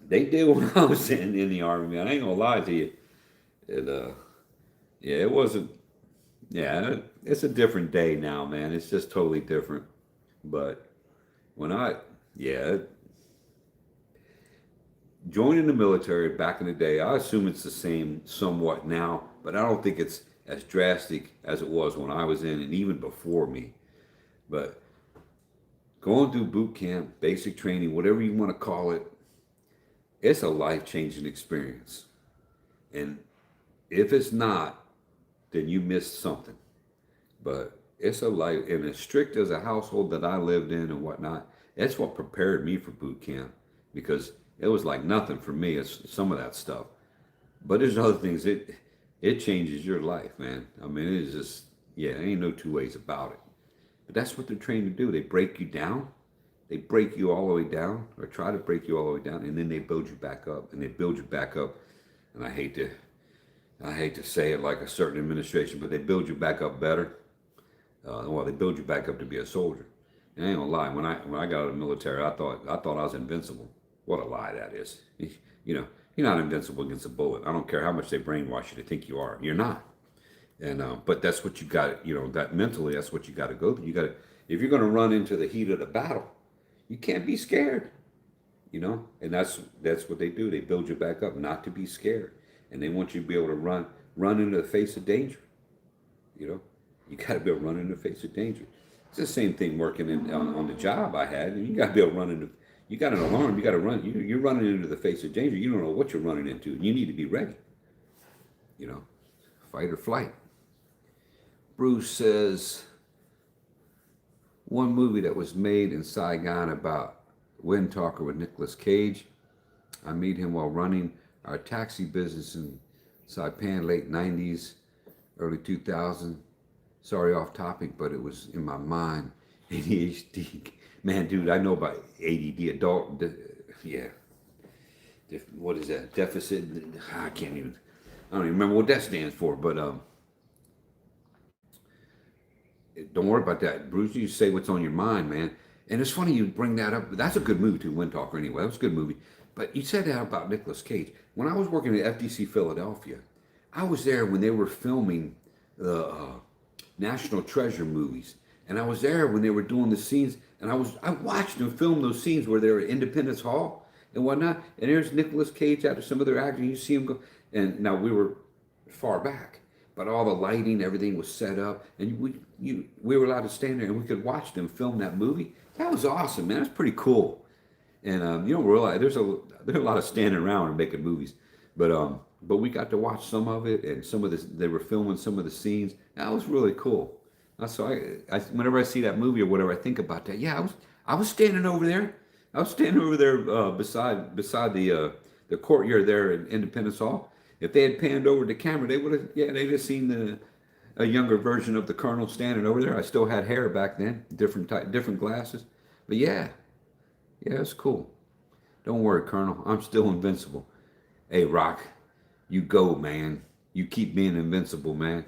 they did when I was in the Army, man. I ain't gonna lie to you. It, yeah, it wasn't, yeah, it's a different day now, man. It's just totally different. But when yeah, joining the military back in the day, I assume it's the same somewhat now, but I don't think it's as drastic as it was when I was in and even before me. But going through boot camp, basic training, whatever you want to call it, it's a life changing experience. And if it's not, then you missed something. But it's a life, and as strict as a household that I lived in and whatnot, that's what prepared me for boot camp because it was like nothing for me. It's some of that stuff. But there's other things. It changes your life, man. I mean, it is just yeah, there ain't no two ways about it. But that's what they're trained to do. They break you down. They break you all the way down, or try to break you all the way down, and then they build you back up, and they build you back up. And I hate to say it like a certain administration, but they build you back up better. Well, they build you back up to be a soldier. And I ain't gonna lie. When I got out of the military, I thought I was invincible. What a lie that is. You know, you're not invincible against a bullet. I don't care how much they brainwash you to think you are. You're not. And but that's what you got. You know, that mentally, that's what you got to go through. You got to, if you're going to run into the heat of the battle, you can't be scared. You know, and that's what they do. They build you back up, not to be scared, and they want you to be able to run into the face of danger. You know, you got to be able to run in the face of danger. It's the same thing working on the job I had. And you got to be able to run into. You got an alarm. You got to run. You're running into the face of danger. You don't know what you're running into. You need to be ready. You know, fight or flight. Bruce says one movie that was made in Saigon about Wind Talker with Nicolas Cage. I meet him while running our taxi business in Saipan, late 90s, early 2000s. Sorry, off topic, but it was in my mind. ADHD. Man, dude, I know about ADD, yeah. What is that? Deficit? I don't even remember what that stands for, but don't worry about that. Bruce, you say what's on your mind, man. And it's funny you bring that up. That's a good movie, too, Wind Talker, anyway. That was a good movie. But you said that about Nicolas Cage. When I was working at FDC Philadelphia, I was there when they were filming the National Treasure movies. And I was there when they were doing the scenes. And I watched them film those scenes where they were at Independence Hall and whatnot. And there's Nicolas Cage after some of their acting. You see him go. And now we were far back. But all the lighting, everything was set up, and we were allowed to stand there and we could watch them film that movie. That was awesome, man. That's pretty cool. And you don't realize there's a lot of standing around and making movies, but we got to watch some of it, and some of this they were filming some of the scenes. That was really cool. So whenever I see that movie or whatever, I think about that. Yeah, I was standing over there. I was standing over there beside the courtyard there in Independence Hall. If they had panned over the camera, they would have, yeah, they'd have seen a younger version of the Colonel standing over there. I still had hair back then, different glasses. But yeah, it's cool. Don't worry, Colonel. I'm still invincible. Hey, Rock, you go, man. You keep being invincible, man.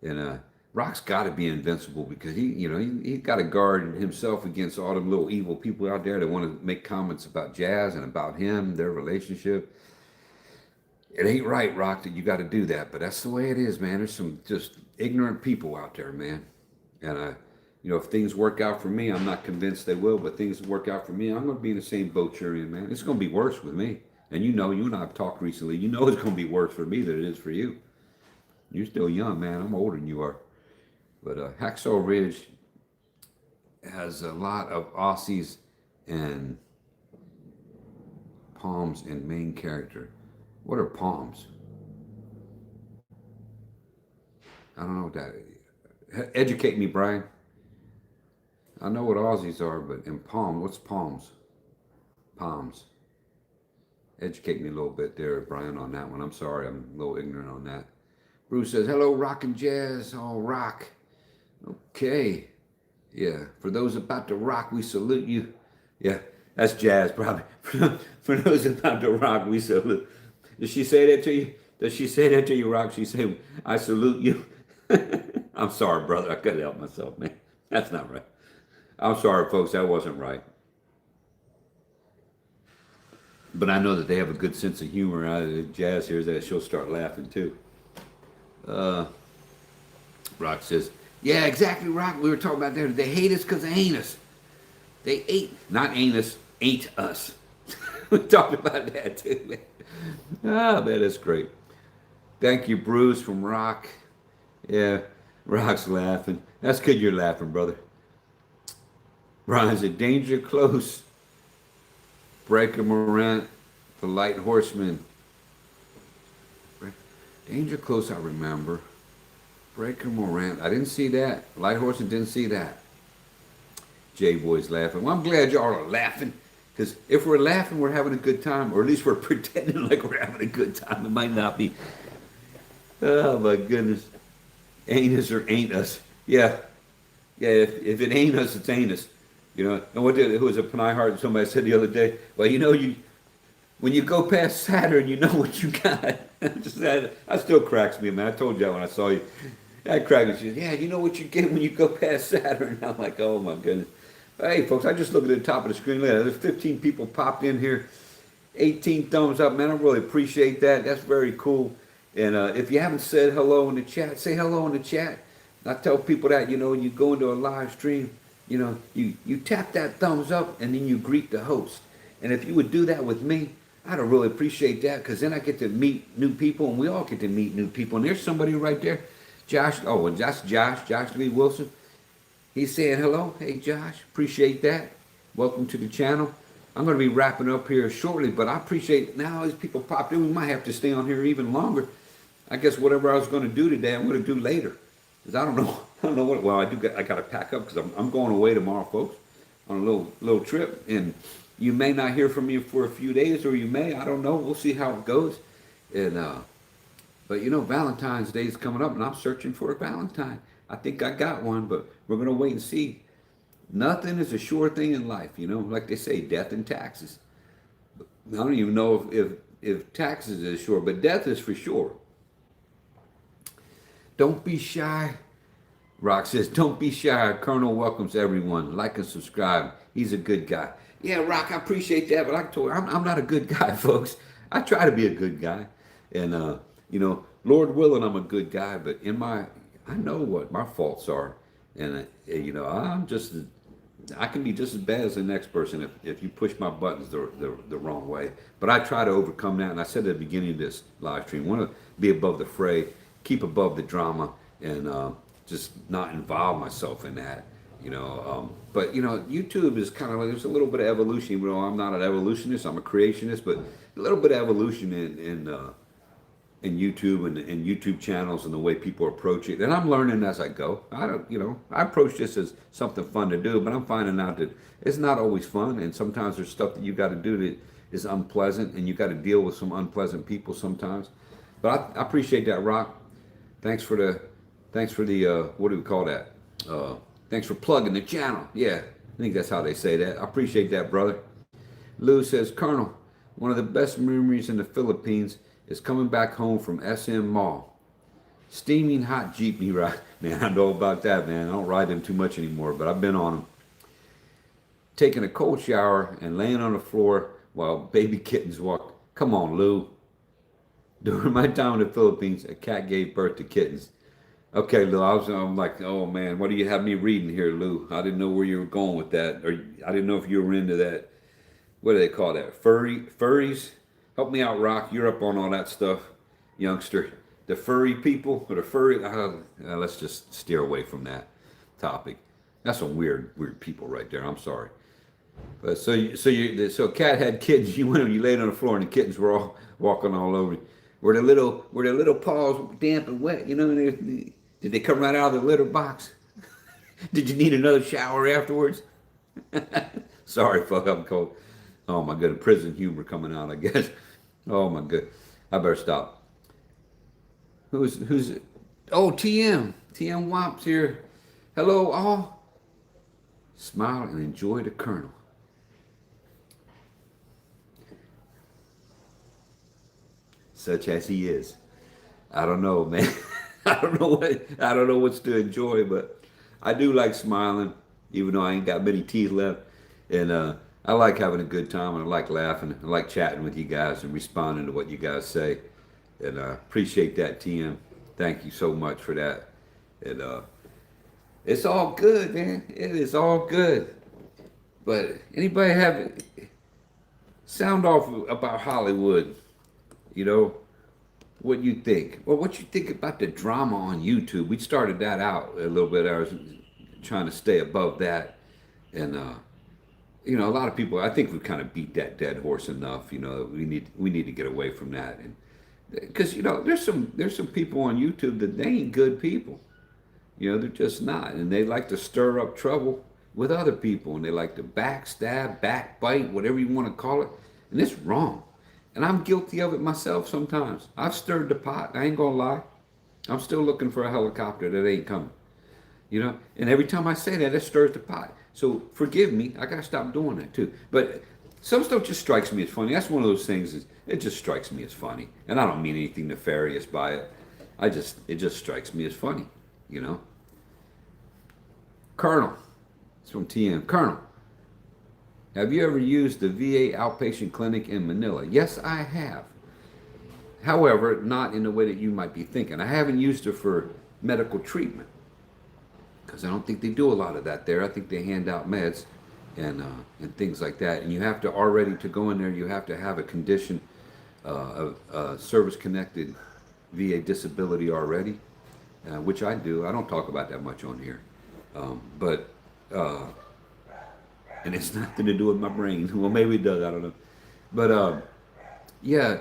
And Rock's got to be invincible because he's got to guard himself against all them little evil people out there that want to make comments about Jazz and about him, their relationship. It ain't right, Rock, that you got to do that, but that's the way it is, man. There's some just ignorant people out there, man. And if things work out for me, I'm not convinced they will, but things work out for me, I'm going to be in the same boat you're in, man. It's going to be worse with me. And you and I have talked recently. You know it's going to be worse for me than it is for you. You're still young, man. I'm older than you are. But Hacksaw Ridge has a lot of Aussies and Palms in main character. What are Palms? I don't know what that is. Educate me, Brian. I know what Aussies are, but in Palm, what's Palms? Palms. Educate me a little bit there, Brian, on that one. I'm sorry, I'm a little ignorant on that. Bruce says, hello, Rock and Jazz. Oh, rock. Okay. Yeah, for those about to rock, we salute you. Yeah, that's Jazz, probably. For those about to rock, we salute. Did she say that to you? Does she say that to you, Rock? She say, I salute you. I'm sorry, brother. I couldn't help myself, man. That's not right. I'm sorry, folks. That wasn't right. But I know that they have a good sense of humor. Jazz hears that, she'll start laughing too. Uh, Rock says, yeah, exactly, Rock. We were talking about that. They hate us because they ain't us. They ate, not ain't us, ain't us. We talked about that too, man. Ah, man, that's great. Thank you, Bruce from Rock. Yeah, Rock's laughing. That's good you're laughing, brother. Brian's a danger close. Breaker Morant, the light horseman. Danger close, I remember. Breaker Morant. I didn't see that. Light horseman didn't see that. J-Boy's laughing. Well, I'm glad y'all are laughing. Because if we're laughing, we're having a good time. Or at least we're pretending like we're having a good time. It might not be. Oh, my goodness. Ain't us or ain't us. Yeah. Yeah, if it ain't us, it's ain't us. You know, and who was a Panay Hart? Somebody said the other day, well, you know, when you go past Saturn, you know what you got. That still cracks me, man. I told you that when I saw you. That cracked me. She said, yeah, you know what you get when you go past Saturn. I'm like, oh, my goodness. Hey, folks, I just looked at the top of the screen. Look, there's 15 people popped in here. 18 thumbs up, man. I really appreciate that. That's very cool. And if you haven't said hello in the chat, say hello in the chat. I tell people that, you know, when you go into a live stream, you know, you tap that thumbs up and then you greet the host. And if you would do that with me, I'd really appreciate that because then I get to meet new people and we all get to meet new people. And there's somebody right there, Josh. Oh, and that's Josh Lee Wilson. He's saying hello. Hey, Josh, appreciate that. Welcome to the channel. I'm going to be wrapping up here shortly, but I appreciate now as people popped in. We might have to stay on here even longer. I guess whatever I was going to do today, I'm going to do later. Because I don't know what, well, I got to pack up because I'm going away tomorrow, folks, on a little trip. And you may not hear from me for a few days, or you may, I don't know. We'll see how it goes. And, but you know, Valentine's Day is coming up and I'm searching for a Valentine. I think I got one, but we're going to wait and see. Nothing is a sure thing in life, you know, like they say, death and taxes. I don't even know if taxes is sure, but death is for sure. Don't be shy. Rock says, don't be shy. Colonel welcomes everyone. Like and subscribe. He's a good guy. Yeah, Rock, I appreciate that, but I told you, I'm not a good guy, folks. I try to be a good guy. And, you know, Lord willing, I'm a good guy, but I know what my faults are. And, you know, I can be just as bad as the next person if you push my buttons the wrong way. But I try to overcome that. And I said at the beginning of this live stream, I want to be above the fray, keep above the drama, and just not involve myself in that. You know, but you know, YouTube is kind of like there's a little bit of evolution. Even though I'm not an evolutionist, I'm a creationist, but a little bit of evolution in YouTube and YouTube channels and the way people approach it. And I'm learning as I go. You know, I approach this as something fun to do, but I'm finding out that it's not always fun. And sometimes there's stuff that you got to do that is unpleasant, and you got to deal with some unpleasant people sometimes. But I appreciate that, Rock. Thanks for the what do we call that? Thanks for plugging the channel. Yeah, I think that's how they say that. I appreciate that, brother. Lou says, Colonel, one of the best memories in the Philippines is coming back home from SM Mall. Steaming hot jeepney ride. Man, I know about that, man. I don't ride them too much anymore, but I've been on them. Taking a cold shower and laying on the floor while baby kittens walk. Come on, Lou. During my time in the Philippines, a cat gave birth to kittens. Okay, Lou, I'm like, oh man, what do you have me reading here, Lou? I didn't know where you were going with that, or I didn't know if you were into that. What do they call that? Furries? Help me out, Rock. You're up on all that stuff, youngster. The furry people, or the furry, let's just steer away from that topic. That's some weird people right there. I'm sorry. But so cat had kittens. You went and you laid on the floor, and the kittens were all walking all over you. Were the little paws damp and wet? You know, did they come right out of the litter box? Did you need another shower afterwards? Sorry, fuck, I'm cold. Oh my good, prison humor coming out, I guess. Oh my good, I better stop. Who's? Oh, TM Womp's here. Hello, all. Smile and enjoy the Colonel. Such as he is. I don't know, man. I don't know what's to enjoy, but I do like smiling, even though I ain't got many teeth left. And I like having a good time, and I like laughing. I like chatting with you guys and responding to what you guys say. And appreciate that, TM. Thank you so much for that. And it's all good, man. It is all good. But anybody have sound off about Hollywood? You know, what you think? Well, what you think about the drama on YouTube? We started that out a little bit. I was trying to stay above that, and a lot of people. I think we've kind of beat that dead horse enough. We need to get away from that, and because there's some people on YouTube that they ain't good people. They're just not, and they like to stir up trouble with other people, and they like to backstab, backbite, whatever you want to call it, and it's wrong. And I'm guilty of it myself sometimes. I've stirred the pot. I ain't gonna lie. I'm still looking for a helicopter that ain't coming. And every time I say that, it stirs the pot. So forgive me. I gotta stop doing that too. But some stuff just strikes me as funny. That's one of those things. It just strikes me as funny, and I don't mean anything nefarious by it. It just strikes me as funny. You know. Colonel, it's from TM. Colonel, have you ever used the VA outpatient clinic in Manila? Yes, I have. However, not in the way that you might be thinking. I haven't used it for medical treatment because I don't think they do a lot of that there. I think they hand out meds and things like that. And you have to already to go in there. You have to have a condition, a service-connected VA disability already, which I do. I don't talk about that much on here, but and it's nothing to do with my brain. Well, maybe it does. I don't know, but yeah.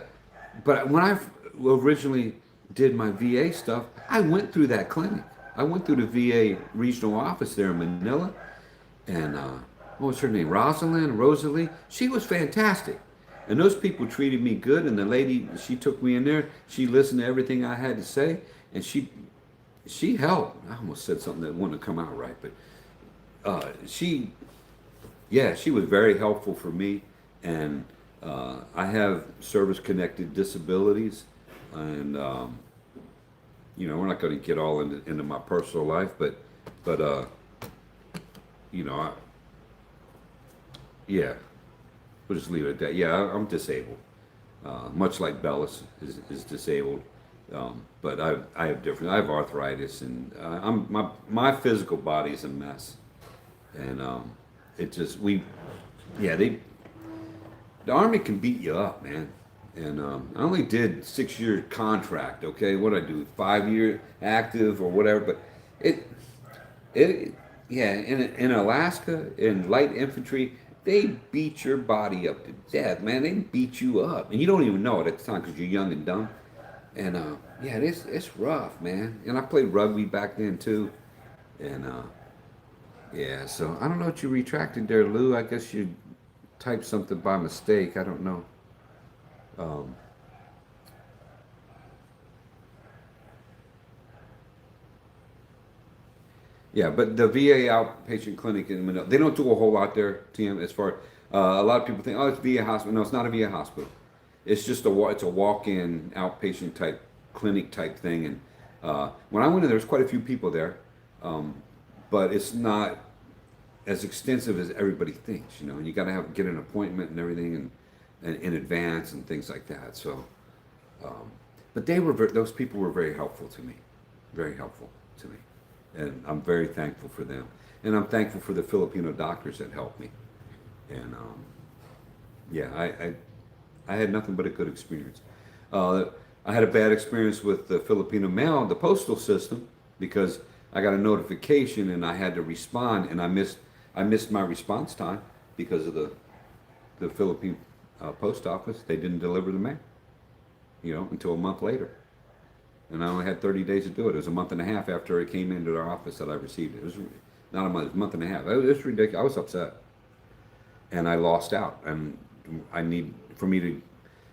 But when I originally did my VA stuff, I went through that clinic. I went through the VA regional office there in Manila, and what was her name? Rosalie. She was fantastic, and those people treated me good. And the lady, she took me in there. She listened to everything I had to say, and she helped. I almost said something that wouldn't have come out right, but she was very helpful for me, and I have service-connected disabilities, and we're not going to get all into my personal life, but yeah, we'll just leave it at that. Yeah, I'm disabled, much like Bellis is disabled, but I have different. I have arthritis, and my physical body's a mess, and it just the Army can beat you up, man. And I only did 6-year contract. Okay, what I do, 5-year active or whatever. But it yeah. In Alaska, in light infantry, they beat your body up to death, man. They beat you up, and you don't even know it at the time because you're young and dumb. And yeah, it's rough, man. And I played rugby back then too. And yeah, so I don't know what you retracted there, Lou. I guess you typed something by mistake. I don't know. Um, yeah, but the VA outpatient clinic in Manila, they don't do a whole lot there, TM, as far a lot of people think, oh, it's VA hospital. No, it's not a VA hospital. It's just it's a walk-in outpatient type clinic type thing. And when I went in, there was quite a few people there, um, but it's not as extensive as everybody thinks, and you got to get an appointment and everything, and in advance and things like that. So, but those people were very helpful to me, and I'm very thankful for them, and I'm thankful for the Filipino doctors that helped me, and yeah, I had nothing but a good experience. Uh, I had a bad experience with the Filipino mail, the postal system, because I got a notification and I had to respond, and I missed my response time because of the Philippine post office. They didn't deliver the mail, until a month later, and I only had 30 days to do it. It was a month and a half after it came into our office that I received it. It was not a month, it was a month and a half. It was ridiculous. I was upset, and I lost out. And for me to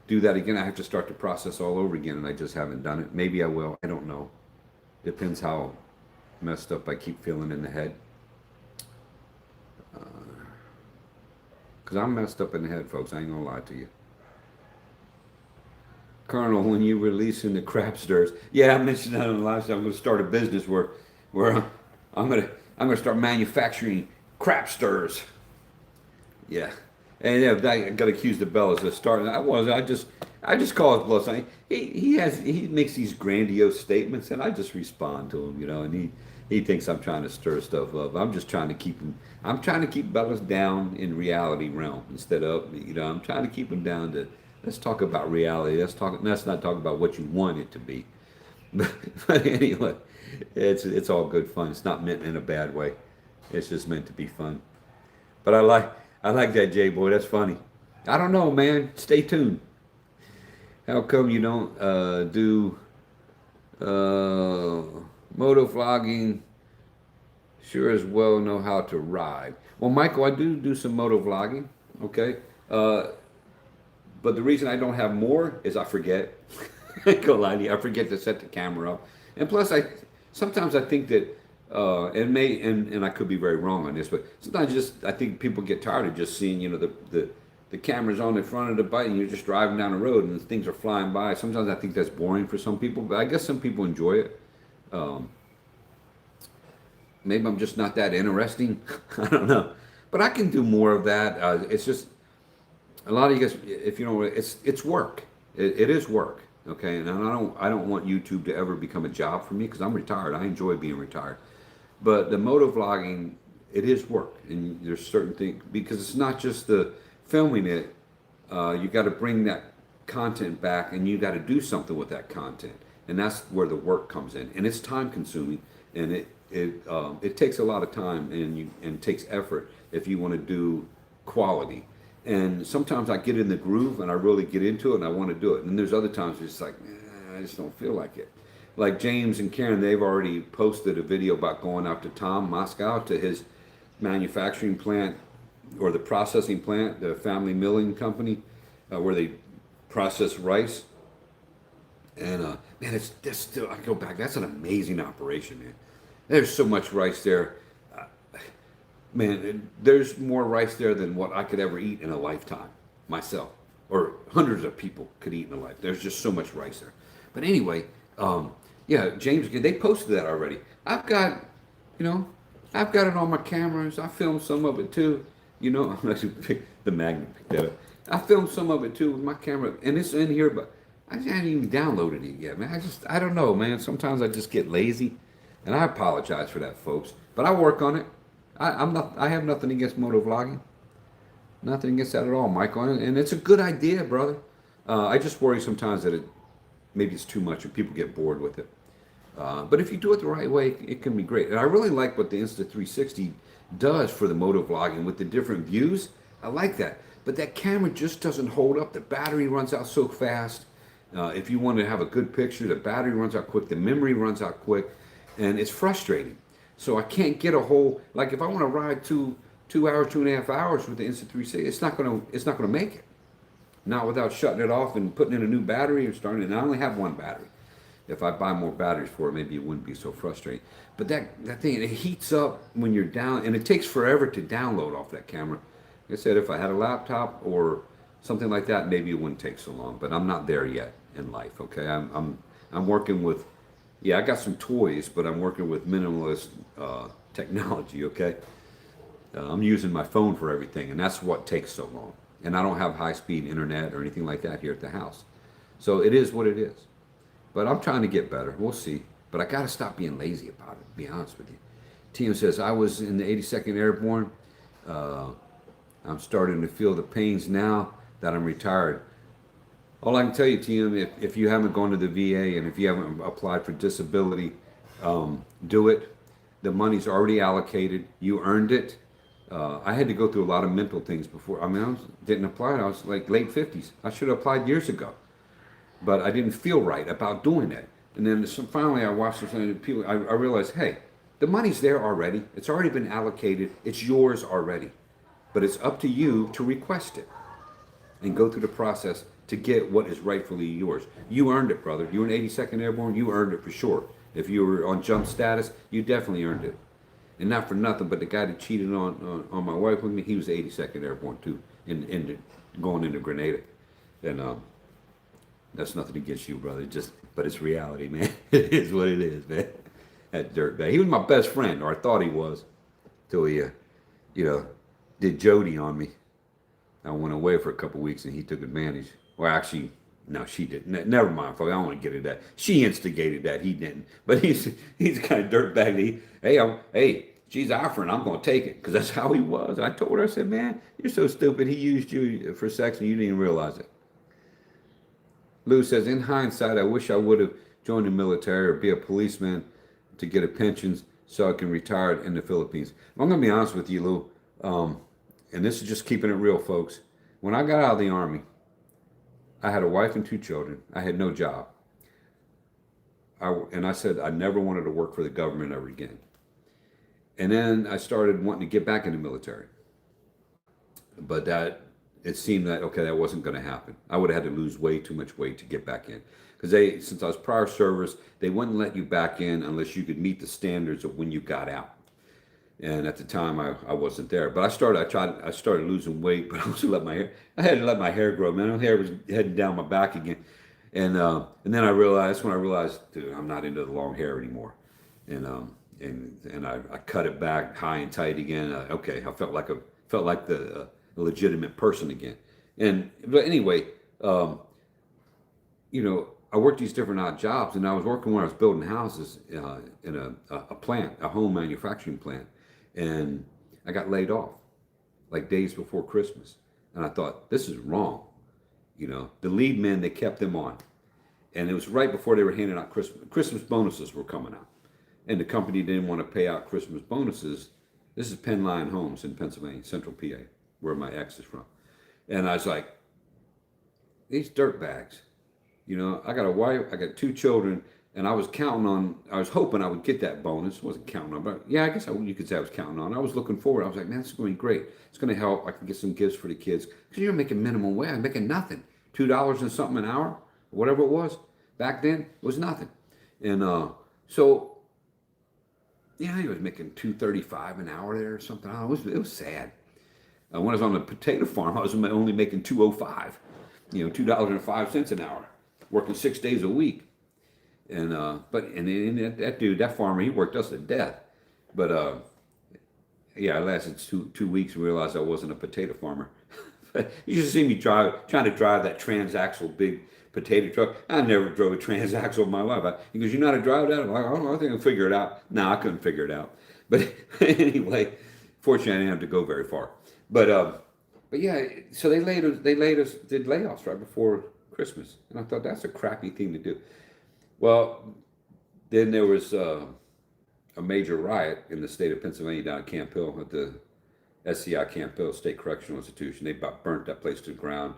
do that again, I have to start the process all over again, and I just haven't done it. Maybe I will. I don't know. Depends how messed up I keep feeling in the head. Because I'm messed up in the head, folks. I ain't gonna lie to you. Colonel, when you releasing the crapsters, yeah, I mentioned that on the last time. I'm going to start a business where I'm going to I'm going to start manufacturing crapsters. Yeah, and yeah, I got accused of Bellas of starting. I just call it bluff. He makes these grandiose statements, and I just respond to him, and he thinks I'm trying to stir stuff up. I'm just trying to keep him. I'm trying to keep Bellas down in reality realm instead of I'm trying to keep him down to let's talk about reality. Let's not talk about what you want it to be. But anyway, it's all good fun. It's not meant in a bad way. It's just meant to be fun. But I like that J boy. That's funny. I don't know, man. Stay tuned. How come you don't do moto vlogging? Sure as well know how to ride. Well, Michael, I do some moto vlogging. Okay, but the reason I don't have more is I forget. I ain't gonna lie to you. I forget to set the camera up, and plus sometimes I think that and I could be very wrong on this, but sometimes I think people get tired of just seeing the cameras on the front of the bike and you're just driving down the road and things are flying by. Sometimes I think that's boring for some people, but I guess some people enjoy it. Um, Maybe I'm just not that interesting. I don't know, but I can do more of that. It's just a lot of you guys, if you know, it's work. It is work. Okay, and I don't want YouTube to ever become a job for me because I'm retired. I enjoy being retired, but the moto vlogging, it is work, and there's certain things because it's not just the filming it. You got to bring that content back, and you got to do something with that content, and that's where the work comes in, and it's time consuming, and it takes a lot of time and takes effort if you want to do quality. And sometimes I get in the groove and I really get into it and I want to do it. And there's other times it's like, I just don't feel like it. Like James and Karen, they've already posted a video about going out to Tom Moscow to his manufacturing plant or the processing plant, the family milling company, where they process rice. And man, that's still I go back. That's an amazing operation, man. There's so much rice there. Man, there's more rice there than what I could ever eat in a lifetime myself, or hundreds of people could eat in a life. There's just so much rice there. But anyway, yeah, James, they posted that already. I've got, I've got it on my cameras. I filmed some of it too. I'm going to pick the magnet, pick that up. I filmed some of it too with my camera, and it's in here, but I haven't even downloaded it yet, man. I don't know, man. Sometimes I just get lazy, and I apologize for that, folks. But I work on it. I have nothing against moto vlogging. Nothing against that at all, Michael. And it's a good idea, brother. I just worry sometimes that maybe it's too much and people get bored with it. But if you do it the right way, it can be great. And I really like what the Insta360 does for the moto vlogging with the different views. I like that. But that camera just doesn't hold up. The battery runs out so fast. If you want to have a good picture, the battery runs out quick. The memory runs out quick. And it's frustrating. So I can't get a whole, like if I want to ride 2 hours, 2.5 hours with the Insta360, it's not gonna make it. Not without shutting it off and putting in a new battery and starting it. And I only have one battery. If I buy more batteries for it, maybe it wouldn't be so frustrating. But that thing, it heats up when you're down, and it takes forever to download off that camera. Like I said, if I had a laptop or something like that, maybe it wouldn't take so long. But I'm not there yet in life. Okay, I'm working with. Yeah, I got some toys, but I'm working with minimalist technology, okay? I'm using my phone for everything, and that's what takes so long. And I don't have high-speed internet or anything like that here at the house. So it is what it is. But I'm trying to get better. We'll see. But I got to stop being lazy about it, to be honest with you. Tim says, I was in the 82nd Airborne. I'm starting to feel the pains now that I'm retired. All I can tell you, Tim, if you haven't gone to the VA and if you haven't applied for disability, do it. The money's already allocated. You earned it. I had to go through a lot of mental things before. I mean, didn't apply. I was like late 50s. I should have applied years ago. But I didn't feel right about doing it. And then finally I watched some people. I realized, hey, the money's there already. It's already been allocated. It's yours already. But it's up to you to request it and go through the process to get what is rightfully yours. You earned it, brother. You were in 82nd Airborne, you earned it for sure. If you were on jump status, you definitely earned it. And not for nothing, but the guy that cheated on my wife with me, he was 82nd Airborne too, going into Grenada. And That's nothing against you, brother. But it's reality, man. It is what it is, man. That dirtbag. He was my best friend, or I thought he was, till he, you know, did Jody on me. I went away for a couple weeks and he took advantage. Well, actually, no, she didn't. Never mind, folks. I don't want to get into that. She instigated that. He didn't. But he's kind of dirtbag. Hey, she's offering. I'm going to take it because that's how he was. I told her, I said, man, you're so stupid. He used you for sex and you didn't even realize it. Lou says, in hindsight, I wish I would have joined the military or be a policeman to get a pension so I can retire in the Philippines. I'm going to be honest with you, Lou. And this is just keeping it real, folks. When I got out of the Army, I had a wife and 2 children. I had no job. And I said I never wanted to work for the government ever again. And then I started wanting to get back in the military. But it seemed that, okay, that wasn't going to happen. I would have had to lose way too much weight to get back in. Because since I was prior service, they wouldn't let you back in unless you could meet the standards of when you got out. And at the time, I wasn't there. But I started losing weight, but I had to let my hair grow. Man, my hair was heading down my back again. And then I realized, dude, I'm not into the long hair anymore. And I cut it back high and tight again. Okay, I felt like a legitimate person again. But anyway, I worked these different odd jobs, and I was working when I was building houses in a plant, a home manufacturing plant. And I got laid off like days before Christmas. And I thought, this is wrong. The lead men, they kept them on. And it was right before they were handing out Christmas bonuses were coming out. And the company didn't want to pay out Christmas bonuses. This is Penn Line Homes in Pennsylvania, Central PA, where my ex is from. And I was like, these dirtbags. I got a wife, I got 2 children, and I was hoping I would get that bonus. Wasn't counting on, but yeah, I guess you could say I was counting on. I was looking forward. I was like, man, this is going to be great. It's going to help. I can get some gifts for the kids. Because you're making minimum wage. I'm making nothing. $2 and something an hour, whatever it was. Back then, it was nothing. And so, yeah, he was making $2.35 an hour there or something. It was sad. When I was on the potato farm, I was only making $2.05. $2.05 an hour, working 6 days a week. And that dude, that farmer, he worked us to death. But yeah, I lasted two weeks and realized I wasn't a potato farmer. You should see me trying to drive that transaxle big potato truck. I never drove a transaxle in my life. He goes, you know how to drive that? I'm like, I don't know, I think I can figure it out. No, I couldn't figure it out. But anyway, fortunately, I didn't have to go very far. But yeah, so did layoffs right before Christmas, and I thought that's a crappy thing to do. Well, then there was a major riot in the state of Pennsylvania down at Camp Hill at the SCI Camp Hill State Correctional Institution. They about burnt that place to the ground,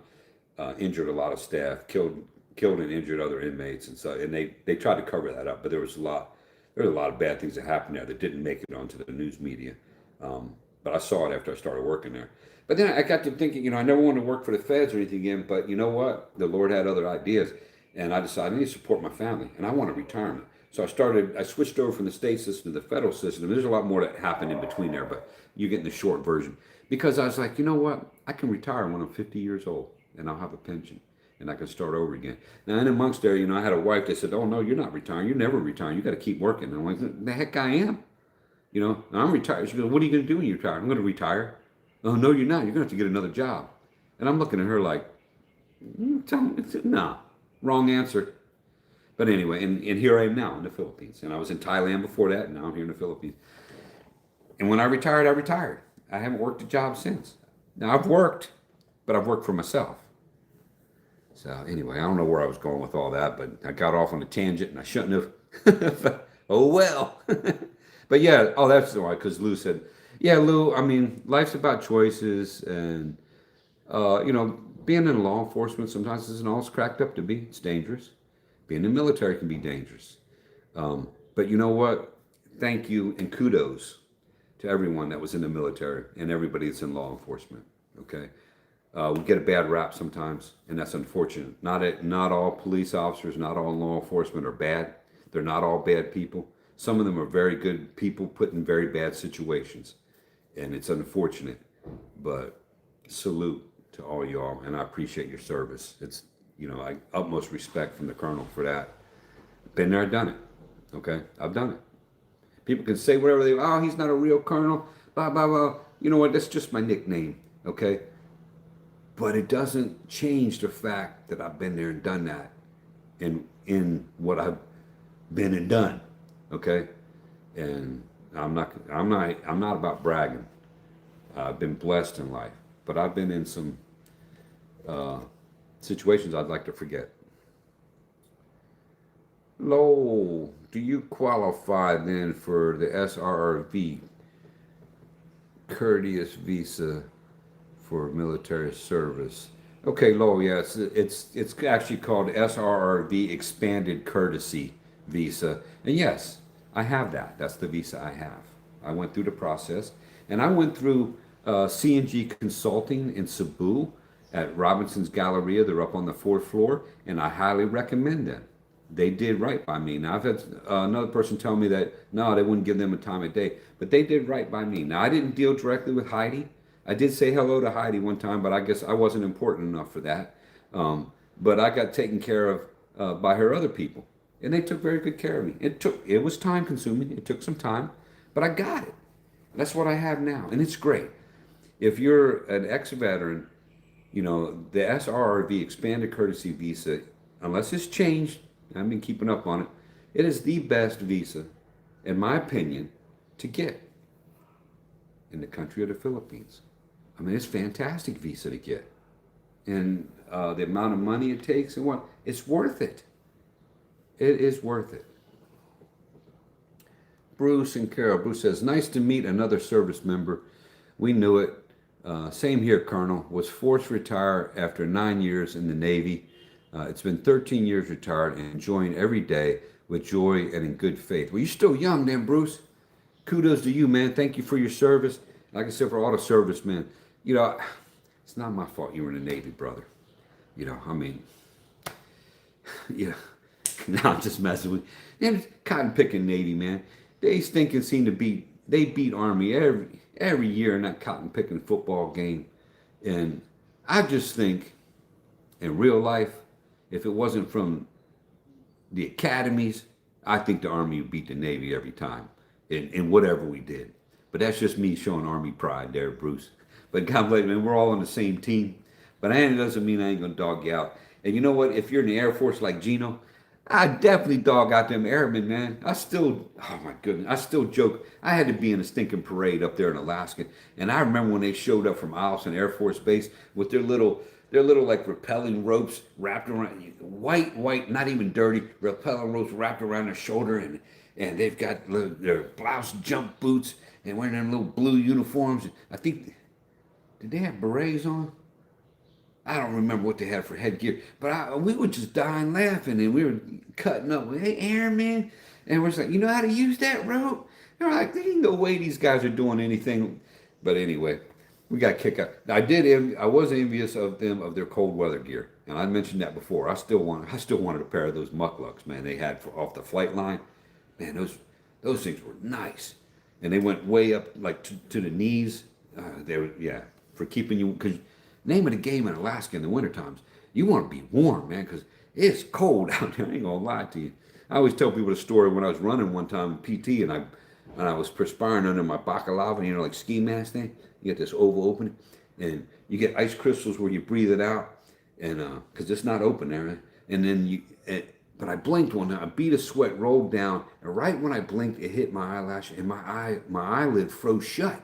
injured a lot of staff, killed and injured other inmates, and they tried to cover that up, but there was a lot of bad things that happened there that didn't make it onto the news media. But I saw it after I started working there. But then I got to thinking, I never wanted to work for the feds or anything again, but you know what? The Lord had other ideas. And I decided I need to support my family, and I want a retirement. So I switched over from the state system to the federal system. There's a lot more that happened in between there, but you're getting the short version. Because I was like, you know what? I can retire when I'm 50 years old, and I'll have a pension, and I can start over again. Now, in amongst there, I had a wife that said, oh, no, you're not retiring. You're never retiring. You got to keep working. And I'm like, the heck I am. I'm retired. She goes, what are you going to do when you retire? I'm going to retire. Oh, no, you're not. You're going to have to get another job. And I'm looking at her like, nah. Wrong answer. But anyway, and here I am now in the Philippines. And I was in Thailand before that, and now I'm here in the Philippines. And when I retired, I retired. I haven't worked a job since. Now, I've worked, but I've worked for myself. So anyway, I don't know where I was going with all that, but I got off on a tangent, and I shouldn't have. Oh, well. But yeah, that's why, because Lou said, yeah, Lou, I mean, life's about choices, and, being in law enforcement sometimes isn't all it's cracked up to be. It's dangerous. Being in the military can be dangerous. But you know what? Thank you and kudos to everyone that was in the military and everybody that's in law enforcement. Okay, we get a bad rap sometimes, and that's unfortunate. Not all police officers, not all law enforcement are bad. They're not all bad people. Some of them are very good people put in very bad situations, and it's unfortunate. But salute to all y'all, and I appreciate your service. utmost respect from the colonel for that. Been there, done it. Okay, I've done it. People can say whatever they, oh, he's not a real colonel, blah, blah, blah. You know what? That's just my nickname, okay? But it doesn't change the fact that I've been there and done that in what I've been and done, okay? And I'm not about bragging. I've been blessed in life, but I've been in some situations I'd like to forget. Lowell, do you qualify then for the SRRV courteous visa for military service? Okay, Lowell, yeah, it's actually called SRRV expanded courtesy visa, and yes, I have that. That's the visa I have. I went through the process, and I went through C&G Consulting in Cebu at Robinson's Galleria. They're up on the fourth floor, and I highly recommend them. They did right by me. Now, I've had another person tell me that, no, they wouldn't give them a time of day, but they did right by me. Now, I didn't deal directly with Heidi. I did say hello to Heidi one time, but I guess I wasn't important enough for that. But I got taken care of by her other people, and they took very good care of me. It was time consuming. It took some time, but I got it. That's what I have now, and it's great. If you're an ex-veteran, the SRRV expanded courtesy visa, unless it's changed, I've been keeping up on it. It is the best visa, in my opinion, to get in the country of the Philippines. I mean, it's a fantastic visa to get. And the amount of money it takes and what, it's worth it. It is worth it. Bruce and Carol. Bruce says, nice to meet another service member. We knew it. Same here, Colonel. Was forced to retire after 9 years in the Navy. It's been 13 years retired and enjoying every day with joy and in good faith. Well, you're still young then, Bruce. Kudos to you, man. Thank you for your service. Like I said, for all the servicemen, it's not my fault you were in the Navy, brother. I mean, now I'm just messing with you. And cotton picking Navy, man. They stinking seem to they beat Army every year in that cotton picking football game. And I just think in real life, if it wasn't from the academies, I think the Army would beat the Navy every time in whatever we did. But that's just me showing Army pride there, Bruce. But God bless you, man, we're all on the same team. But it doesn't mean I ain't going to dog you out. And you know what? If you're in the Air Force like Gino, I definitely dog out them airmen, man. Oh my goodness, I still joke. I had to be in a stinking parade up there in Alaska. And I remember when they showed up from Eielson Air Force Base with their little like rappelling ropes wrapped around, white, not even dirty, rappelling ropes wrapped around their shoulder, and they've got their blouse jump boots and wearing their little blue uniforms. I think, did they have berets on? I don't remember what they had for headgear, but we were just dying laughing, and we were cutting up with, hey, airman, and we're just like, you know how to use that rope? They're like, there ain't no way these guys are doing anything. But anyway, we got kicked out. I was envious of them of their cold weather gear, and I mentioned that before. I still wanted a pair of those mucklucks, man. They had off the flight line. Man, those things were nice, and they went way up like to the knees. They were for keeping you, because name of the game in Alaska in the winter times, you want to be warm, man, because it's cold out there. I ain't gonna lie to you. I always tell people the story when I was running one time in PT, and I was perspiring under my balaclava, like ski mask thing. You get this oval opening, and you get ice crystals where you breathe it out, and because it's not open there, right? And then but I blinked one time. A bead of sweat rolled down, and right when I blinked, it hit my eyelash, and my eyelid froze shut.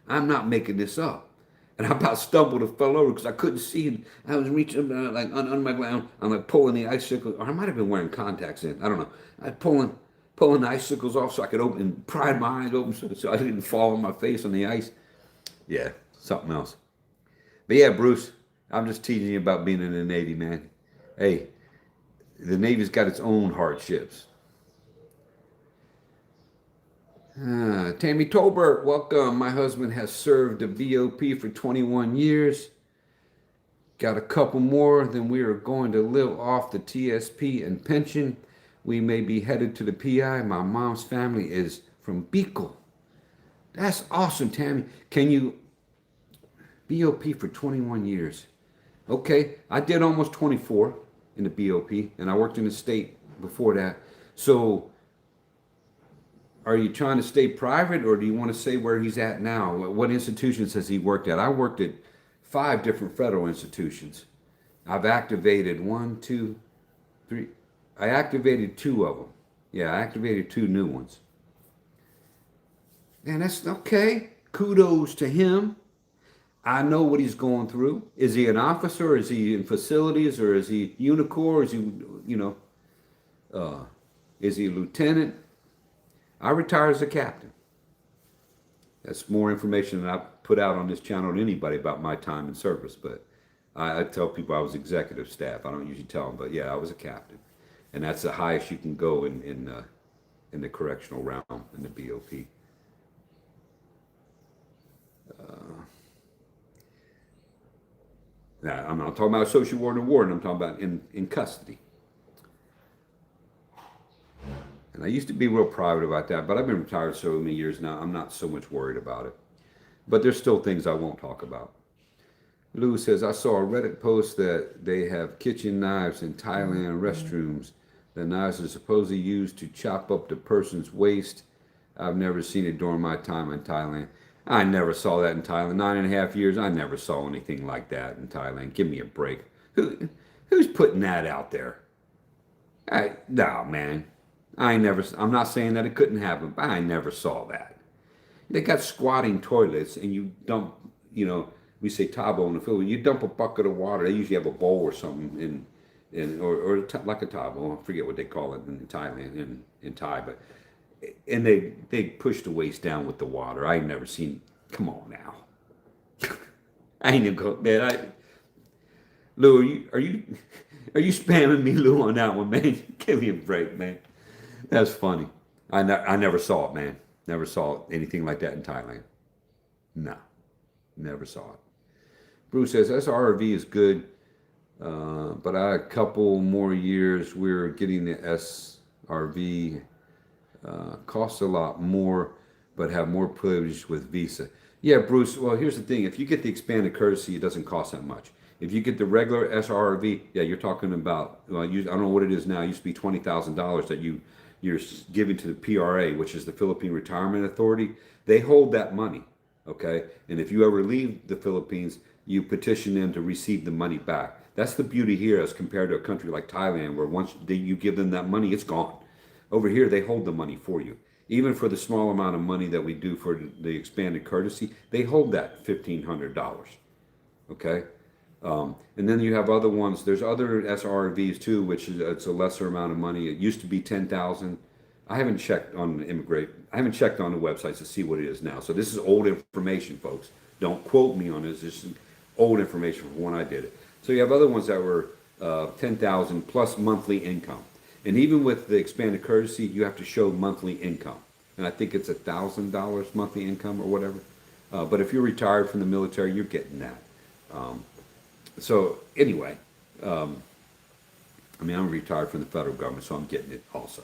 I'm not making this up. And I about stumbled and fell over because I couldn't see it. I was reaching like on my ground. I'm like pulling the icicles, or I might have been wearing contacts in. I don't know. I was pulling the icicles off so I could open and pry my eyes open so I didn't fall on my face on the ice. Yeah, something else. But yeah, Bruce, I'm just teasing you about being in the Navy, man. Hey, the Navy's got its own hardships. Tammy Tolbert, welcome. My husband has served the VOP for 21 years. Got a couple more, then we are going to live off the TSP and pension. We may be headed to the PI. My mom's family is from Beagle. That's awesome, Tammy. Can you VOP for 21 years? Okay, I did almost 24. in the BOP, and I worked in the state before that. So, are you trying to stay private, or do you want to say where he's at now? What institutions has he worked at? I worked at 5 different federal institutions. I've activated one, two, three. I activated 2 of them. Yeah, I activated 2 new ones. And that's okay. Kudos to him. I know what he's going through. Is he an officer? Is he in facilities? Or is he Unicor? Is he, you know, is he a lieutenant? I retired as a captain. That's more information than I put out on this channel to anybody about my time in service. But I tell people I was executive staff. I don't usually tell them, but yeah, I was a captain, and that's the highest you can go in the correctional realm in the BOP. Now, I'm not talking about associate warden or warden. I'm talking about in custody. And I used to be real private about that, but I've been retired so many years now, I'm not so much worried about it. But there's still things I won't talk about. Lou says, I saw a Reddit post that they have kitchen knives in Thailand restrooms. The knives are supposedly used to chop up the person's waist. I've never seen it during my time in Thailand. I never saw that in Thailand. 9.5 years, I never saw anything like that in Thailand. Give me a break. Who's putting that out there? No, man. I'm not saying that it couldn't happen, but I never saw that. They got squatting toilets, and you dump, we say tabo in the Philippines, you dump a bucket of water. They usually have a bowl or something or like a tabo. I forget what they call it in Thailand, in Thai, but and they push the waist down with the water. I ain't never seen. Come on now. I ain't never go, man. Lou, are you spamming me, Lou, on that one, man? Give me a break, man. That's funny. I never saw it, man. Never saw anything like that in Thailand. No, never saw it. Bruce says SRV is good, but a couple more years we're getting the SRV. Costs a lot more, but have more privilege with Visa. Yeah, Bruce. Well, here's the thing: if you get the expanded courtesy, it doesn't cost that much. If you get the regular SRV, yeah, you're talking about. Well, I don't know what it is now. It used to be $20,000 that you're giving to the PRA, which is the Philippine Retirement Authority. They hold that money, okay? And if you ever leave the Philippines, you petition them to receive the money back. That's the beauty here as compared to a country like Thailand, where once you give them that money, it's gone. Over here, they hold the money for you. Even for the small amount of money that we do for the expanded courtesy, they hold that $1,500, okay? And then you have other ones. There's other SRVs too, which is it's a lesser amount of money. It used to be 10,000. I haven't checked on I haven't checked on the websites to see what it is now. So this is old information, folks. Don't quote me on this. This is old information from when I did it. So you have other ones that were 10,000 plus monthly income. And even with the expanded courtesy, you have to show monthly income. And I think it's $1,000 monthly income or whatever. But if you're retired from the military, you're getting that. So anyway, I'm retired from the federal government, so I'm getting it also.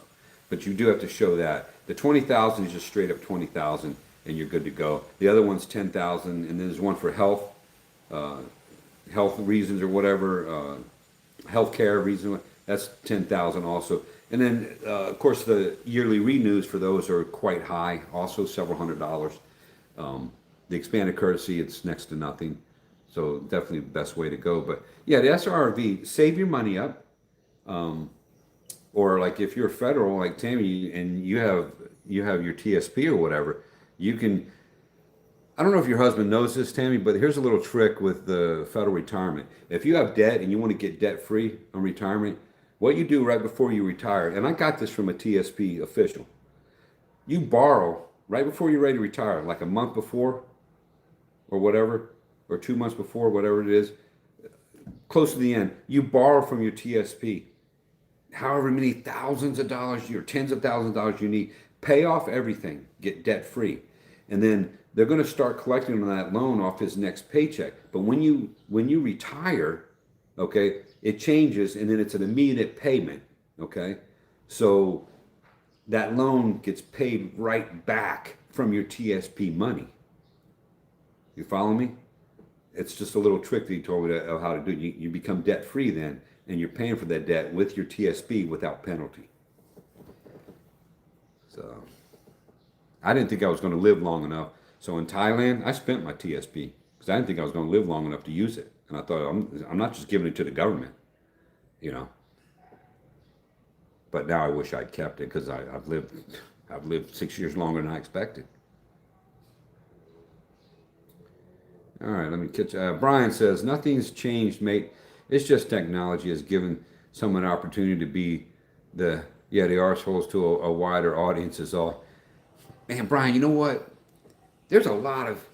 But you do have to show that. The 20,000 is just straight up 20,000, and you're good to go. The other one's 10,000, and then there's one for health reasons or whatever, healthcare reasons. That's 10,000 also. And then, of course, the yearly renews for those are quite high, also several $100s. The expanded courtesy, it's next to nothing. So definitely the best way to go. But yeah, the SRV, save your money up. Or like if you're federal, like Tammy, and you have your TSP or whatever, you can. I don't know if your husband knows this, Tammy, but here's a little trick with the federal retirement. If you have debt and you want to get debt free on retirement, what you do right before you retire, and I got this from a TSP official, you borrow right before you're ready to retire, like a month before or whatever, or 2 months before, whatever it is, close to the end, you borrow from your TSP however many thousands of dollars or tens of thousands of dollars you need, pay off everything, get debt free. And then they're going to start collecting on that loan off his next paycheck. But when you retire, okay, it changes and then it's an immediate payment, okay? So that loan gets paid right back from your TSP money. You follow me? It's just a little trick that he told me how to do. You become debt free then, and you're paying for that debt with your TSP without penalty. So I didn't think I was going to live long enough. So in Thailand, I spent my TSP because I didn't think I was going to live long enough to use it. And I thought, I'm not just giving it to the government, you know. But now I wish I'd kept it because I've lived 6 years longer than I expected. All right, let me catch. Brian says, nothing's changed, mate. It's just technology has given someone an opportunity to be the arseholes to a wider audience is all. Man, Brian, you know what? There's a lot of,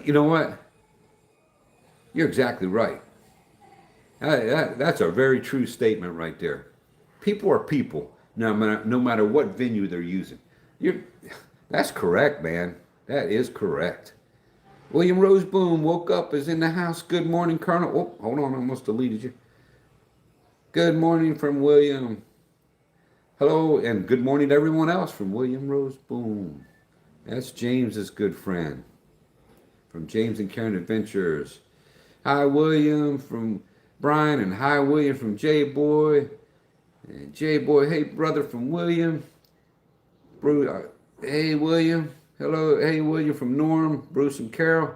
you know what? You're exactly right. That's a very true statement right there. People are people, no matter what venue they're using. That's correct, man. That is correct. William Roseboom woke up, is in the house. Good morning, Colonel. Oh, hold on, I almost deleted you. Good morning from William. Hello, and good morning to everyone else from William Roseboom. That's James's good friend from James and Karen Adventures. Hi, William from Brian, and hi, William from J-Boy. And J-Boy, hey, brother from William. Hey, William. Hello, hey, William from Norm, Bruce and Carol.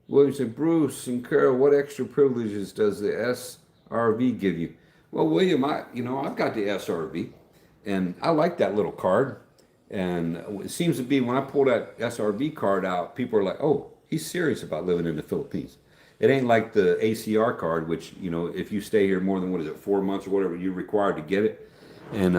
William said, Bruce and Carol, what extra privileges does the SRV give you? Well, William, I've got the SRV, and I like that little card. And it seems to be when I pull that SRV card out, people are like, oh, he's serious about living in the Philippines. It ain't like the ACR card, which, if you stay here more than, 4 months or whatever, you're required to get it. And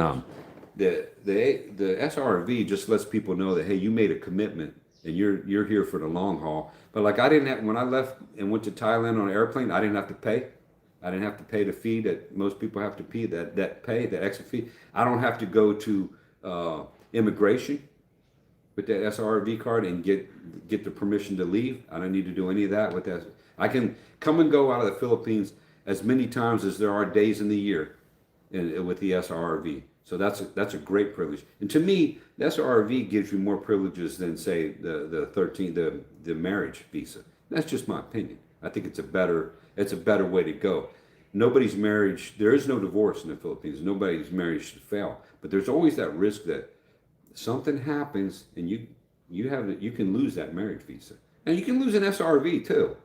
the SRV just lets people know that, hey, you made a commitment and you're here for the long haul. But like when I left and went to Thailand on an airplane, I didn't have to pay. I didn't have to pay the fee that most people have to pay, that extra fee. I don't have to go to immigration with that SRV card and get the permission to leave. I don't need to do any of that with that. I can come and go out of the Philippines as many times as there are days in the year with the SRV. So that's a great privilege. And to me, the SRV gives you more privileges than, say, the marriage visa. That's just my opinion. I think it's a better way to go. Nobody's marriage, there is no divorce in the Philippines. Nobody's marriage should fail. But there's always that risk that something happens and you can lose that marriage visa. And you can lose an SRV too.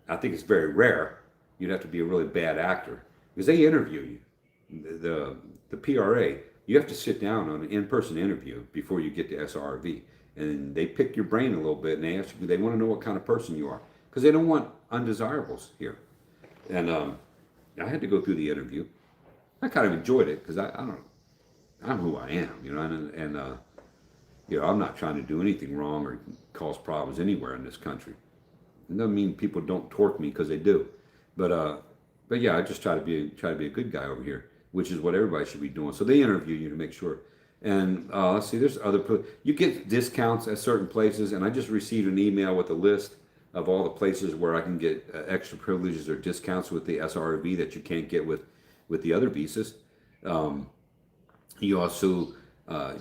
I think it's very rare. You'd have to be a really bad actor because they interview you. The PRA, you have to sit down on an in-person interview before you get the SRV, and they pick your brain a little bit, and they want to know what kind of person you are because they don't want undesirables here. And I had to go through the interview. I kind of enjoyed it because I'm who I am, and I'm not trying to do anything wrong or cause problems anywhere in this country. It doesn't mean people don't torque me because they do, but yeah, I just try to be a good guy over here, which is what everybody should be doing. So they interview you to make sure. And let's see, there's you get discounts at certain places, and I just received an email with a list of all the places where I can get extra privileges or discounts with the SRV that you can't get with the other visas. You also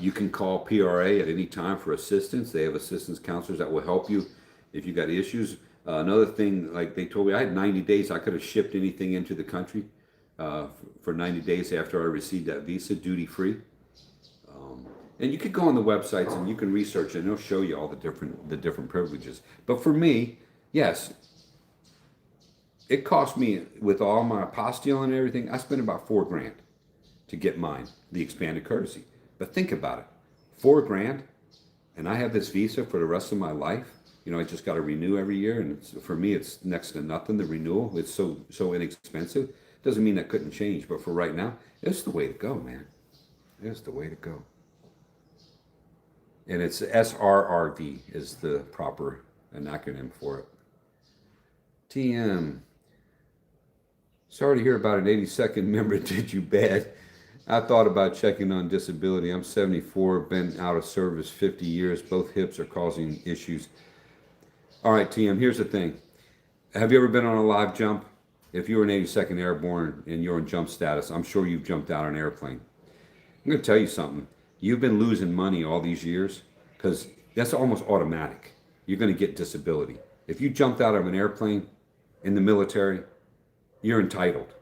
you can call PRA at any time for assistance. They have assistance counselors that will help you if you got issues. Another thing, like they told me, I had 90 days. I could have shipped anything into the country for 90 days after I received that visa, duty free. And you could go on the websites and you can research it, and they'll show you all the different privileges. But for me, yes, it cost me, with all my apostille and everything, I spent about $4,000 to get mine, the expanded courtesy. But think about it, $4,000, and I have this visa for the rest of my life. I just got to renew every year, and for me, it's next to nothing. The renewal, it's so inexpensive. Doesn't mean that couldn't change, but for right now, it's the way to go, man. It's the way to go. And it's SRRV is the proper acronym for it. TM. Sorry to hear about an 82nd member did you bad. I thought about checking on disability. I'm 74, been out of service 50 years. Both hips are causing issues. All right, TM, here's the thing. Have you ever been on a live jump? If you were an 82nd Airborne and you're in jump status, I'm sure you've jumped out of an airplane. I'm going to tell you something. You've been losing money all these years because that's almost automatic. You're going to get disability. If you jumped out of an airplane in the military, you're entitled.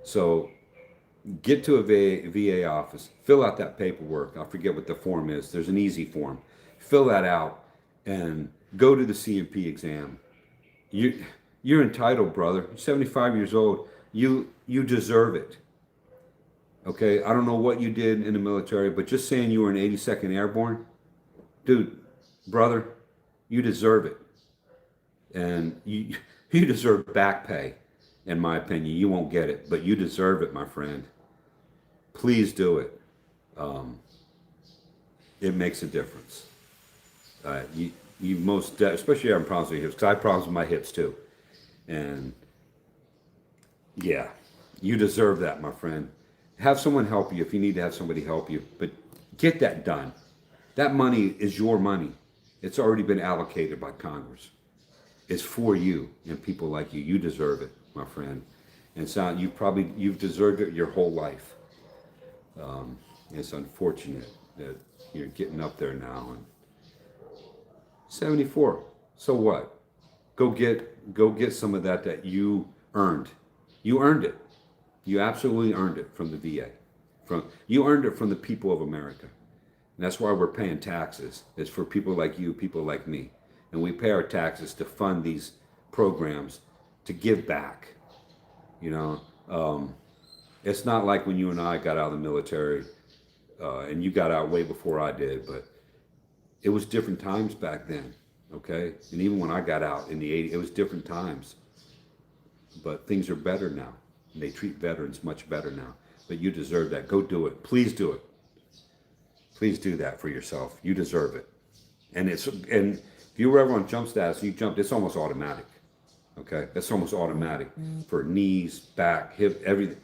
So get to a VA office, fill out that paperwork. I forget what the form is. There's an easy form. Fill that out and go to the CMP exam. You're entitled, brother. You're 75 years old. You deserve it. Okay, I don't know what you did in the military, but just saying you were an 82nd Airborne, dude, brother, you deserve it. And you deserve back pay, in my opinion. You won't get it, but you deserve it, my friend. Please do it. It makes a difference. You especially having problems with your hips, because I have problems with my hips too. And yeah, you deserve that, my friend. Have someone help you if you need to have somebody help you, but get that done. That money is your money. It's already been allocated by Congress. It's for you and people like you. You deserve it, my friend. And so you've deserved it your whole life. It's unfortunate that you're getting up there now. And 74. So what? Go get some of that you earned. You earned it. You absolutely earned it from the VA. You earned it from the people of America. And that's why we're paying taxes. It's for people like you, people like me. And we pay our taxes to fund these programs to give back. It's not like when you and I got out of the military, and you got out way before I did, but it was different times back then, okay? And even when I got out in the 80s, it was different times. But things are better now. And they treat veterans much better now. But you deserve that. Go do it. Please do it. Please do that for yourself. You deserve it. And if you were ever on jump status and you jumped, it's almost automatic. Okay? That's almost automatic for knees, back, hip, everything.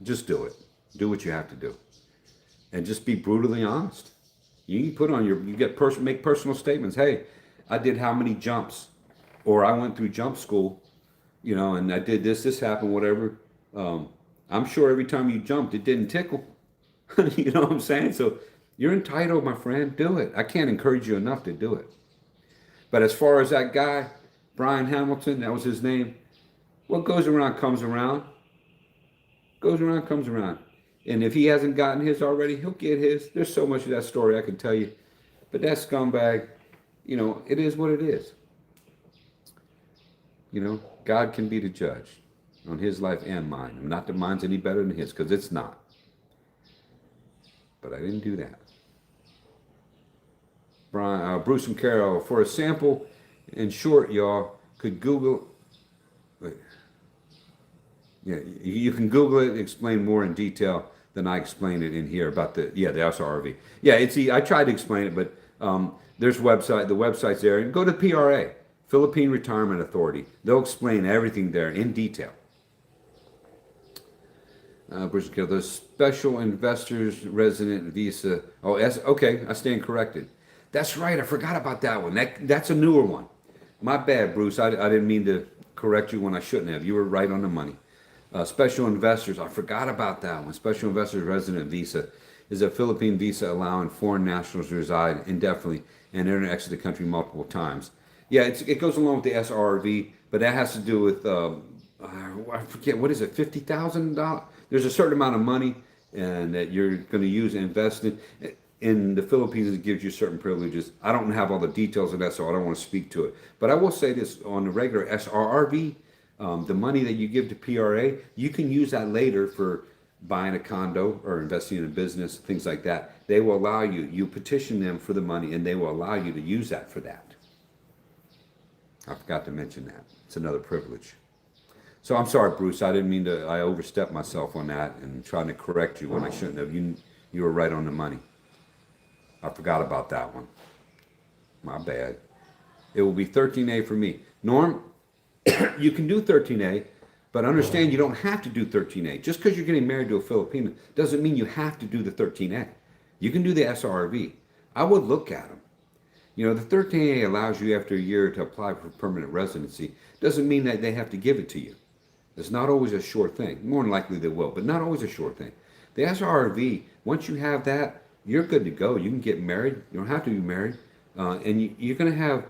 Just do it. Do what you have to do. And just be brutally honest. You can make personal statements. Hey, I did how many jumps? Or I went through jump school, and I did this happened, whatever. I'm sure every time you jumped, it didn't tickle. You know what I'm saying? So you're entitled, my friend. Do it. I can't encourage you enough to do it. But as far as that guy, Brian Hamilton, that was his name. What goes around comes around. Goes around comes around. And if he hasn't gotten his already, he'll get his. There's so much of that story I can tell you. But that scumbag, it is what it is. God can be the judge on his life and mine. And not that mine's any better than his, because it's not. But I didn't do that. Bruce and Carol, for a sample, in short, y'all could Google. Yeah, you can Google it and explain more in detail than I explain it in here about the SRV. Yeah, I tried to explain it, but there's the website's there, and go to PRA, Philippine Retirement Authority. They'll explain everything there in detail. The special investors resident visa. Oh, okay, I stand corrected. That's right, I forgot about that one. That's a newer one. My bad, Bruce. I didn't mean to correct you when I shouldn't have. You were right on the money. Special investors, I forgot about that one. Special investors resident visa is a Philippine visa allowing foreign nationals to reside indefinitely and enter and exit the country multiple times. Yeah, it goes along with the SRV, but that has to do with, I forget, what is it, $50,000? There's a certain amount of money and that you're going to use and invest in. In the Philippines, it gives you certain privileges. I don't have all the details of that, so I don't want to speak to it. But I will say this, on the regular SRRV, the money that you give to PRA, you can use that later for buying a condo or investing in a business, things like that. They will allow you petition them for the money, and they will allow you to use that for that. I forgot to mention that. It's another privilege. So I'm sorry, Bruce. I didn't mean to. I overstepped myself on that and trying to correct you when I shouldn't have. You were right on the money. I forgot about that one. My bad. It will be 13A for me. Norm, you can do 13A, but understand you don't have to do 13A. Just because you're getting married to a Filipino doesn't mean you have to do the 13A. You can do the SRV. I would look at them. The 13A allows you after a year to apply for permanent residency. Doesn't mean that they have to give it to you. It's not always a sure thing. More than likely they will, but not always a sure thing. The SRV, once you have that, you're good to go. You can get married. You don't have to be married. And you're going to have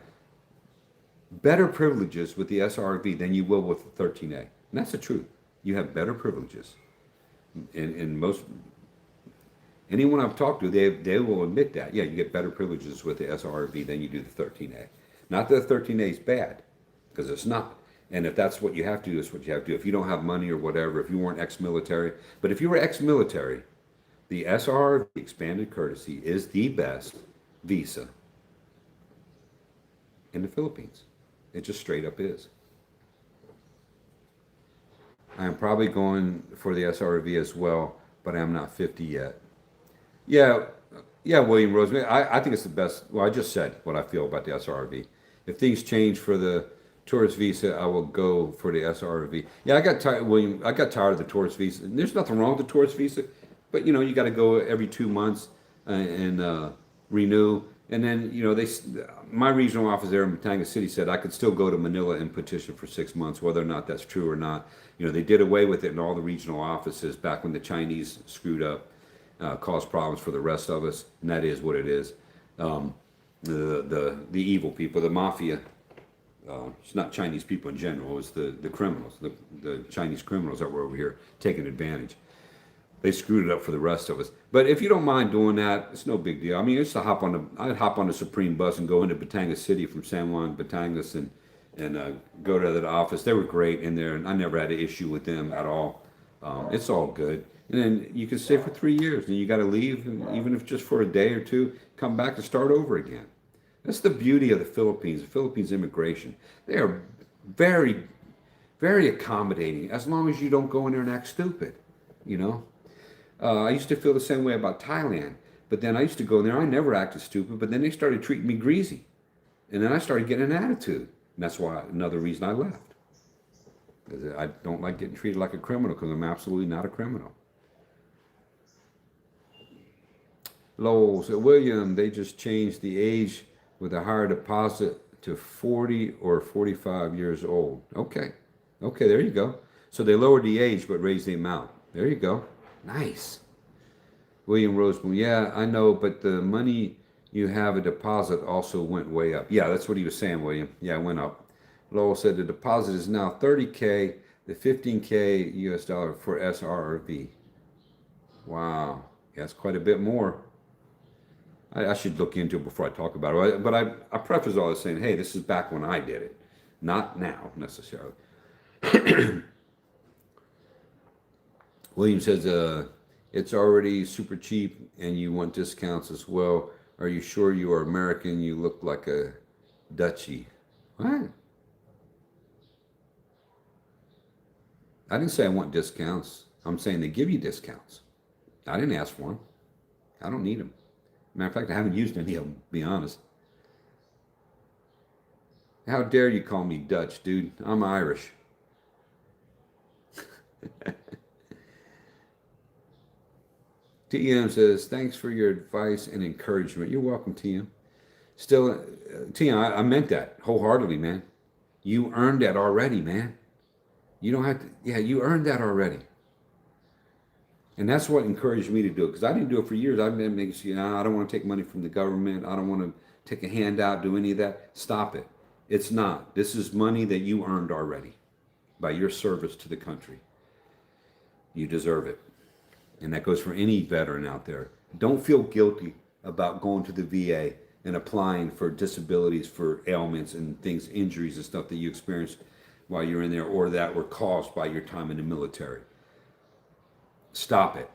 better privileges with the SRV than you will with the 13A. And that's the truth. You have better privileges. And most, anyone I've talked to, they will admit that. Yeah, you get better privileges with the SRV than you do the 13A. Not that the 13A is bad, because it's not. And if that's what you have to do, it's what you have to do. If you don't have money or whatever, if you weren't ex-military, but if you were ex-military, the SRV expanded courtesy is the best visa in the Philippines. It just straight up is. I am probably going for the SRV as well, but I'm not 50 yet. Yeah, yeah, William Roseman. I think it's the best. Well, I just said what I feel about the SRV. If things change for the tourist visa, I will go for the SRV. Yeah, I got tired, William. I got tired of the tourist visa. And there's nothing wrong with the tourist visa, but you got to go every 2 months and renew. And then my regional office there in Batangas City said I could still go to Manila and petition for 6 months, whether or not that's true or not. They did away with it in all the regional offices back when the Chinese screwed up, caused problems for the rest of us, and that is what it is. The evil people, the mafia. It's not Chinese people in general. It's the criminals, the Chinese criminals that were over here taking advantage. They screwed it up for the rest of us. But if you don't mind doing that, it's no big deal. I mean, I'd hop on the Supreme bus and go into Batangas City from San Juan, Batangas, and go to the office. They were great in there, and I never had an issue with them at all. It's all good. And then you can stay for 3 years, and you got to leave, and even if just for a day or two, come back and start over again. That's the beauty of the Philippines immigration. They are very, very accommodating as long as you don't go in there and act stupid, I used to feel the same way about Thailand, but then I used to go in there, I never acted stupid, but then they started treating me greasy. And then I started getting an attitude. And that's another reason I left. Because I don't like getting treated like a criminal, because I'm absolutely not a criminal. Lowell said, William, they just changed the age with a higher deposit to 40 or 45 years old. Okay, there you go. So they lowered the age but raised the amount. There you go. Nice. William Roseman, yeah, I know, but the money you have a deposit also went way up. Yeah, that's what he was saying, William. Yeah, it went up. Lowell said the deposit is now $30K, the $15K US dollar for SRRV. Wow, yeah, that's quite a bit more. I should look into it before I talk about it. But I preface all this saying, hey, this is back when I did it, not now necessarily. William says, it's already super cheap and you want discounts as well. Are you sure you are American? You look like a Dutchie. What? I didn't say I want discounts. I'm saying they give you discounts. I didn't ask for them. I don't need them. Matter of fact, I haven't used any of them, to be honest. How dare you call me Dutch, dude? I'm Irish. TM says, thanks for your advice and encouragement. You're welcome, TM. Still, TM, I meant that wholeheartedly, man. You earned that already, man. You don't have to, you earned that already. And that's what encouraged me to do it, because I didn't do it for years. I've been making I don't want to take money from the government. I don't want to take a handout, do any of that. Stop it. It's not. This is money that you earned already by your service to the country. You deserve it. And that goes for any veteran out there. Don't feel guilty about going to the VA and applying for disabilities, for ailments and things, injuries and stuff that you experienced while you're in there or that were caused by your time in the military. Stop it.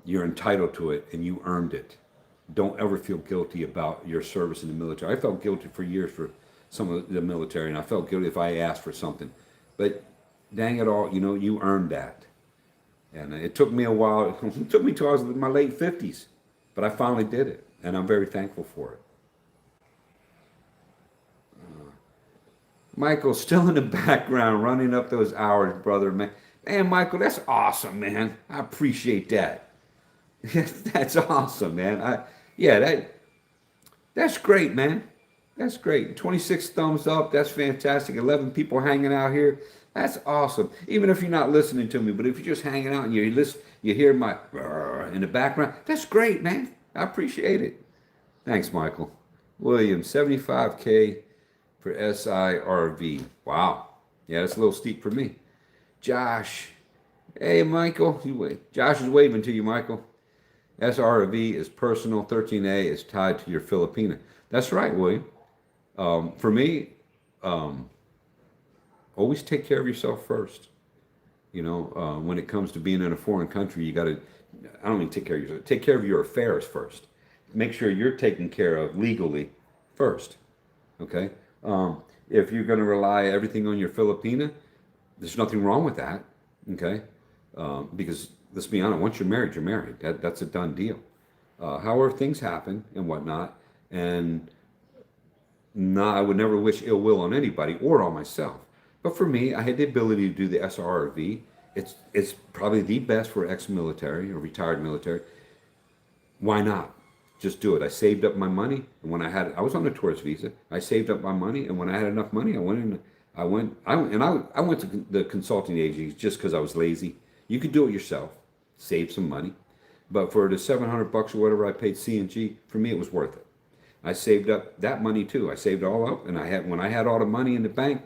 You're entitled to it and you earned it. Don't ever feel guilty about your service in the military. I felt guilty for years for some of the military, and I felt guilty if I asked for something. But dang it all, you earned that. And it took me a while. It took me till I was in my late 50s. But I finally did it, and I'm very thankful for it. Michael, still in the background, running up those hours, brother, man. Man, Michael, that's awesome, man. I appreciate that. That's awesome, man. That's great, man. That's great. 26 thumbs up. That's fantastic. 11 people hanging out here. That's awesome. Even if you're not listening to me, but if you're just hanging out and you listen, you hear my in the background. That's great, man. I appreciate it. Thanks, Michael. William, 75K for SIRV. Wow. Yeah, that's a little steep for me. Josh. Hey, Michael. Josh is waving to you, Michael. SRV is personal. 13A is tied to your Filipina. That's right, William. For me, um, always take care of yourself first. When it comes to being in a foreign country, you got to, I don't mean take care of yourself, take care of your affairs first. Make sure you're taken care of legally first. Okay? If you're going to rely everything on your Filipina, there's nothing wrong with that. Okay? Because let's be honest, once you're married, you're married. That's a done deal. However, things happen and whatnot, and I would never wish ill will on anybody or on myself. But for me, I had the ability to do the SRV. It's probably the best for ex-military or retired military. Why not? Just do it. I saved up my money, and I was on a tourist visa. I saved up my money, and when I had enough money, I went to the consulting agencies just because I was lazy. You could do it yourself, save some money, but for the $700 or whatever I paid C&G, for me it was worth it. I saved up that money too. I saved it all up, and when I had all the money in the bank,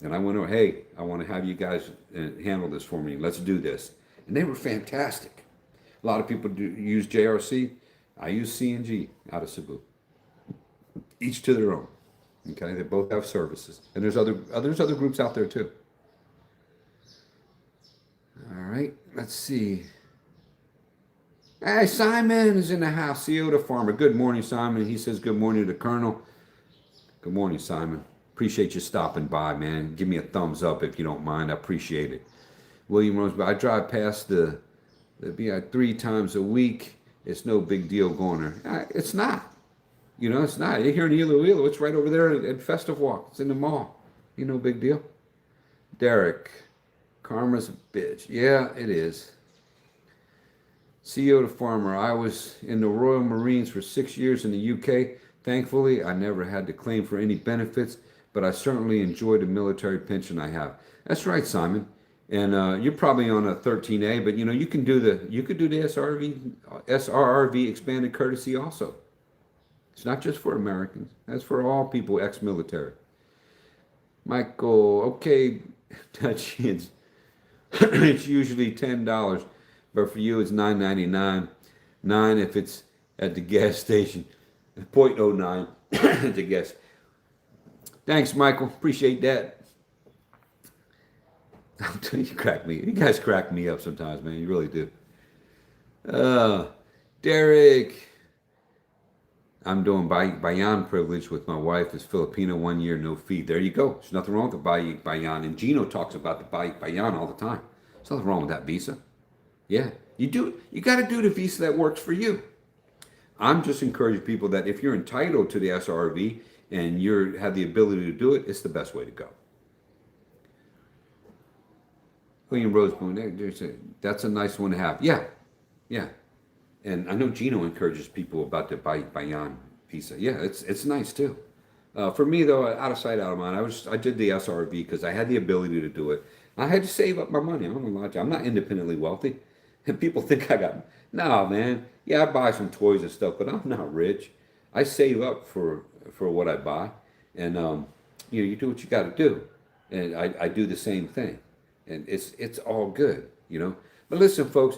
and I went over, hey, I want to have you guys handle this for me. Let's do this, and they were fantastic. A lot of people use JRC. I use C&G out of Cebu. Each to their own. Okay, they both have services, and there's other groups out there too. All right, let's see. Hey, Simon is in the house. CEO the farmer. Good morning, Simon. He says good morning to the Colonel. Good morning, Simon. Appreciate you stopping by, man. Give me a thumbs up if you don't mind. I appreciate it. William Rose, I drive past the BI 3 times a week. It's no big deal going there. It's not. It's not. You're here in Iloilo. It's right over there at Festive Walk. It's in the mall. No big deal. Derek, karma's a bitch. Yeah, it is. CEO the farmer. I was in the Royal Marines for 6 years in the UK. Thankfully, I never had to claim for any benefits, but I certainly enjoy the military pension I have. That's right, Simon. And you're probably on a 13A, but you could do the SRRV expanded courtesy also. It's not just for Americans. That's for all people ex-military. Michael, okay, it's usually $10, but for you it's $9.99. $9 if it's at the gas station. 0.09 at the gas. Thanks, Michael. Appreciate that. You crack me. You guys crack me up sometimes, man. You really do. Derek. I'm doing Bayan privilege with my wife as Filipino 1 year, no fee. There you go. There's nothing wrong with the Bayan. And Gino talks about the Bayan all the time. There's nothing wrong with that visa. Yeah. You got to do the visa that works for you. I'm just encouraging people that if you're entitled to the SRV and you have the ability to do it, it's the best way to go. William Roseboom, that's a nice one to have. Yeah. And I know Gino encourages people about the Bayan visa. Yeah, it's nice too. For me though, out of sight, out of mind. I did the SRV because I had the ability to do it. I had to save up my money. I'm not gonna lie to you. I'm not independently wealthy, and people think I got. No, man. Yeah, I buy some toys and stuff, but I'm not rich. I save up for what I buy, and you do what you got to do, and I do the same thing. And it's all good. But listen, folks,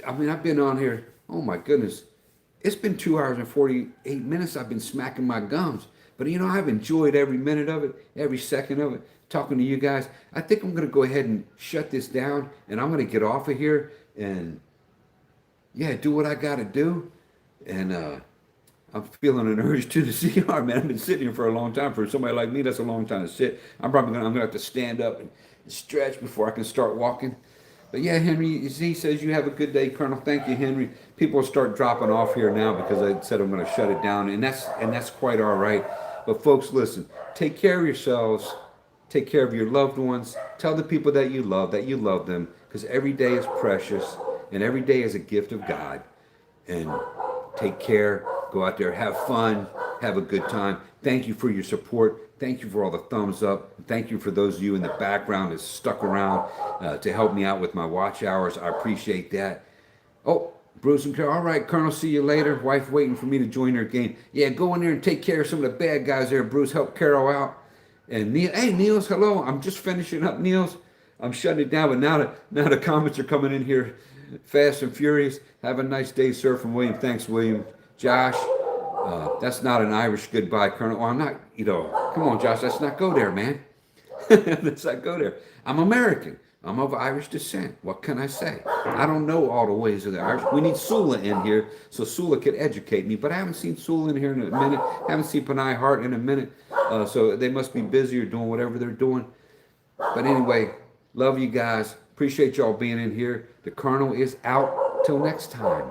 I've been on here, oh my goodness, it's been 2 hours and 48 minutes. I've been smacking my gums. But I've enjoyed every minute of it, every second of it, talking to you guys. I think I'm going to go ahead and shut this down, and I'm going to get off of here and, do what I got to do. And I'm feeling an urge to the CR, man. I've been sitting here for a long time. For somebody like me, that's a long time to sit. I'm gonna have to stand up and stretch before I can start walking. But yeah, Henry Z says you have a good day, Colonel. Thank you, Henry. People will start dropping off here now because I said I'm going to shut it down, and that's quite all right. But folks, listen, take care of yourselves, take care of your loved ones. Tell the people that you love them, because every day is precious and every day is a gift of God. And take care. Go out there, have fun, have a good time. Thank you for your support. Thank you for all the thumbs up. Thank you for those of you in the background that stuck around to help me out with my watch hours. I appreciate that. Oh, Bruce and Carol. All right, Colonel, see you later. Wife waiting for me to join her game. Yeah, go in there and take care of some of the bad guys there, Bruce. Help Carol out. And Neil, hey Niels, hello. I'm just finishing up, Niels. I'm shutting it down, but now the comments are coming in here fast and furious. Have a nice day, sir, from William. Thanks, William. Josh, that's not an Irish goodbye, Colonel. Oh, I'm not, come on, Josh, let's not go there, man. Let's not go there. I'm American. I'm of Irish descent. What can I say? I don't know all the ways of the Irish. We need Sula in here so Sula could educate me. But I haven't seen Sula in here in a minute. Haven't seen Panay Hart in a minute. So they must be busy or doing whatever they're doing. But anyway, love you guys. Appreciate y'all being in here. The Colonel is out. Till next time.